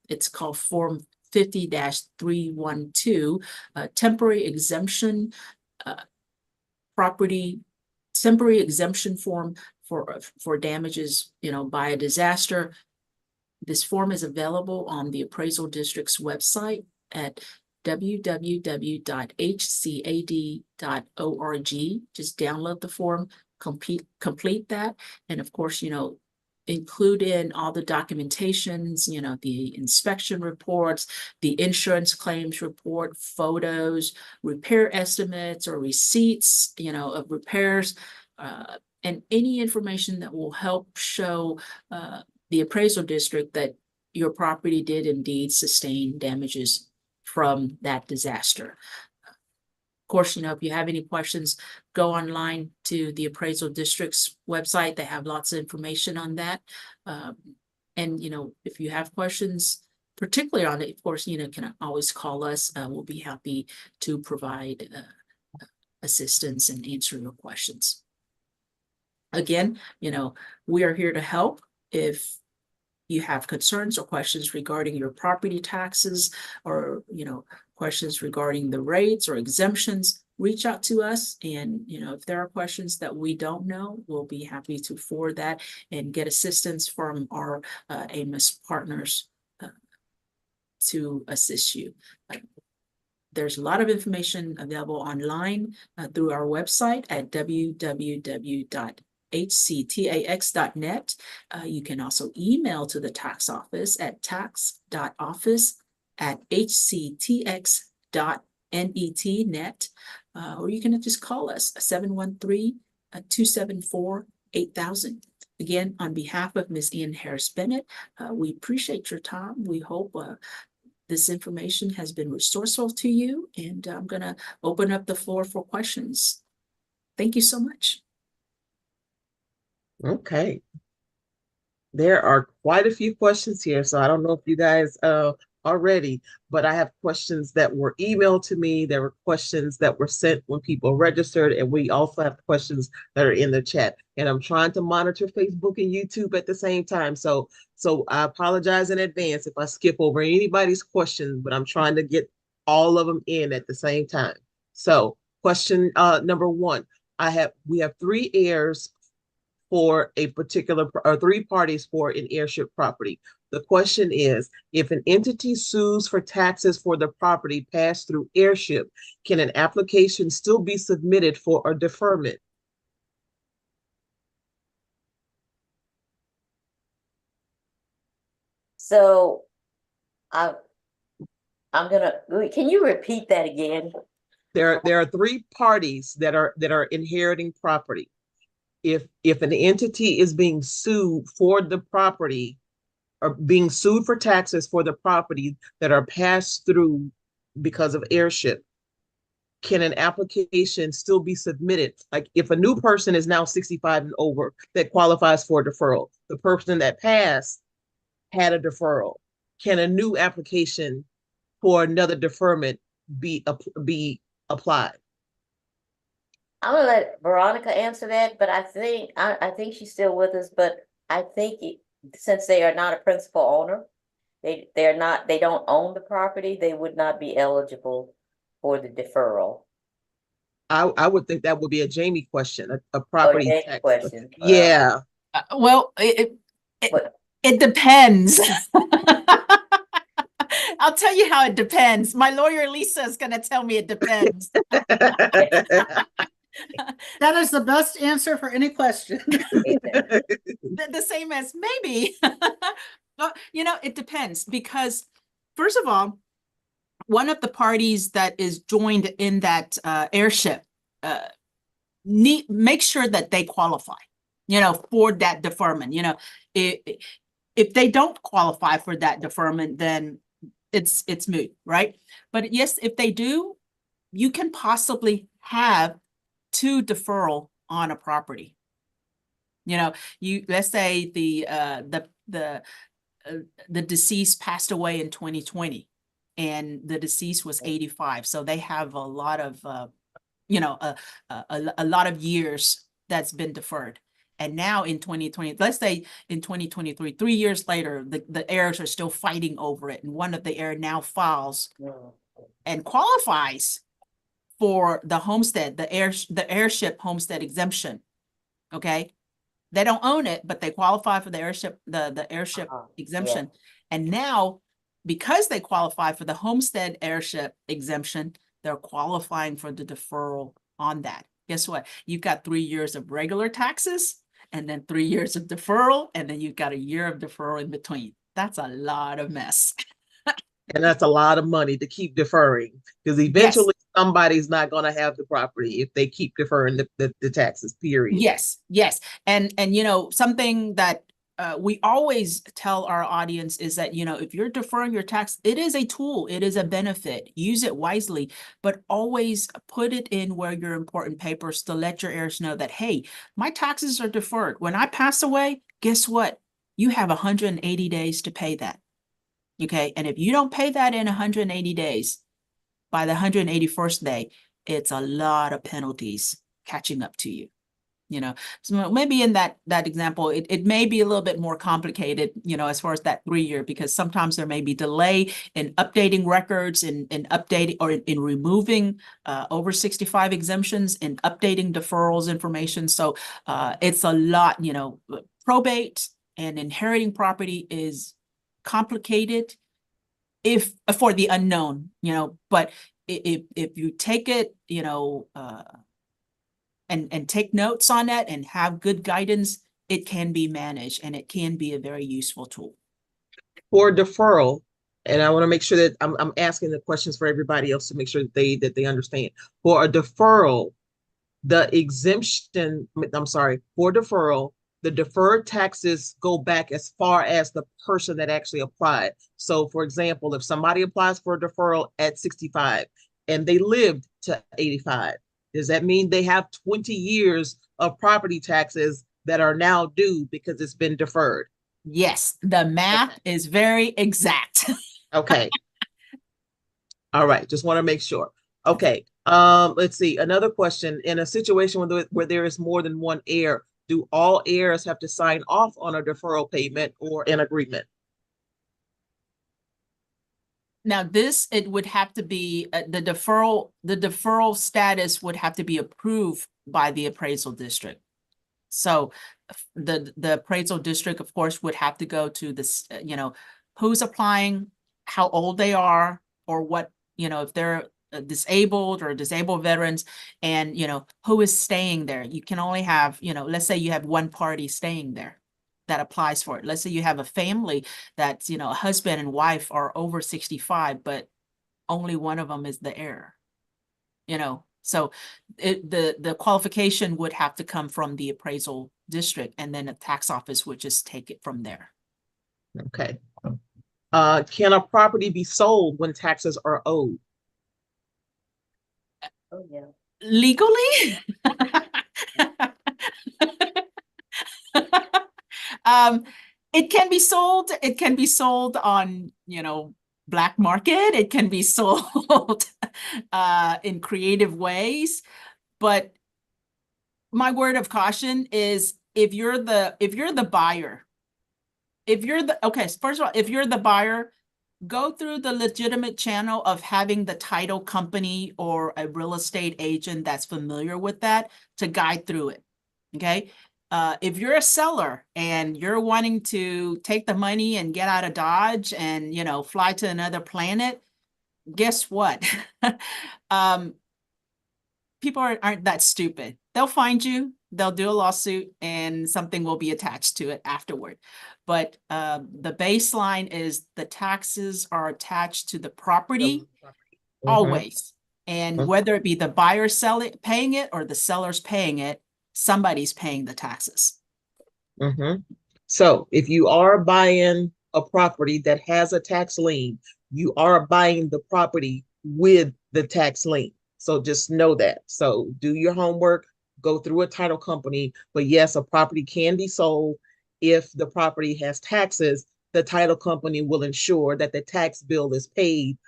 It's called Form 50-312, temporary exemption, temporary exemption form for damages, by a disaster. This form is available on the Appraisal District's website at www.hcad.org. Just download the form, complete that, and of course, include in all the documentations, the inspection reports, the insurance claims report, photos, repair estimates or receipts, of repairs, and any information that will help show the appraisal district that your property did indeed sustain damages from that disaster. Of course, if you have any questions, go online to the appraisal district's website. They have lots of information on that. And, if you have questions, particularly on it, of course, can always call us. We'll be happy to provide assistance and answer your questions. Again, we are here to help. If you have concerns or questions regarding your property taxes, or questions regarding the rates or exemptions, reach out to us. And if there are questions that we don't know, we'll be happy to forward that and get assistance from our AMOS partners to assist you. There's a lot of information available online through our website at www.hctax.net. You can also email to the tax office at tax.office@hctx.net, or you can just call us 713-274-8000. Again, on behalf of Ms. Ian Harris Bennett, we appreciate your time. We hope this information has been resourceful to you, and I'm going to open up the floor for questions. Thank you so much. Okay. There are quite a few questions here, so I don't know if you guys are ready, but I have questions that were emailed to me. There were questions that were sent when people registered, and we also have questions that are in the chat. And I'm trying to monitor Facebook and YouTube at the same time. So I apologize in advance if I skip over anybody's questions, but I'm trying to get all of them in at the same time. So question number one, we have three heirs for a particular, or three parties for an heirship property. The question is, if an entity sues for taxes for the property passed through heirship, can an application still be submitted for a deferment? So I'm gonna, can you repeat that again? There are three parties that are inheriting property. If an entity is being sued for the property, or being sued for taxes for the property that are passed through because of heirship, can an application still be submitted? Like if a new person is now 65 and over that qualifies for a deferral, the person that passed had a deferral, can a new application for another deferment be applied? I'm gonna let Veronica answer that, but I think she's still with us, but I think since they are not a principal owner, they don't own the property, they would not be eligible for the deferral. I would think that would be a Jamie question, a property tax question. Yeah. Well, it depends. I'll tell you how it depends. My lawyer Lisa is going to tell me it depends. That is the best answer for any question. The same as maybe. It depends, because first of all, one of the parties that is joined in that heirship make sure that they qualify, for that deferment. If they don't qualify for that deferment, then it's moot, right? But yes, if they do, you can possibly have two deferral on a property. Let's say the deceased passed away in 2020 and the deceased was 85. So they have a lot of, a lot of years that's been deferred. And now in 2020, let's say in 2023, 3 years later, the heirs are still fighting over it. And one of the heir now files and qualifies for the homestead, the heirship homestead exemption. Okay. They don't own it, but they qualify for the heirship, the heirship exemption. And now, because they qualify for the homestead heirship exemption, they're qualifying for the deferral on that. Guess what? You've got 3 years of regular taxes and then 3 years of deferral, and then you've got a year of deferral in between. That's a lot of mess. And that's a lot of money to keep deferring, because eventually somebody's not going to have the property if they keep deferring the taxes, period. Yes, yes. And you know, something that we always tell our audience is that, you know, if you're deferring your tax, it is a tool, it is a benefit. Use it wisely, but always put it in where your important papers to let your heirs know that, hey, my taxes are deferred. When I pass away, guess what? You have 180 days to pay that. Okay. And if you don't pay that in 180 days, by the 181st day, it's a lot of penalties catching up to you. You know, so maybe in that example, it may be a little bit more complicated, you know, as far as that 3 year, because sometimes there may be delay in updating records and updating or in removing over 65 exemptions and updating deferrals information. So it's a lot, you know, probate and inheriting property is complicated if for the unknown, you know, but if you take it, you know, and take notes on that and have good guidance, it can be managed and it can be a very useful tool. For deferral, and I want to make sure that I'm asking the questions for everybody else to make sure that they understand. For a deferral, the exemption, I'm sorry, for deferral, the deferred taxes go back as far as the person that actually applied. So for example, if somebody applies for a deferral at 65 and they lived to 85, does that mean they have 20 years of property taxes that are now due because it's been deferred? Yes, the math is very exact. Okay. All right, just want to make sure. Okay, let's see. Another question. In a situation where there is more than one heir, do all heirs have to sign off on a deferral payment or an agreement? Now this, it would have to be the deferral status would have to be approved by the appraisal district. So the appraisal district, of course, would have to go to this, you know, who's applying, how old they are, or what, you know, if they're disabled or disabled veterans, and, you know, who is staying there. You can only have, you know, let's say you have one party staying there that applies for it. Let's say you have a family that's, you know, a husband and wife are over 65, but only one of them is the heir, you know. So the qualification would have to come from the appraisal district, and then the tax office would just take it from there. Okay. Can a property be sold when taxes are owed? Oh, yeah. Legally? It can be sold. It can be sold on, you know, black market. It can be sold in creative ways. But my word of caution is if you're the buyer, okay, first of all, if you're the buyer, go through the legitimate channel of having the title company or a real estate agent that's familiar with that to guide through it. Okay. If you're a seller and you're wanting to take the money and get out of Dodge and, you know, fly to another planet, guess what? People aren't that stupid. They'll find you, they'll do a lawsuit, and something will be attached to it afterward. But the baseline is the taxes are attached to the property always. And whether it be the buyer paying it or the seller's paying it, somebody's paying the taxes. So if you are buying a property that has a tax lien, you are buying the property with the tax lien. So just know that. So do your homework, go through a title company. But yes, a property can be sold. If the property has taxes, the title company will ensure that the tax bill is paid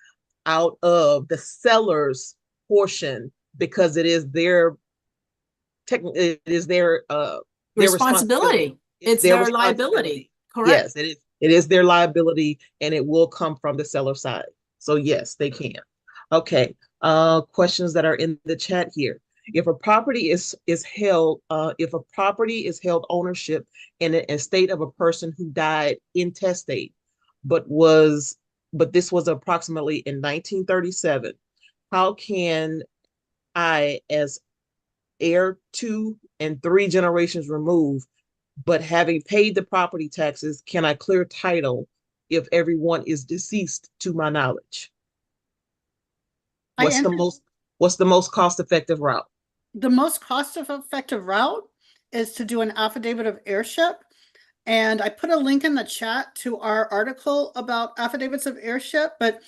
out of the seller's portion, because it is their their responsibility. It's their their liability. responsibility. Correct. Yes, it is. It is their liability, and it will come from the seller side. So yes, they can. Okay. Questions that are in the chat here. If a property is held, if a property is held ownership in an estate of a person who died intestate, but this was approximately in 1937, how can I, as heir 2 and 3 generations removed, but having paid the property taxes, can I clear title if everyone is deceased to my knowledge? I What's the entered most cost-effective route? the most cost-effective route is to do an affidavit of heirship. And I put a link in the chat to our article about affidavits of heirship, but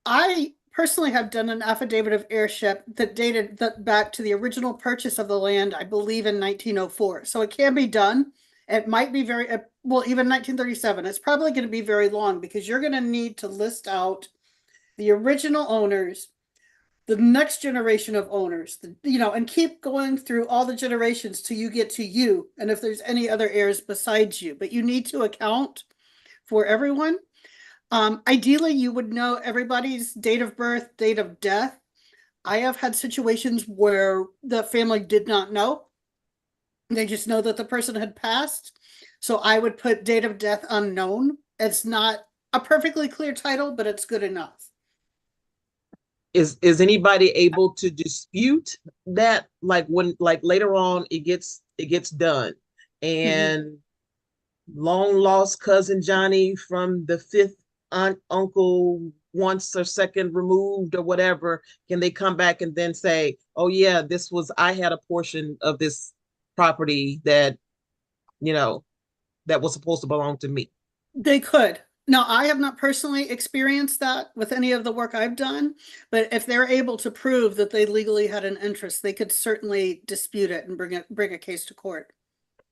I personally have done an affidavit of heirship that dated back to the original purchase of the land, I believe in 1904. So it can be done. It might be very, well, even 1937. It's probably going to be very long because you're going to need to list out the original owners, the next generation of owners, and keep going through all the generations till you get to you. And if there's any other heirs besides you, but you need to account for everyone. Ideally, you would know everybody's date of birth, date of death. I have had situations where the family did not know. They just know that the person had passed. So I would put date of death unknown. It's not a perfectly clear title, but it's good enough. Is anybody able to dispute that? Like later on it gets done, and long lost cousin Johnny from the 5th aunt, uncle, once or second removed or whatever, can they come back and then say, oh yeah, I had a portion of this property that, that was supposed to belong to me? They could. Now, I have not personally experienced that with any of the work I've done, but if they're able to prove that they legally had an interest, they could certainly dispute it and bring a case to court.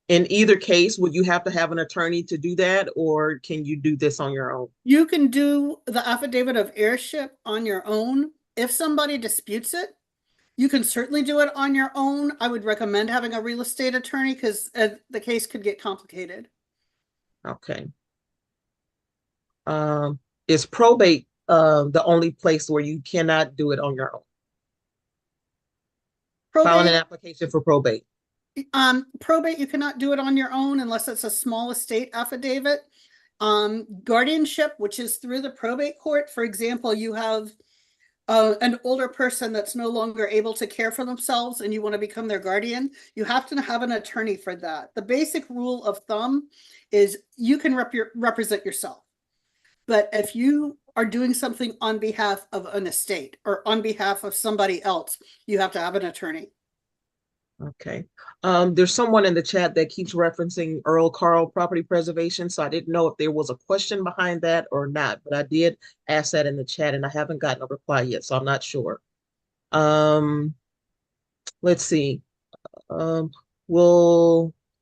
In either case, would you have to have an attorney to do that, or can you do this on your own? You can do the affidavit of heirship on your own. If somebody disputes it, you can certainly do it on your own. I would recommend having a real estate attorney because the case could get complicated. Okay. Is probate the only place where you cannot do it on your own? Filing an application for probate. Probate, you cannot do it on your own unless it's a small estate affidavit. Guardianship, which is through the probate court. For example, you have an older person that's no longer able to care for themselves and you want to become their guardian. You have to have an attorney for that. The basic rule of thumb is you can represent yourself. But if you are doing something on behalf of an estate or on behalf of somebody else, you have to have an attorney. Okay. There's someone in the chat that keeps referencing Earl Carl property preservation, so I didn't know if there was a question behind that or not, but I did ask that in the chat and I haven't gotten a reply yet, so I'm not sure. Let's see.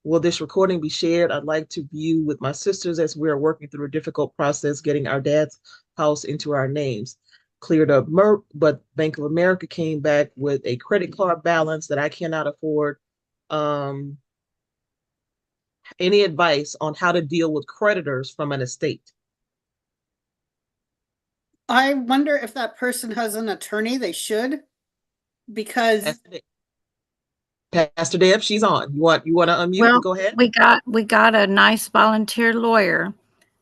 Will this recording be shared? I'd like to view with my sisters as we are working through a difficult process getting our dad's house into our names. Cleared up MERP, but Bank of America came back with a credit card balance that I cannot afford. Any advice on how to deal with creditors from an estate? I wonder if that person has an attorney. They should, because Pastor Deb, she's on. You want to unmute? Well, Go ahead. we got a nice volunteer lawyer,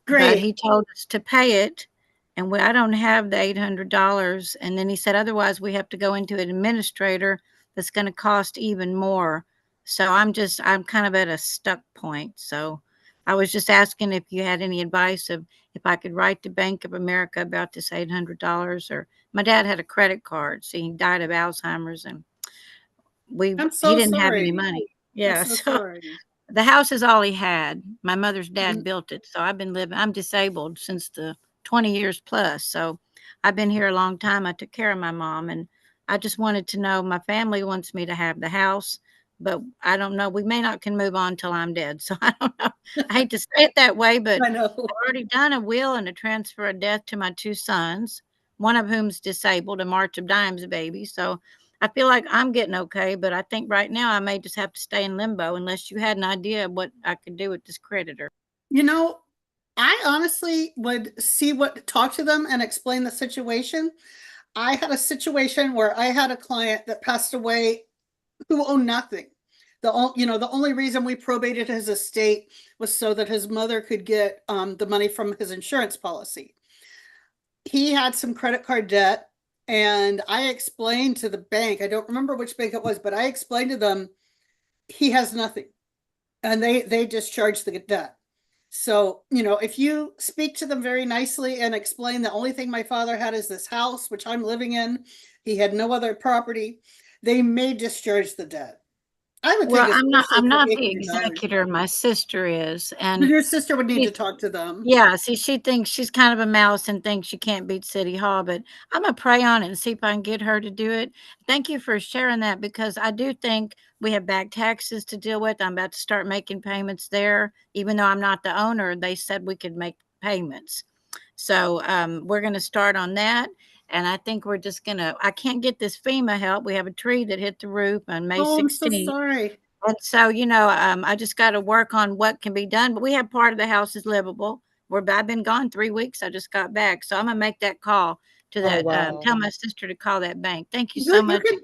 but great. he told us to pay it, and I don't have the $800. And then he said otherwise we have to go into an administrator that's going to cost even more. So I'm kind of at a stuck point. So I was just asking if you had any advice of if I could write to Bank of America about this $800, or my dad had a credit card. See, he died of Alzheimer's, and I'm so he didn't have sorry. any money. Yeah. I'm so So sorry. the house is all he had. My mother's dad Mhm. built it. So I'm disabled since the 20 years plus. So I've been here a long time. I took care of my mom, and I just wanted to know, my family wants me to have the house, but I don't know. We may not can move on till I'm dead. So I don't know. I hate to say it that way, but I know. I've already done a will and a transfer of death to my 2 sons, one of whom's disabled, a March of Dimes baby. So I feel like I'm getting okay, but I think right now I may just have to stay in limbo unless you had an idea of what I could do with this creditor. You know, I honestly would talk to them and explain the situation. I had a situation where I had a client that passed away who owned nothing. The only reason we probated his estate was so that his mother could get the money from his insurance policy. He had some credit card debt, and I explained to the bank, I don't remember which bank it was, but I explained to them he has nothing, and they discharged the debt. So, if you speak to them very nicely and explain the only thing my father had is this house, which I'm living in, he had no other property, they may discharge the debt. I would Well, think I'm not the $800. executor. My sister is, and Your sister would need she- to talk to them. yeah, see, she thinks she's kind of a mouse and thinks she can't beat City Hall, but I'm gonna pray on it and see if I can get her to do it. Thank you for sharing that because I do think we have back taxes to deal with. I'm about to start making payments there, even though I'm not the owner. They said we could make payments, so we're gonna start on that. And I think we're just gonna. I can't get this FEMA help. We have a tree that hit the roof on May Oh, I'm so 16th. sorry. And so, I just got to work on what can be done. But we have part of the house is livable. I've been gone 3 weeks. I just got back, so I'm gonna make that call to Oh, that. wow. Tell my sister to call that bank. Thank you so You much. can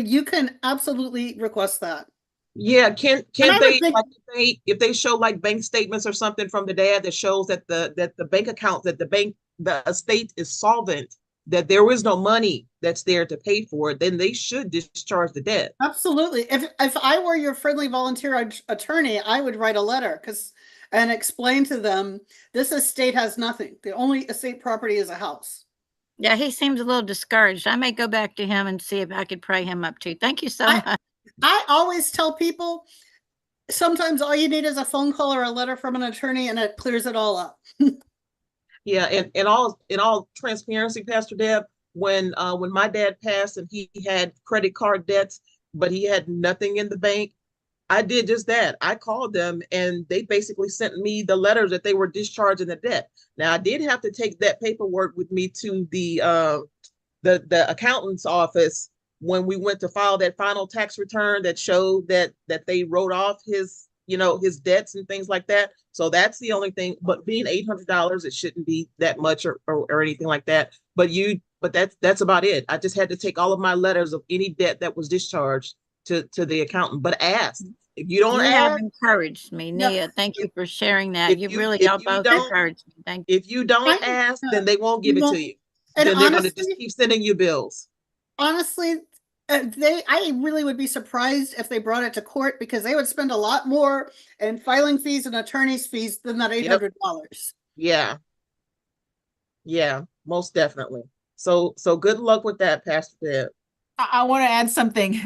you can absolutely request that. Yeah, And can't I would they, think, like, if they show like bank statements or something from the dad that shows that the bank account, that the estate is solvent, that there is no money that's there to pay for it, then they should discharge the debt. absolutely. If I were your friendly volunteer attorney, I would write a letter and explain to them this estate has nothing. The only estate property is a house. Yeah, he seems a little discouraged. I may go back to him and see if I could pray him up too. Thank you so much. I always tell people sometimes all you need is a phone call or a letter from an attorney and it clears it all up. Yeah, and in all transparency, Pastor Deb, when my dad passed and he had credit card debts, but he had nothing in the bank, I did just that. I called them and they basically sent me the letters that they were discharging the debt. Now I did have to take that paperwork with me to the accountant's office when we went to file that final tax return that showed that they wrote off his his debts and things like that. So that's the only thing. But being $800, it shouldn't be that much or anything like that. But that's about it. I just had to take all of my letters of any debt that was discharged to the accountant. But ask. If you don't You have ask, encouraged me, Yep. Nia. Thank you for sharing that. Y'all both don't encouraged me. Thank you. if you don't ask, then they won't give it to you. And Then they're going to honestly, just keep sending you bills. honestly, I really would be surprised if they brought it to court because they would spend a lot more in filing fees and attorney's fees than that $800. Yeah. Yeah, most definitely. So good luck with that, Pastor Deb. I want to add something.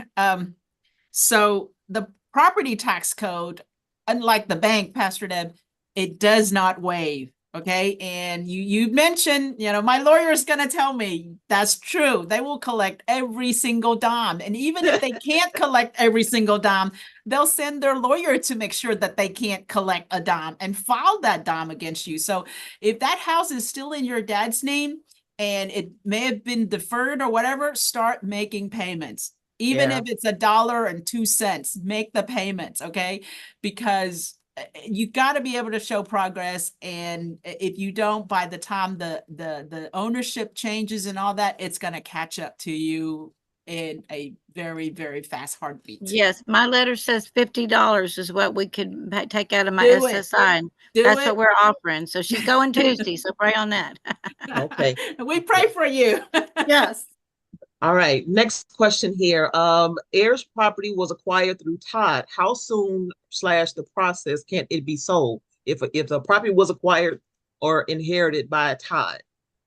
So the property tax code, unlike the bank, Pastor Deb, it does not waive. Okay. And you mentioned, my lawyer is going to tell me that's true. They will collect every single dime. And even if they can't collect every single dime, they'll send their lawyer to make sure that they can't collect a dime and file that dime against you. So if that house is still in your dad's name and it may have been deferred or whatever, start making payments. Even if it's $1.02, make the payments, okay? Because you got to be able to show progress, and if you don't, by the time the ownership changes and all that, it's going to catch up to you in a very, very fast heartbeat. Yes, my letter says $50 is what we could take out of my Do it. SSI. And that's what we're offering. So she's going Tuesday, so pray on that. Okay. We pray for you. Yes. All right. Next question here. Heirs property was acquired through Todd. How soon / the process can it be sold? If the property was acquired or inherited by a Todd,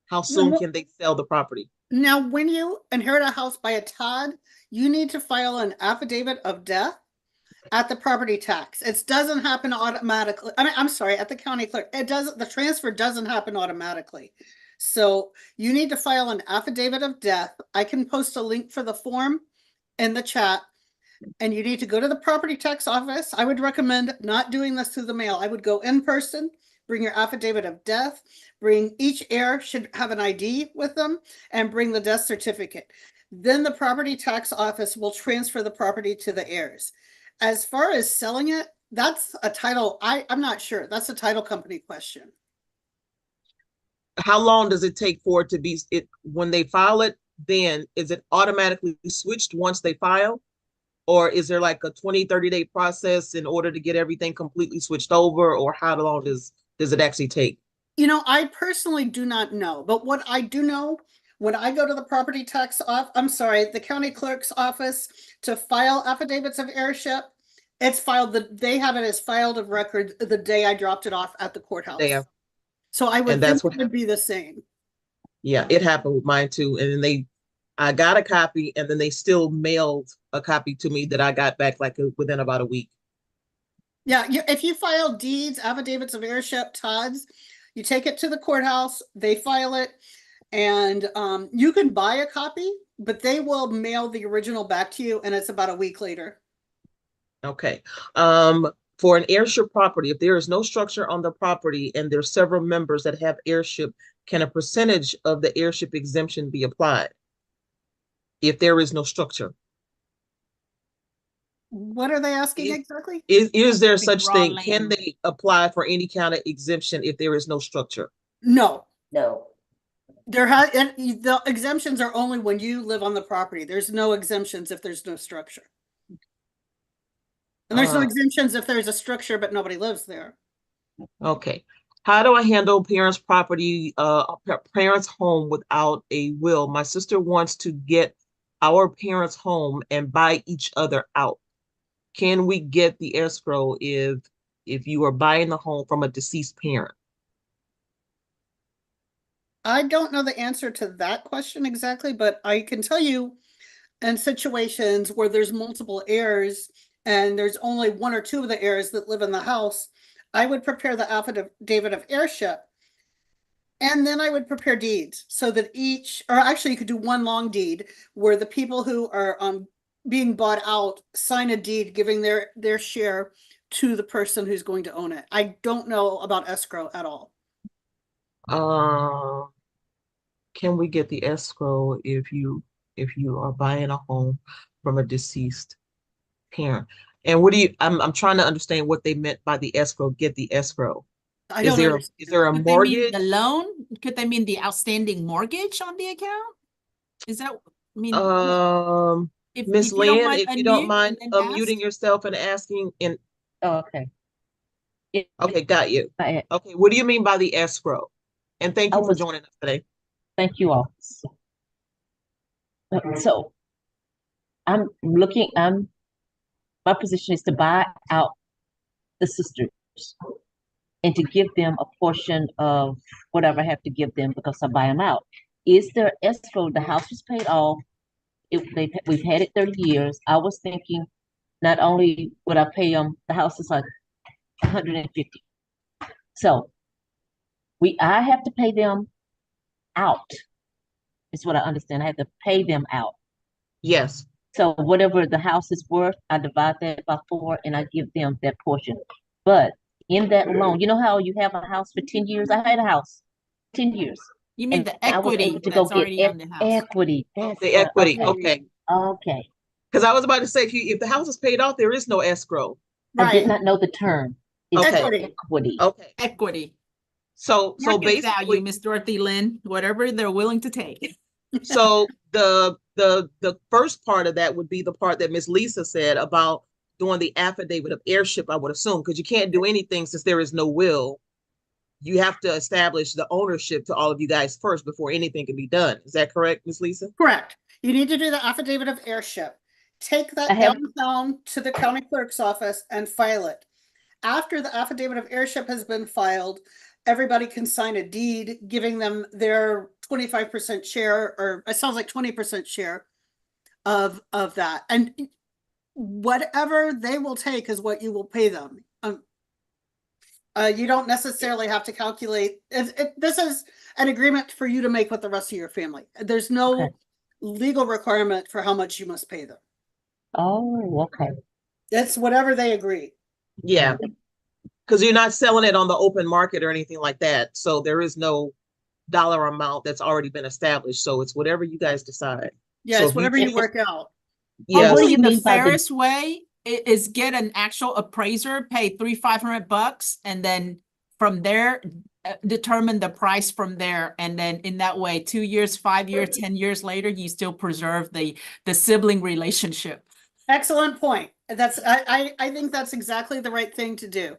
how soon can they sell the property? Now, when you inherit a house by a Todd, you need to file an affidavit of death at the property tax. It doesn't happen automatically. I'm sorry, at the county clerk. The transfer doesn't happen automatically. So you need to file an affidavit of death. I can post a link for the form in the chat, and you need to go to the property tax office. I would recommend not doing this through the mail. I would go in person, bring your affidavit of death, bring each heir should have an ID with them, and bring the death certificate. Then the property tax office will transfer the property to the heirs. As far as selling it, that's a title. I'm not sure. That's a title company question. How long does it take for it to be, when they file it, then is it automatically switched once they file? Or is there like a 20, 30-day process in order to get everything completely switched over? Or how long does it actually take? You know, I personally do not know, but what I do know, when I go to the property tax the county clerk's office to file affidavits of heirship, it's filed, they have it as filed of record the day I dropped it off at the courthouse. So I would think it would be the same. Yeah, it happened with mine too. And then I got a copy, and then they still mailed a copy to me that I got back like within about a week. Yeah, if you file deeds, affidavits of heirship, TODs, you take it to the courthouse, they file it, and you can buy a copy, but they will mail the original back to you, and it's about a week later. Okay. For an heirship property, if there is no structure on the property and there's several members that have heirship, can a percentage of the heirship exemption be applied if there is no structure? What are they asking exactly? Is there such raw thing? land. Can they apply for any kind of exemption if there is no structure? No. No. The exemptions are only when you live on the property. There's no exemptions if there's no structure. And there's no exemptions if there's a structure but nobody lives there. Okay. How do I handle parents' property, parents' home without a will? My sister wants to get our parents' home and buy each other out. Can we get the escrow if you are buying the home from a deceased parent? I don't know the answer to that question exactly, but I can tell you in situations where there's multiple heirs and there's only one or two of the heirs that live in the house, I would prepare the affidavit of heirship. And then I would prepare deeds so that or actually you could do one long deed where the people who are being bought out sign a deed giving their share to the person who's going to own it. I don't know about escrow at all. Can we get the escrow if you are buying a home from a deceased parent? And what do you, I'm trying to understand what they meant by the escrow, get the escrow. I don't know. Is there a Could they mean mortgage? the loan? Could they mean the outstanding mortgage on the account? Is that, I mean, Miss if you don't Lynn, mind if you don't unmute mind and then unmuting ask. yourself and asking in, Oh, okay. okay, got you. I Okay, what do you mean by the escrow? And thank you for joining us today. Thank you all. So my position is to buy out the sisters and to give them a portion of whatever I have to give them because I buy them out. Is there escrow? The house was paid off. We've had it 30 years. I was thinking not only would I pay them, the house is like 150. So I have to pay them out. Is what I understand. I have to pay them out. Yes. So whatever the house is worth, I divide that by 4 and I give them that portion. But in that loan, you know how you have a house for 10 years? I had a house 10 years. You mean And the I was equity able to that's go already get on the house? equity. That's The equity, okay. Okay. Because I was about to say, if the house is paid off, there is no escrow. I did Right. not know the term. It's Okay. equity. Okay. Equity. So Market value, basically, Miss Dorothy Lynn, whatever they're willing to take. so the first part of that would be the part that Miss Lisa said about doing the affidavit of heirship, I would assume, because you can't do anything since there is no will. You have to establish the ownership to all of you guys first before anything can be done. Is that correct, Miss Lisa? Correct. You need to do the affidavit of heirship. Take that downtown to the county clerk's office and file it. After the affidavit of heirship has been filed, everybody can sign a deed giving them their 25% share, or it sounds like 20% share of that. And whatever they will take is what you will pay them. You don't necessarily have to calculate. This is an agreement for you to make with the rest of your family. There's no legal requirement for how much you must pay them. Oh, okay. It's whatever they agree. Yeah. Because you're not selling it on the open market or anything like that. So there is no dollar amount that's already been established. So it's whatever you guys decide. Yeah, So it's if you whatever you think, work out. yes, what do Hopefully, you the mean by the- fairest way is get an actual appraiser, pay $500, and then from there, determine the price from there. And then in that way, 2 years, 5 years, 10 years later, you still preserve the sibling relationship. Excellent point. I think that's exactly the right thing to do.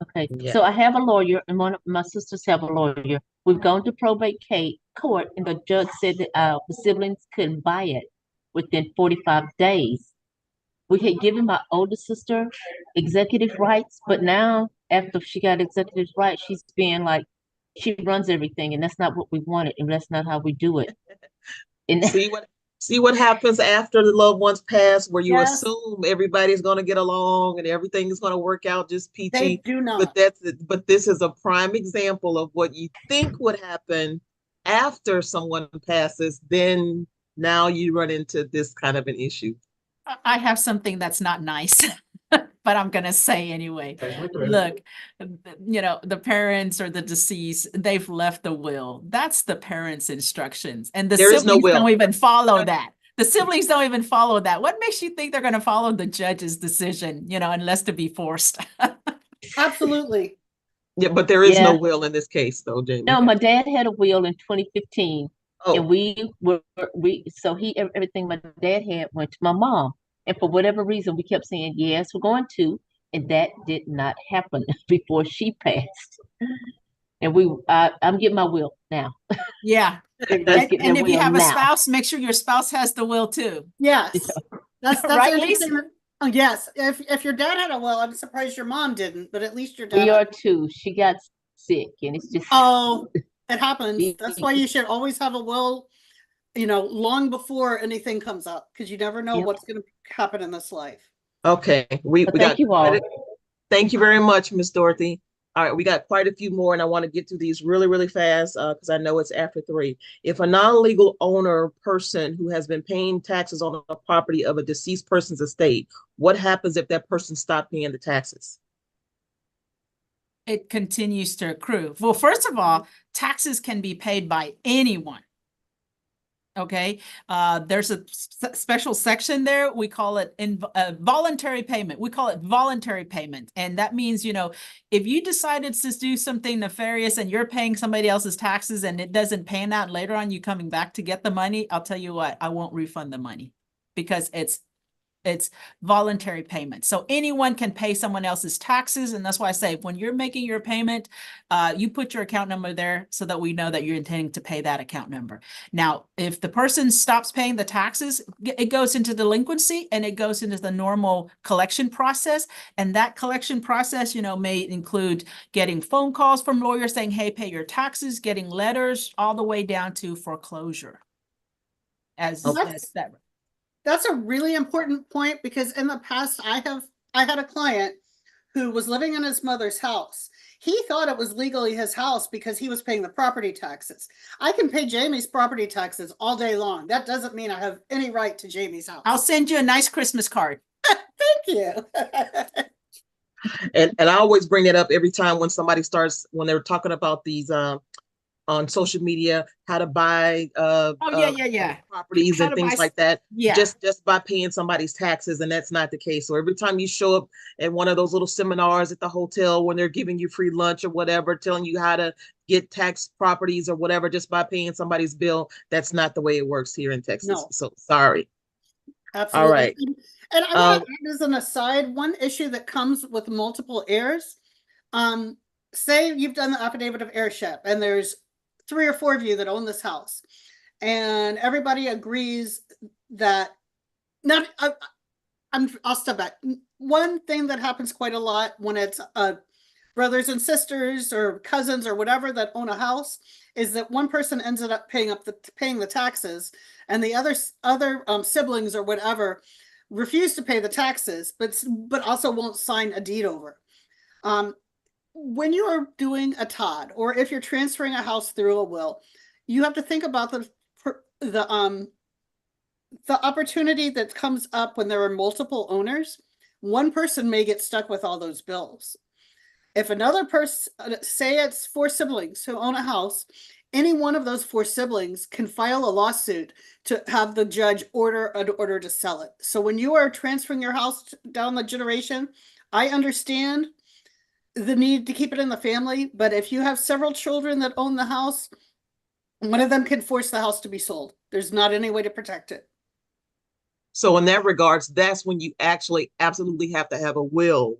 Okay, Yeah. so I have a lawyer and one of my sisters have a lawyer. We've gone to probate court and the judge said that the siblings couldn't buy it within 45 days. We had given my older sister executive rights, but now after she got executive rights, she's being like, she runs everything and that's not what we wanted and that's not how we do it. And see what happens after the loved ones pass, where you Yes. assume everybody's going to get along and everything is going to work out just They peachy. do But not. but this is a prime example of what you think would happen after someone passes. Then now you run into this kind of an issue. I have something that's not nice, but I'm gonna say anyway. Look, the parents or the deceased, they've left the will. That's the parents' instructions, and the There is no siblings will. don't even follow that. The siblings don't even follow that. What makes you think they're gonna follow the judge's decision, unless to be forced? Absolutely. Yeah, but there is no Yeah. will in this case, though, Jamie. no, my dad had a will in 2015 Oh, and everything my dad had went to my mom. And for whatever reason, we kept saying, yes, we're going to. And that did not happen before she passed. And I'm getting my will now. Yeah, Just That's- getting and their if you will have a now. spouse, make sure your spouse has the will too. Yes. That's Right, interesting. Lisa? Oh, yes. If your dad had a will, I'm surprised your mom didn't, but at least your dad. We are too. She got sick and it's just Oh, it happens. That's why you should always have a will, long before anything comes up, because you never know Yep. what's going to happen in this life. okay. We But got thank you all. Thank you very much, Miss Dorothy. All right, we got quite a few more, and I want to get through these really, really fast because I know it's after 3. If a non-legal owner person who has been paying taxes on the property of a deceased person's estate, what happens if that person stopped paying the taxes? It continues to accrue. Well, first of all, taxes can be paid by anyone. Okay, there's a special section there. We call it voluntary payment. We call it voluntary payment. And that means, if you decided to do something nefarious and you're paying somebody else's taxes and it doesn't pan out later on, you coming back to get the money, I'll tell you what, I won't refund the money because it's voluntary payment. So anyone can pay someone else's taxes. And that's why I say, when you're making your payment, you put your account number there so that we know that you're intending to pay that account number. Now, if the person stops paying the taxes, it goes into delinquency and it goes into the normal collection process. And that collection process, may include getting phone calls from lawyers saying, hey, pay your taxes, getting letters all the way down to foreclosure. That's a really important point, because in the past I had a client who was living in his mother's house. He thought it was legally his house because he was paying the property taxes. I can pay Jamie's property taxes all day long. That doesn't mean I have any right to Jamie's house. I'll send you a nice Christmas card. Thank you. And I always bring that up every time when they're talking about these on social media, how to buy yeah. properties How and to things buy like that. Yeah. Just by paying somebody's taxes, and that's not the case. So every time you show up at one of those little seminars at the hotel when they're giving you free lunch or whatever, telling you how to get tax properties or whatever, just by paying somebody's bill, that's not the way it works here in Texas. No. So sorry. Absolutely. All right. And I want to add as an aside, one issue that comes with multiple heirs. Say you've done the affidavit of heirship and there's 3 or 4 of you that own this house, and everybody agrees that I'll step back. One thing that happens quite a lot when it's brothers and sisters or cousins or whatever that own a house is that one person ends up paying the taxes, and the other siblings or whatever refuse to pay the taxes, but also won't sign a deed over. When you are doing a TOD, or if you're transferring a house through a will, you have to think about the opportunity that comes up when there are multiple owners. One person may get stuck with all those bills. If another person, say it's 4 siblings who own a house, any one of those 4 siblings can file a lawsuit to have the judge order an order to sell it. So when you are transferring your house down the generation, I understand the need to keep it in the family, but if you have several children that own the house, one of them can force the house to be sold. There's not any way to protect it. So in that regards, that's when you actually absolutely have to have a will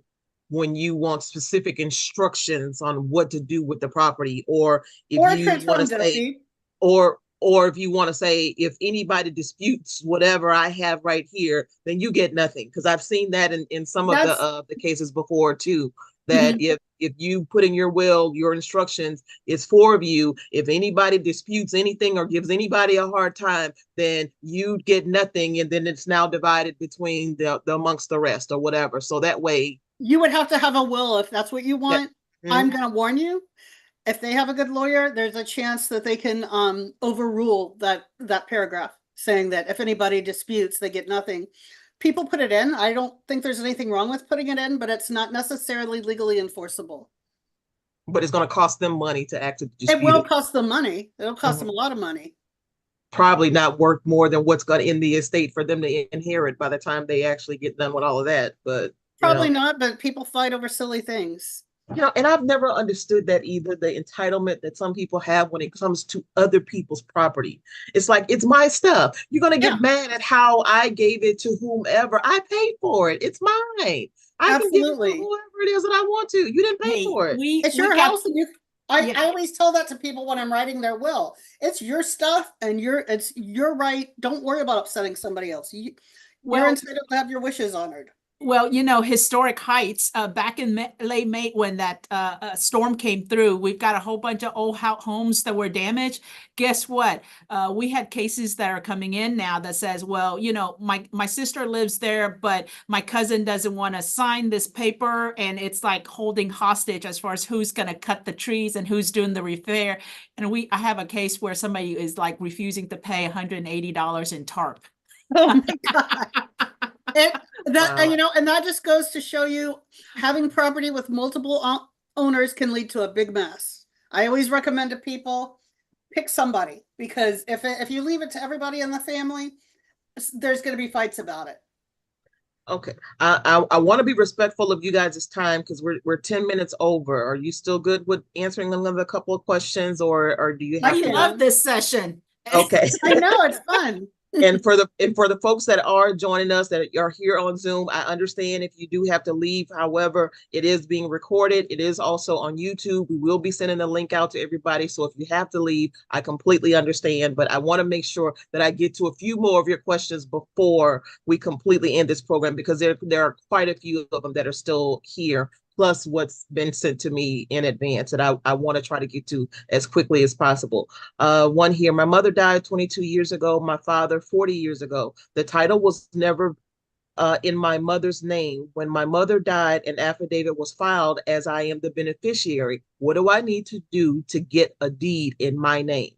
when you want specific instructions on what to do with the property, or if Or a you transfer want to on death say, deed. or if you want to say, if anybody disputes whatever I have right here, then you get nothing. Because I've seen that in some of That's the cases before too, that Mhm. if you put in your will, your instructions, it's 4 of you. If anybody disputes anything or gives anybody a hard time, then you get nothing, and then it's now divided between the amongst the rest or whatever. So that way, You would have to have a will if that's what you that, want. I'm going to warn you, if they have a good lawyer, there's a chance that they can overrule that paragraph saying that if anybody disputes, they get nothing. People put it in. I don't think there's anything wrong with putting it in, but it's not necessarily legally enforceable. but it's going to cost them money to actually It dispute will it. cost them money. It'll cost them Mhm. a lot of money. Probably not worth more than what's going in the estate for them to inherit by the time they actually get done with all of that. But Probably not, but people fight over silly things. and I've never understood that either, the entitlement that some people have when it comes to other people's property. It's like, it's my stuff. You're going to Yeah, get mad at how I gave it to whomever. I paid for it. It's mine. I can give it to absolutely. whoever it is that I want to. You didn't pay Hey, for it. It's we your got, house, and yeah. I always tell that to people when I'm writing their will. It's your stuff, and it's your right. Don't worry about upsetting somebody else. You're Well, entitled to have your wishes honored. Well, historic heights, back in late May when that storm came through, we've got a whole bunch of old homes that were damaged. Guess what? We had cases that are coming in now that says, well, my sister lives there, but my cousin doesn't want to sign this paper, and it's like holding hostage as far as who's going to cut the trees and who's doing the repair. And I have a case where somebody is like refusing to pay $180 in TARP. Oh my God. Wow. And that just goes to show you having property with multiple owners can lead to a big mess. I always recommend to people pick somebody, because if you leave it to everybody in the family, there's going to be fights about it. Okay. I want to be respectful of you guys' time because we're 10 minutes over. Are you still good with answering another couple of questions, or do you I have We to? can. love this session. Okay. I know, it's fun. And for the folks that are joining us that are here on Zoom, I understand if you do have to leave. However, it is being recorded. It is also on YouTube. We will be sending the link out to everybody. So if you have to leave, I completely understand. But I want to make sure that I get to a few more of your questions before we completely end this program, because there are quite a few of them that are still here, plus what's been sent to me in advance that I want to try to get to as quickly as possible. One here, my mother died 22 years ago, my father 40 years ago. The title was never in my mother's name. When my mother died, an affidavit was filed as I am the beneficiary. What do I need to do to get a deed in my name?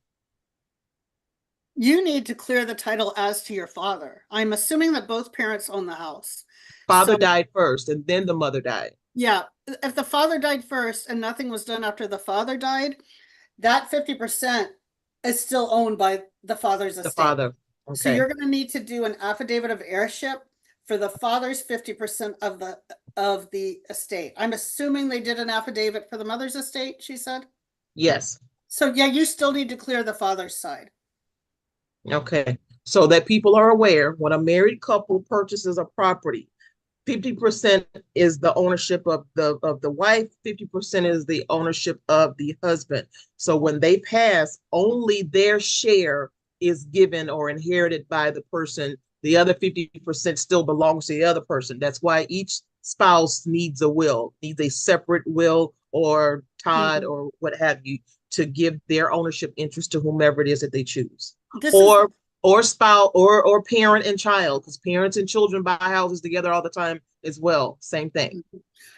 You need to clear the title as to your father. I'm assuming that both parents own the house. Father So, died first, and then the mother died. yeah, if the father died first and nothing was done after the father died, that 50% is still owned by the father's The estate. father. So Okay. you're going to need to do an affidavit of heirship for the father's 50% of the estate. I'm assuming they did an affidavit for the mother's estate, she said. Yes. So yeah, you still need to clear the father's side. Okay. So that people are aware, when a married couple purchases a property, 50% is the ownership of the wife, 50% is the ownership of the husband. So when they pass, only their share is given or inherited by the person. The other 50% still belongs to the other person. That's why each spouse needs a separate will, or Todd or what have you, to give their ownership interest to whomever it is that they choose. This is Or spouse or parent and child, because parents and children buy houses together all the time as well. Same thing.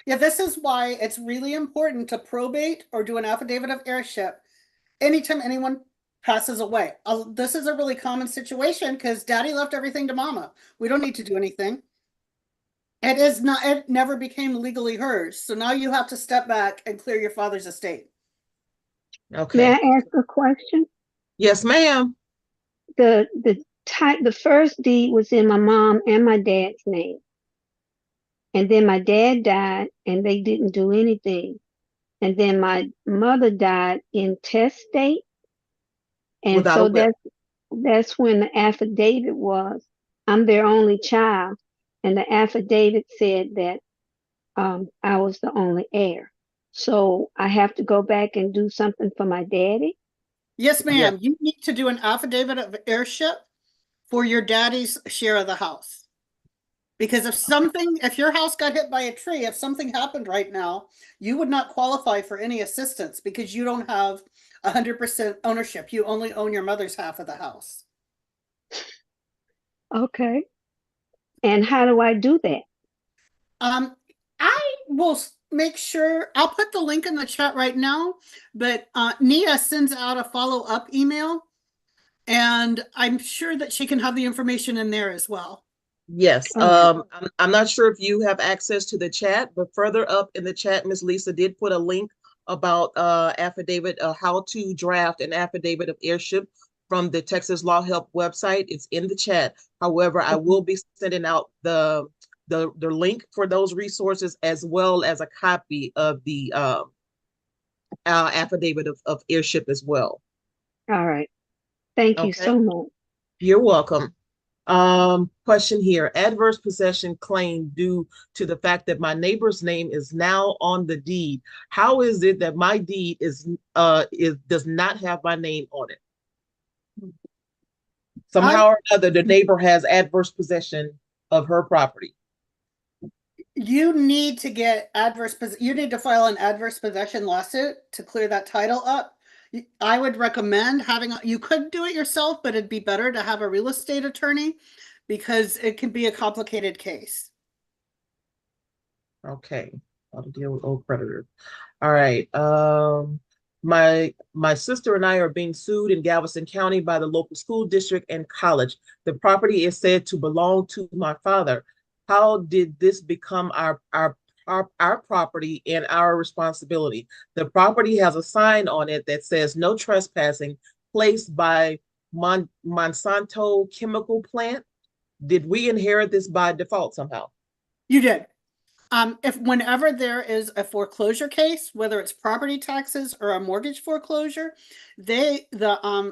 Yeah, this is why it's really important to probate or do an affidavit of heirship anytime anyone passes away. This is a really common situation because daddy left everything to mama. We don't need to do anything. It is not, it never became legally hers. So now you have to step back and clear your father's estate. May Okay. I ask a question? Yes, ma'am. The first deed was in my mom and my dad's name. And then my dad died and they didn't do anything. And then my mother died intestate. And Without a so will. that's when the affidavit was, I'm their only child. And the affidavit said that I was the only heir. So I have to go back and do something for my daddy. Yes, Yeah. ma'am. You need to do an affidavit of heirship for your daddy's share of the house. Because if your house got hit by a tree, if something happened right now, you would not qualify for any assistance because you don't have 100% ownership. You only own your mother's half of the house. Okay. And how do I do that? I will make sure I'll put the link in the chat right now, but Nia sends out a follow-up email, and I'm sure that she can have the information in there as well. Yes. Oh. I'm not sure if you have access to the chat, but further up in the chat, Miss Lisa did put a link about affidavit, how to draft an affidavit of heirship from the Texas Law Help website. It's in the chat. However, I will be sending out the link for those resources as well as a copy of the affidavit of heirship as well. All right. Thank you Okay. so much. You're welcome. Question here. Adverse possession claim due to the fact that my neighbor's name is now on the deed. How is it that my deed does not have my name on it? Somehow or another, the neighbor has adverse possession of her property. You need to you need to file an adverse possession lawsuit to clear that title up. I would recommend you could do it yourself, but it'd be better to have a real estate attorney because it can be a complicated case. Okay. How to deal with old creditors. All right. My sister and I are being sued in Galveston County by the local school district and college. The property is said to belong to my father. How did this become our property and our responsibility? The property has a sign on it that says no trespassing, placed by Monsanto chemical plant. Did we inherit this by default somehow? You did. Whenever there is a foreclosure case, whether it's property taxes or a mortgage foreclosure, the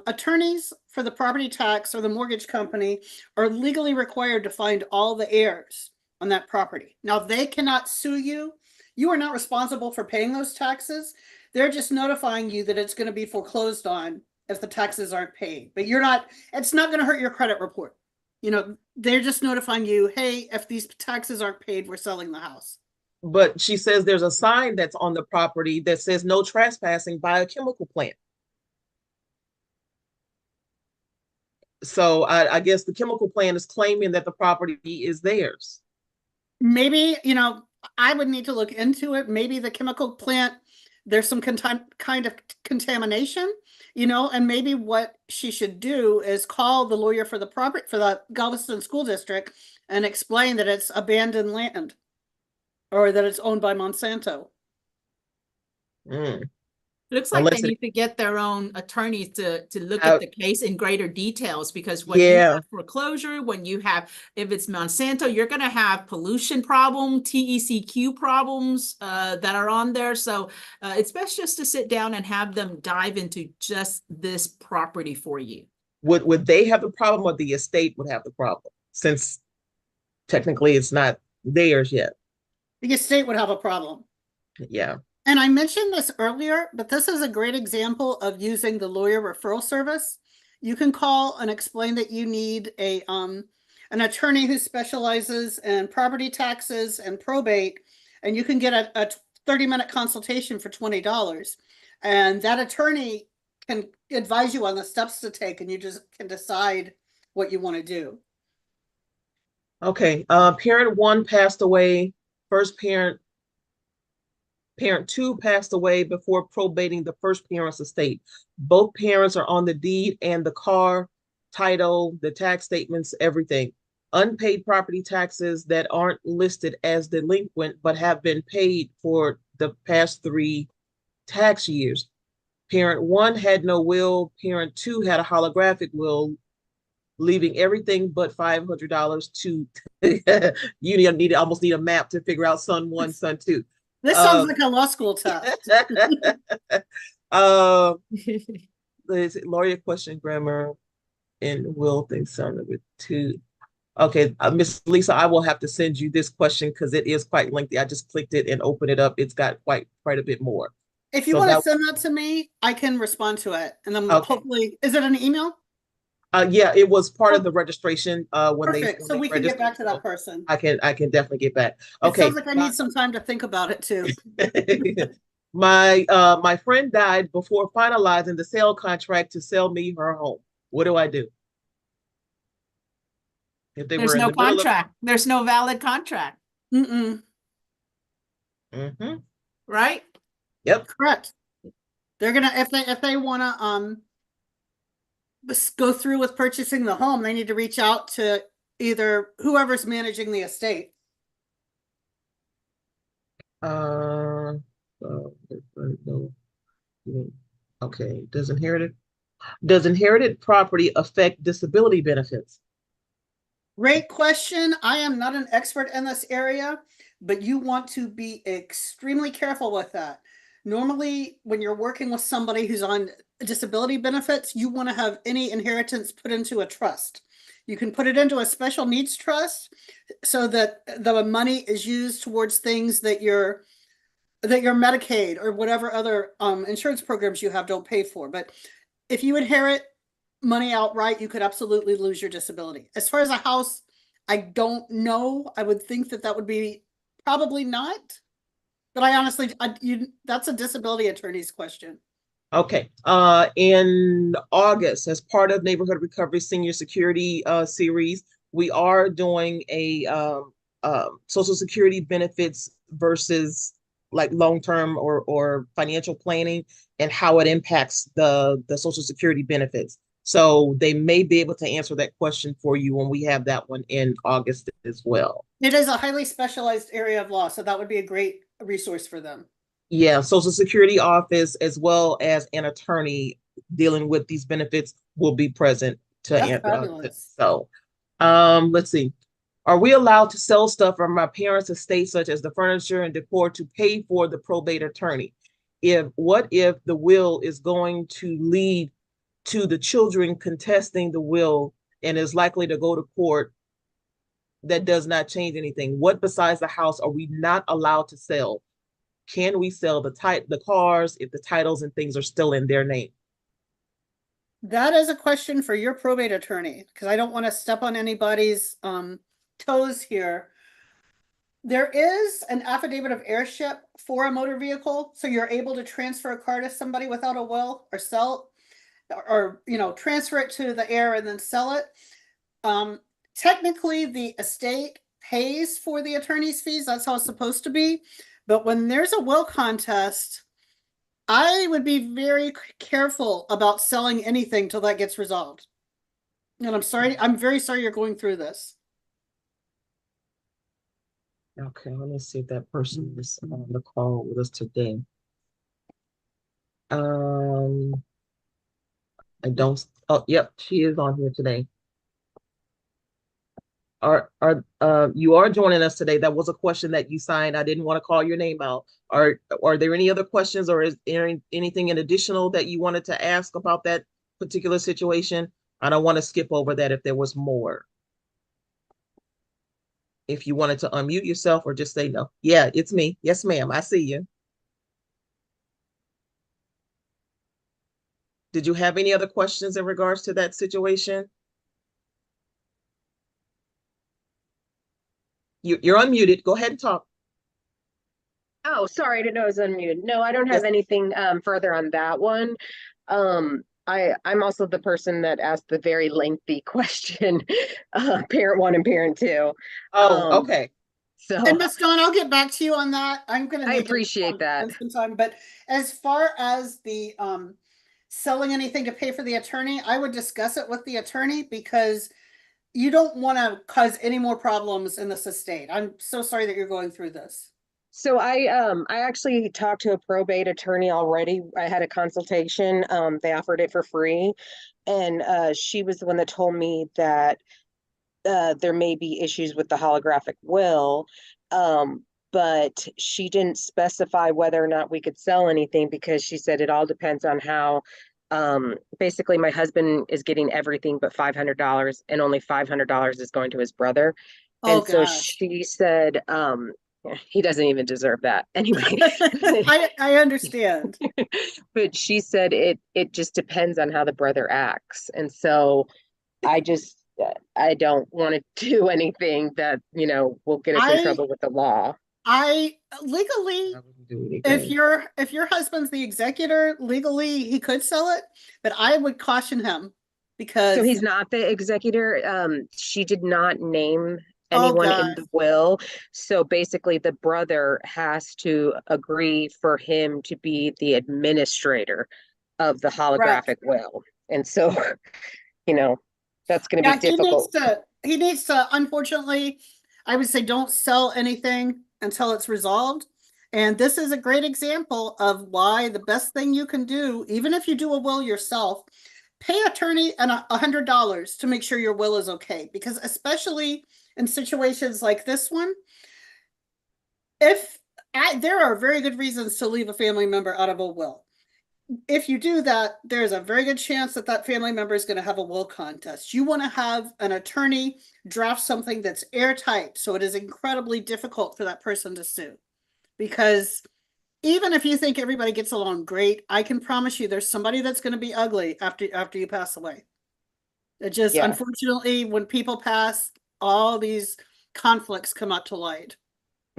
attorneys for the property tax or the mortgage company are legally required to find all the heirs on that property. Now, they cannot sue you. You are not responsible for paying those taxes. They're just notifying you that it's going to be foreclosed on if the taxes aren't paid. But it's not going to hurt your credit report. They're just notifying you, hey, if these taxes aren't paid, we're selling the house. But she says there's a sign that's on the property that says no trespassing by a chemical plant. So I guess the chemical plant is claiming that the property is theirs. Maybe, I would need to look into it. Maybe the chemical plant, there's some kind of contamination, and maybe what she should do is call the lawyer for the Galveston School District and explain that it's abandoned land or that it's owned by Monsanto. Looks like Unless they need to get their own attorneys to look Uh, at the case in greater details, because when you Yeah. have foreclosure, if it's Monsanto, you're going to have pollution problem, TECQ problems that are on there. So it's best just to sit down and have them dive into just this property for you. Would they have the problem, or the estate would have the problem, since technically it's not theirs yet? The estate would have a problem. Yeah. And I mentioned this earlier, but this is a great example of using the lawyer referral service. You can call and explain that you need an attorney who specializes in property taxes and probate, and you can get a 30-minute consultation for $20. And that attorney can advise you on the steps to take, and you just can decide what you want to do. Okay. Parent one passed away. First parent two passed away before probating the first parent's estate. Both parents are on the deed and the car, title, the tax statements, everything. unpaid property taxes that aren't listed as delinquent but have been paid for the past 3 tax years. Parent 1 had no will. Parent 2 had a holographic will, leaving everything but $500 to you almost need a map to figure out son 1, son 2. This sounds like a law school test. Lawyer question grammar and will things sound with 2. Okay, Miss Lisa, I will have to send you this question because it is quite lengthy. I just clicked it and opened it up. It's got quite a bit more. If you So want to that- send that to me, I can respond to it. And then Okay. hopefully, is it an email? Yeah, it was part of the registration when Perfect. when So they we can get back to registered. that person. I can definitely get back. It Okay. sounds like I need some time to think about it too. My friend died before finalizing the sale contract to sell me her home. What do I do? If they There's were in no the middle of- contract. There's no valid contract, Mm-mm. Mhm. right? Yep. Correct. They're gonna if they wanna go through with purchasing the home, they need to reach out to either whoever's managing the estate. No. Okay. Does inherited property affect disability benefits? Great question. I am not an expert in this area, but you want to be extremely careful with that. Normally, when you're working with somebody who's on disability benefits, you want to have any inheritance put into a trust. You can put it into a special needs trust so that the money is used towards things that your Medicaid or whatever other insurance programs you have don't pay for. But if you inherit money outright, you could absolutely lose your disability. As far as a house, I don't know. I would think that would be probably not. But I honestly, that's a disability attorney's question. Okay. In August, as part of Neighborhood Recovery Senior Security series, we are doing a Social Security benefits versus like long-term or financial planning and how it impacts the Social Security benefits. So they may be able to answer that question for you when we have that one in August as well. It is a highly specialized area of law, so that would be a great resource for them. Yeah, Social Security office as well as an attorney dealing with these benefits will be present to That's answer. fabulous. So, let's see. Are we allowed to sell stuff from my parents' estate, such as the furniture and decor, to pay for the probate attorney? What if the will is going to lead to the children contesting the will and is likely to go to court that does not change anything? What besides the house are we not allowed to sell? Can we sell the cars if the titles and things are still in their name? That is a question for your probate attorney, because I don't want to step on anybody's toes here. There is an affidavit of heirship for a motor vehicle, so you're able to transfer a car to somebody without a will or sell or transfer it to the heir and then sell it. Technically, the estate pays for the attorney's fees. That's how it's supposed to be. But when there's a will contest, I would be very careful about selling anything till that gets resolved. And I'm very sorry you're going through this. Okay, let me see if that person is on the call with us today. I don't. Oh, yep, she is on here today. You are joining us today? That was a question that you signed. I didn't want to call your name out. Are there any other questions, or is there anything in additional that you wanted to ask about that particular situation? I don't want to skip over that if there was more. If you wanted to unmute yourself or just say no. Yeah, it's me. Yes, ma'am. I see you. Did you have any other questions in regards to that situation? You're unmuted. Go ahead and talk. Oh, sorry, I didn't know I was unmuted. No, I don't have Yes. anything further on that one. I'm also the person that asked the very lengthy question, parent 1 and parent 2. Oh, okay. So And Ms. Dawn, I'll get back to you on that. I'm going to I need to appreciate that. spend some time. But as far as the selling anything to pay for the attorney, I would discuss it with the attorney, because you don't want to cause any more problems in this estate. I'm so sorry that you're going through this. So I actually talked to a probate attorney already. I had a consultation. They offered it for free. And she was the one that told me that there may be issues with the holographic will. But she didn't specify whether or not we could sell anything because she said it all depends on how basically my husband is getting everything but $500 and only $500 is going to his brother. Oh, And so gosh. she said, he doesn't even deserve that anyway. I understand. But she said it just depends on how the brother acts. And so I just I don't want to do anything that, will get us in trouble with the law. I legally, I wouldn't do if anything. your husband's the executor, legally he could sell it, but I would caution him because So he's not the executor. She did not name oh anyone in god, the will. So basically the brother has to agree for him to be the administrator of the right. holographic will. And so, that's going to be Yeah, difficult. he needs to, unfortunately, I would say don't sell anything until it's resolved. And this is a great example of why the best thing you can do, even if you do a will yourself, pay attorney and $100 to make sure your will is okay. Because especially in situations like this one, there are very good reasons to leave a family member out of a will. If you do that, there's a very good chance that that family member is going to have a will contest. You want to have an attorney draft something that's airtight, so it is incredibly difficult for that person to sue. Because even if you think everybody gets along great, I can promise you there's somebody that's going to be ugly after you pass away. It just, Yeah. unfortunately, when people pass, all these conflicts come out to light.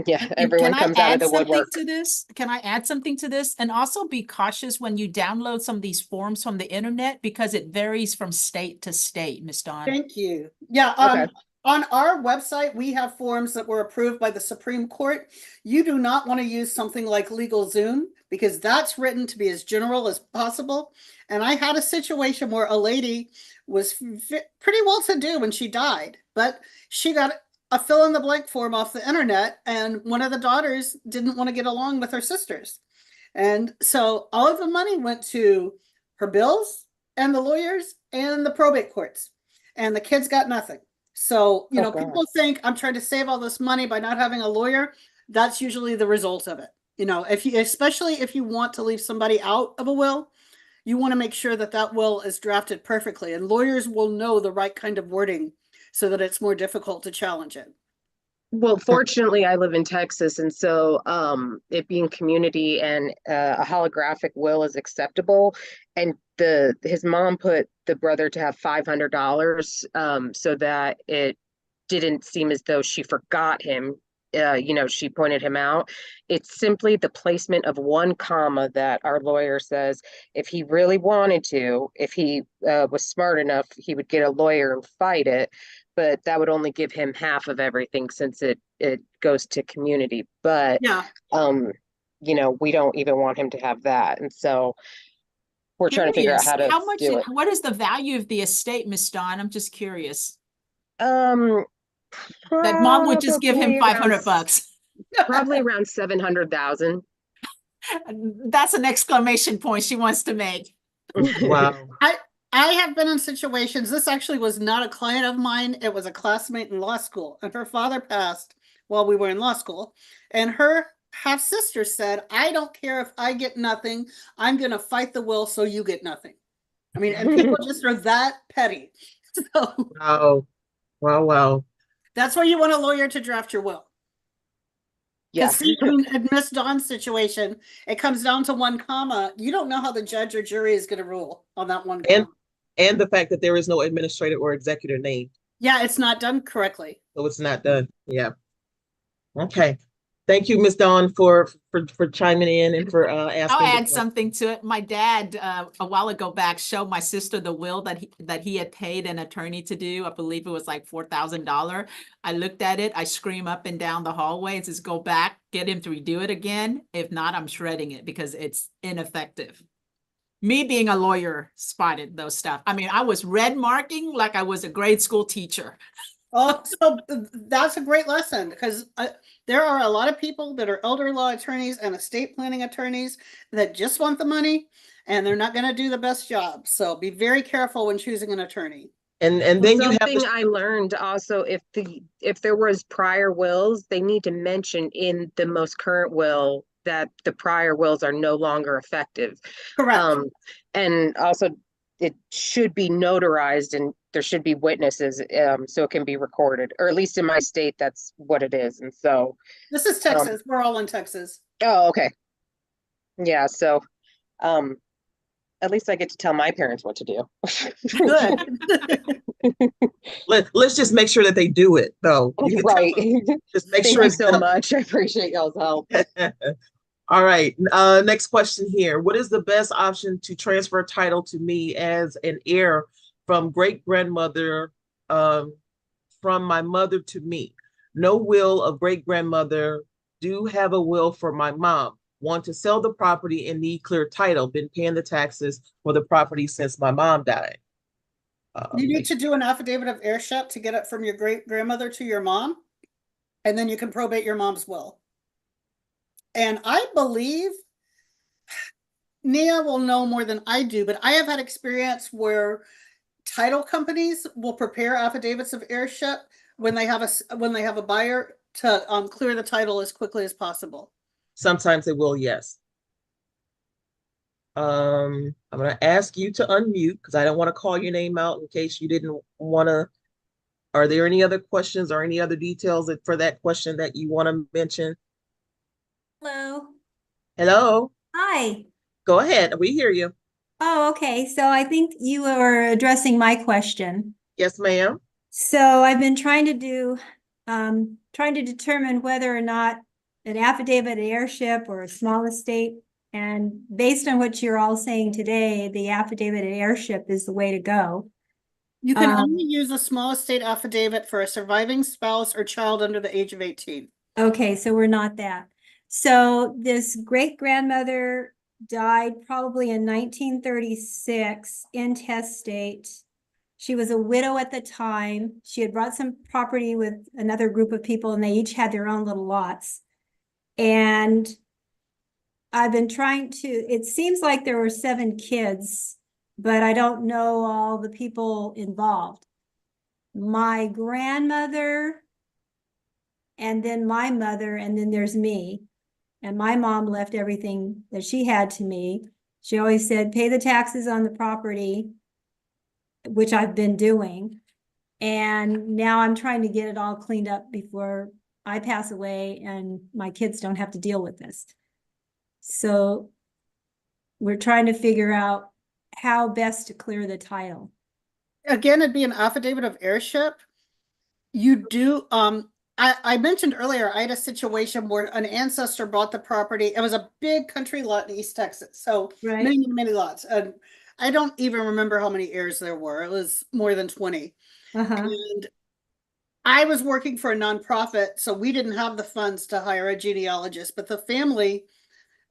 Yeah, And everyone can I comes out of add the something woodwork. to this? Can I add something to this? And also be cautious when you download some of these forms from the internet because it varies from state to state, Ms. Dawn. Thank you. Yeah, Okay. on our website, we have forms that were approved by the Supreme Court. You do not want to use something like LegalZoom because that's written to be as general as possible. And I had a situation where a lady was pretty well to do when she died, but she got a fill in the blank form off the internet, and one of the daughters didn't want to get along with her sisters. And so all of the money went to her bills and the lawyers and the probate courts, and the kids got nothing. So, Oh, God. people think I'm trying to save all this money by not having a lawyer. That's usually the result of it. Especially if you want to leave somebody out of a will, you want to make sure that that will is drafted perfectly, and lawyers will know the right kind of wording so that it's more difficult to challenge it. Well, fortunately, I live in Texas, and so it being community and a holographic will is acceptable. And his mom put the brother to have $500 so that it didn't seem as though she forgot him. She pointed him out. It's simply the placement of one comma that our lawyer says if he really wanted to, if he was smart enough, he would get a lawyer and fight it. But that would only give him half of everything since it goes to community. But Yeah. we don't even want him to have that. And so we're trying to figure out how to How much, do it. what is the value of the estate, Ms. Dawn? I'm just curious. That That mom would just give him $500. Probably around 700,000. That's an exclamation point she wants to make. Wow. I have been in situations, this actually was not a client of mine, it was a classmate in law school, and her father passed while we were in law school, and her half-sister said, I don't care if I get nothing, I'm going to fight the will so you get nothing. I mean, and people just are that petty. So Wow. Wow. that's why you want a lawyer to draft your will. Yeah. Because in Miss Dawn's situation, it comes down to one comma. You don't know how the judge or jury is going to rule on that one comma. And the fact that there is no administrator or executor named. Yeah, it's not done correctly. So it's not done. Yeah. Okay. Thank you, Ms. Dawn, for chiming in and for asking. I'll add something to it. My dad, a while ago back, showed my sister the will that he had paid an attorney to do. I believe it was like $4,000. I looked at it. I scream up and down the hallway and says, go back, get him to redo it again. If not, I'm shredding it because it's ineffective. me being a lawyer spotted those stuff. I mean, I was red marking like I was a grade school teacher. Oh, so that's a great lesson because there are a lot of people that are elder law attorneys and estate planning attorneys that just want the money and they're not going to do the best job. So be very careful when choosing an attorney. And then you have Something the, I learned also, if there was prior wills, they need to mention in the most current will that the prior wills are no longer effective. Correct. And also it should be notarized and there should be witnesses, so it can be recorded, or at least in my state, that's what it is. And so, This is Texas. We're all in Texas. oh, okay. Yeah, so, at least I get to tell my parents what to do. Good. let's just make sure that they do it though. You can tell Right. them, just make Thank sure you it's so done. much. I appreciate y'all's help. All right, next question here. What is the best option to transfer title to me as an heir from great-grandmother, from my mother to me? No will of great-grandmother, do have a will for my mom. Want to sell the property and need clear title. Been paying the taxes for the property since my mom died. You need to do an affidavit of heirship to get it from your great grandmother to your mom, and then you can probate your mom's will. And I believe Nia will know more than I do, but I have had experience where title companies will prepare affidavits of heirship when they have a buyer to clear the title as quickly as possible. Sometimes they will, yes. I'm gonna ask you to unmute because I don't want to call your name out in case you didn't want to. Are there any other questions or any other details for that question that you want to mention? Hello. Hello, Hi. go ahead. We hear you. Oh, okay. So I think you were addressing my question. Yes, ma'am. So I've been trying to determine whether or not an affidavit of heirship or a small estate. And based on what you're all saying today, the affidavit of heirship is the way to go. You can only use a small estate affidavit for a surviving spouse or child under the age of 18. Okay, so we're not that. So this great-grandmother died probably in 1936, intestate. She was a widow at the time. She had brought some property with another group of people and they each had their own little lots. And I've been trying to, it seems like there were 7 kids, but I don't know all the people involved. My grandmother, and then my mother, and then there's me. And my mom left everything that she had to me. She always said, pay the taxes on the property, which I've been doing. And now I'm trying to get it all cleaned up before I pass away and my kids don't have to deal with this. So we're trying to figure out how best to clear the title. Again, it'd be an affidavit of heirship. You do, I mentioned earlier, I had a situation where an ancestor bought the property. It was a big country lot in East Texas. So Right. many lots. And I don't even remember how many heirs there were. It was more than 20. And I was working for a nonprofit, so we didn't have the funds to hire a genealogist, but the family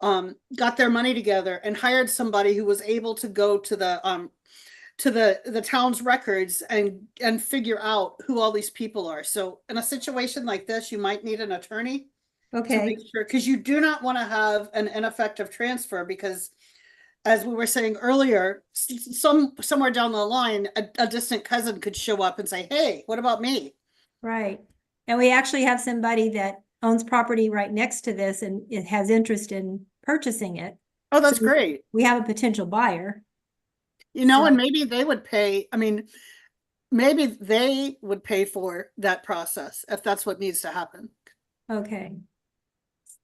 got their money together and hired somebody who was able to go to the town's records and figure out who all these people are. So in a situation like this, you might need an attorney to Okay. make sure, because you do not want to have an ineffective transfer, because as we were saying earlier, somewhere down the line, a distant cousin could show up and say, hey, what about me? Right. And we actually have somebody that owns property right next to this and it has interest in purchasing it. Oh, that's So great. We have a potential buyer. You know, So- and maybe they would pay, I mean, maybe they would pay for that process if that's what needs to happen. Okay.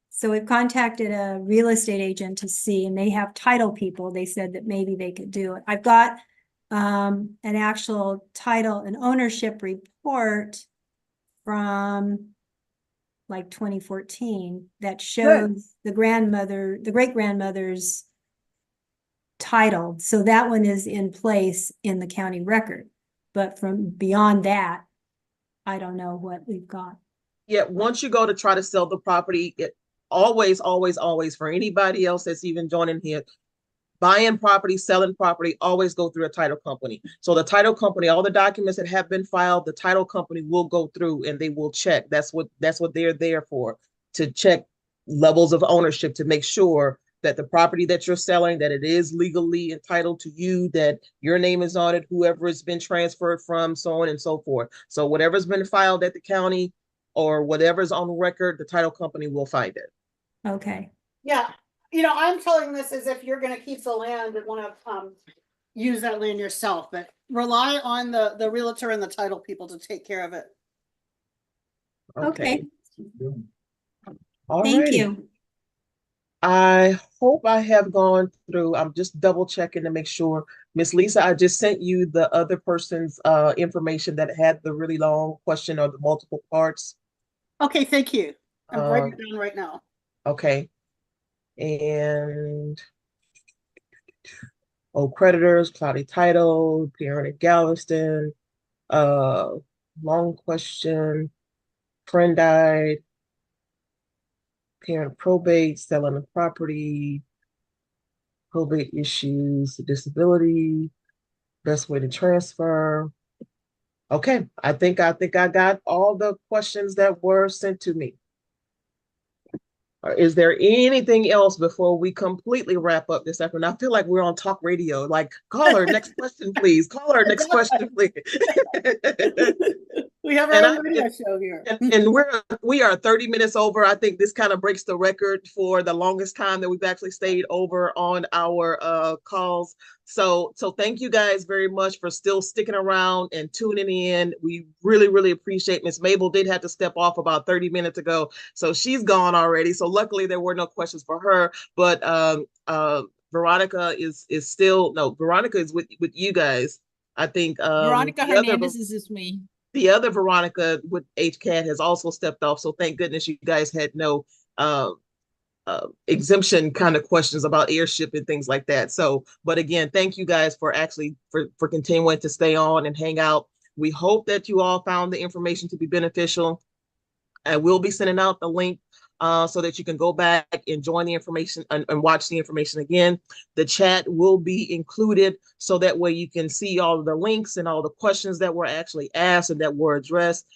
So we've contacted a real estate agent to see, and they have title people. They said that maybe they could do it. I've got an actual title, an ownership report from like 2014 that shows the great-grandmother's title. So that one is in place in the county record. But from beyond that, I don't know what we've got. Yeah, once you go to try to sell the property, it always for anybody else that's even joining here, buying property, selling property, always go through a title company. So the title company, all the documents that have been filed, the title company will go through and they will check. That's what they're there for, to check levels of ownership, to make sure that the property that you're selling, that it is legally entitled to you, that your name is on it, whoever it's been transferred from, so on and so forth. So whatever's been filed at the county or whatever's on record, the title company will find it. Okay. Yeah, you know, I'm telling this as if you're gonna keep the land and wanna use that land yourself, but rely on the realtor and the title people to take care of it. Okay. All Thank righty. you. I hope I have gone through. I'm just double checking to make sure. Miss Lisa, I just sent you the other person's information that had the really long question or the multiple parts. Okay, thank you. I'm writing Um, it down right now. Okay. And creditors, cloudy title, parent in Galveston, uh, long question, friend died, parent probate, selling the property, probate issues, disability, best way to transfer. Okay, I think I got all the questions that were sent to me. Is there anything else before we completely wrap up this afternoon? I feel like we're on talk radio. Like, caller, next question, please. Caller, next question, please. We have And our I- own radio show here. And we are 30 minutes over. I think this kind of breaks the record for the longest time that we've actually stayed over on our calls. So thank you guys very much for still sticking around and tuning in. We really, really appreciate. Miss Mabel did have to step off about 30 minutes ago, so she's gone already. So luckily there were no questions for her. But Veronica is still, no, Veronica is with you guys. I think Veronica the other Hernandez is me. the other Veronica with HCAT has also stepped off. So thank goodness you guys had no exemption kind of questions about airship and things like that. So, but again, thank you guys for actually for continuing to stay on and hang out. We hope that you all found the information to be beneficial. I will be sending out the link so that you can go back and join the information and watch the information again. The chat will be included so that way you can see all of the links and all the questions that were actually asked and that were addressed.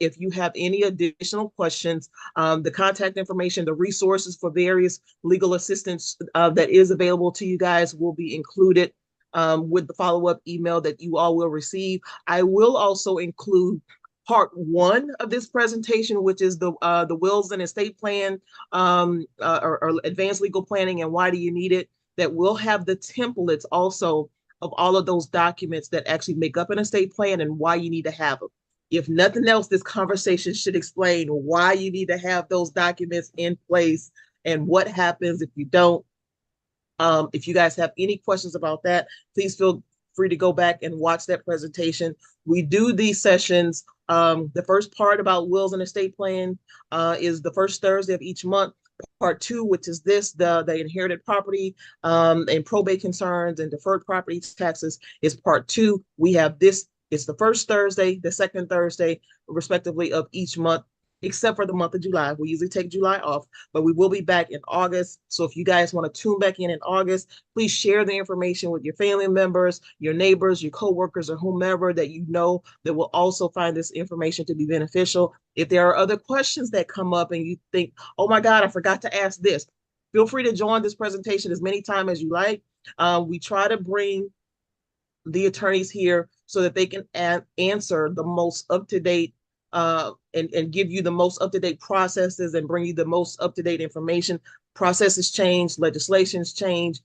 If you have any additional questions, the contact information, the resources for various legal assistance that is available to you guys will be included with the follow-up email that you all will receive. I will also include part one of this presentation, which is the wills and estate plan or advanced legal planning and why do you need it, that will have the templates also of all of those documents that actually make up an estate plan and why you need to have them. If nothing else, this conversation should explain why you need to have those documents in place and what happens if you don't. If you guys have any questions about that, please feel free to go back and watch that presentation. We do these sessions. The first part about wills and estate plan is the first Thursday of each month. Part two, which is the inherited property and probate concerns and deferred property taxes, is part two. We have this. It's the first Thursday, the second Thursday, respectively, of each month, except for the month of July. We usually take July off, but we will be back in August. So if you guys want to tune back in August, please share the information with your family members, your neighbors, your coworkers, or whomever that you know that will also find this information to be beneficial. If there are other questions that come up and you think, oh my God, I forgot to ask this, feel free to join this presentation as many times as you like. We try to bring the attorneys here so that they can answer the most up-to-date and give you the most up-to-date processes and bring you the most up-to-date information. Processes change, legislations change,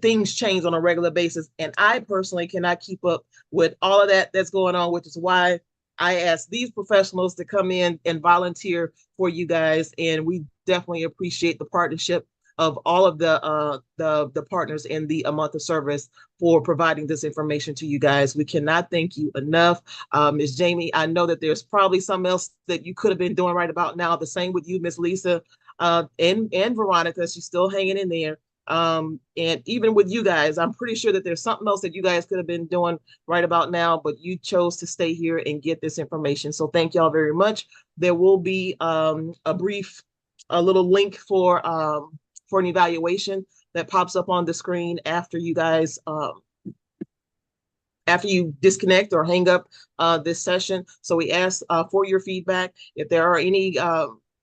things change on a regular basis. And I personally cannot keep up with all of that that's going on, which is why I asked these professionals to come in and volunteer for you guys. And we definitely appreciate the partnership of all of the partners in the A Month of Service for providing this information to you guys. We cannot thank you enough. Ms. Jamie, I know that there's probably something else that you could have been doing right about now. The same with you, Ms. Lisa, and Veronica. She's still hanging in there. And even with you guys, I'm pretty sure that there's something else that you guys could have been doing right about now, but you chose to stay here and get this information. So thank y'all very much. There will be a little link for an evaluation. that pops up on the screen after you guys after you disconnect or hang up this session. So we ask for your feedback. If there are any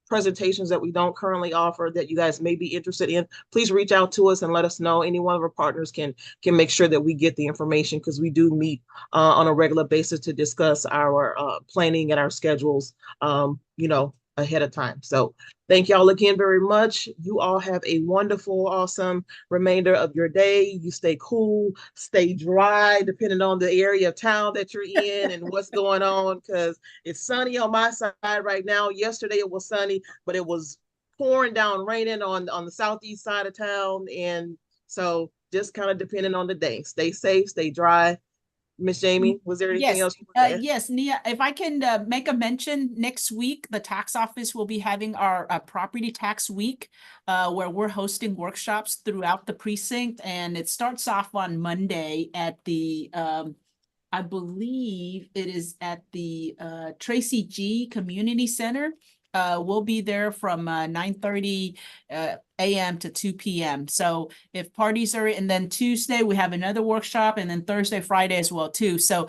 presentations that we don't currently offer that you guys may be interested in, please reach out to us and let us know. Any one of our partners can make sure that we get the information, because we do meet on a regular basis to discuss our planning and our schedules, ahead of time. So thank y'all again very much. You all have a wonderful, awesome remainder of your day. You stay cool, stay dry, depending on the area of town that you're in and what's going on, because it's sunny on my side right now. Yesterday it was sunny, but it was pouring down, raining on the southeast side of town. And so just kind of depending on the day. Stay safe, stay dry. Miss Jamie, was there anything else you wanted to add? Yes, Nia, if I can make a mention, next week, the tax office will be having our property tax week, where we're hosting workshops throughout the precinct. And it starts off on Monday at the, I believe it is at the Tracy G Community Center. We'll be there from 9:30 a.m. to 2 p.m. So if parties are, and then Tuesday we have another workshop, and then Thursday, Friday as well too. So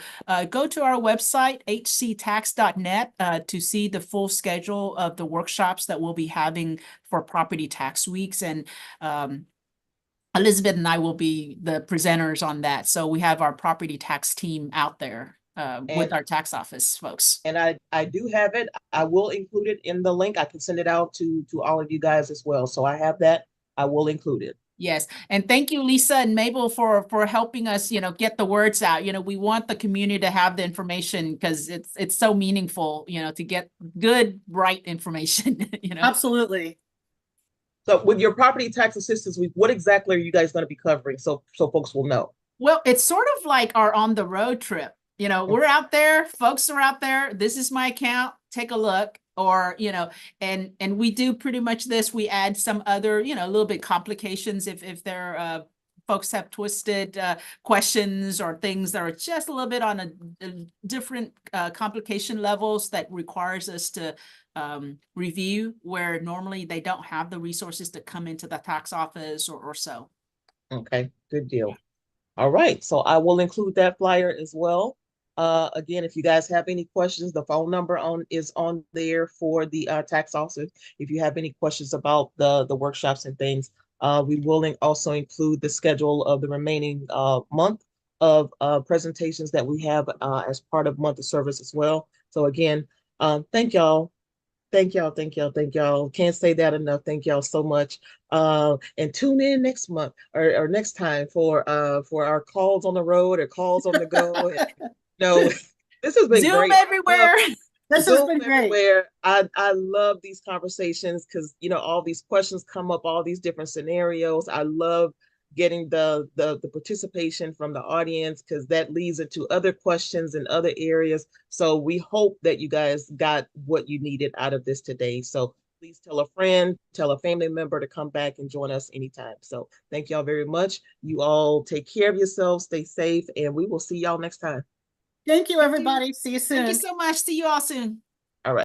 go to our website, hctax.net, to see the full schedule of the workshops that we'll be having for property tax weeks. And Elizabeth and I will be the presenters on that. So we have our property tax team out there with our tax office folks. And I do have it. I will include it in the link. I can send it out to all of you guys as well. So I have that. I will include it. Yes. And thank you, Lisa and Mabel, for helping us, get the words out. We want the community to have the information, because it's so meaningful, to get good, right information, Absolutely. So with your property tax assistance week, what exactly are you guys going to be covering, so folks will know? Well, it's sort of like our on the road trip. We're out there, folks are out there. This is my account. Take a look. Or, and we do pretty much this. We add some other, a little bit complications if there folks have twisted questions or things that are just a little bit on a different complication levels that requires us to review, where normally they don't have the resources to come into the tax office or so. Okay, good deal. All right, so I will include that flyer as well. Again, if you guys have any questions, the phone number is on there for the tax office. If you have any questions about the workshops and things, we will also include the schedule of the remaining month of presentations that we have as part of month of service as well. So again, thank y'all. Thank y'all, thank y'all, thank y'all. Can't say that enough. Thank y'all so much. And tune in next month or next time for our calls on the road or calls on the go. No, this has been Zoom great. everywhere. This has been great. Everywhere. I love these conversations, because all these questions come up, all these different scenarios. I love getting the participation from the audience, because that leads into other questions in other areas. So we hope that you guys got what you needed out of this today. So please tell a friend, tell a family member to come back and join us anytime. So thank y'all very much. You all take care of yourselves, stay safe, and we will see y'all next time. Thank you, everybody. See you soon. Thank you so much. See you all soon.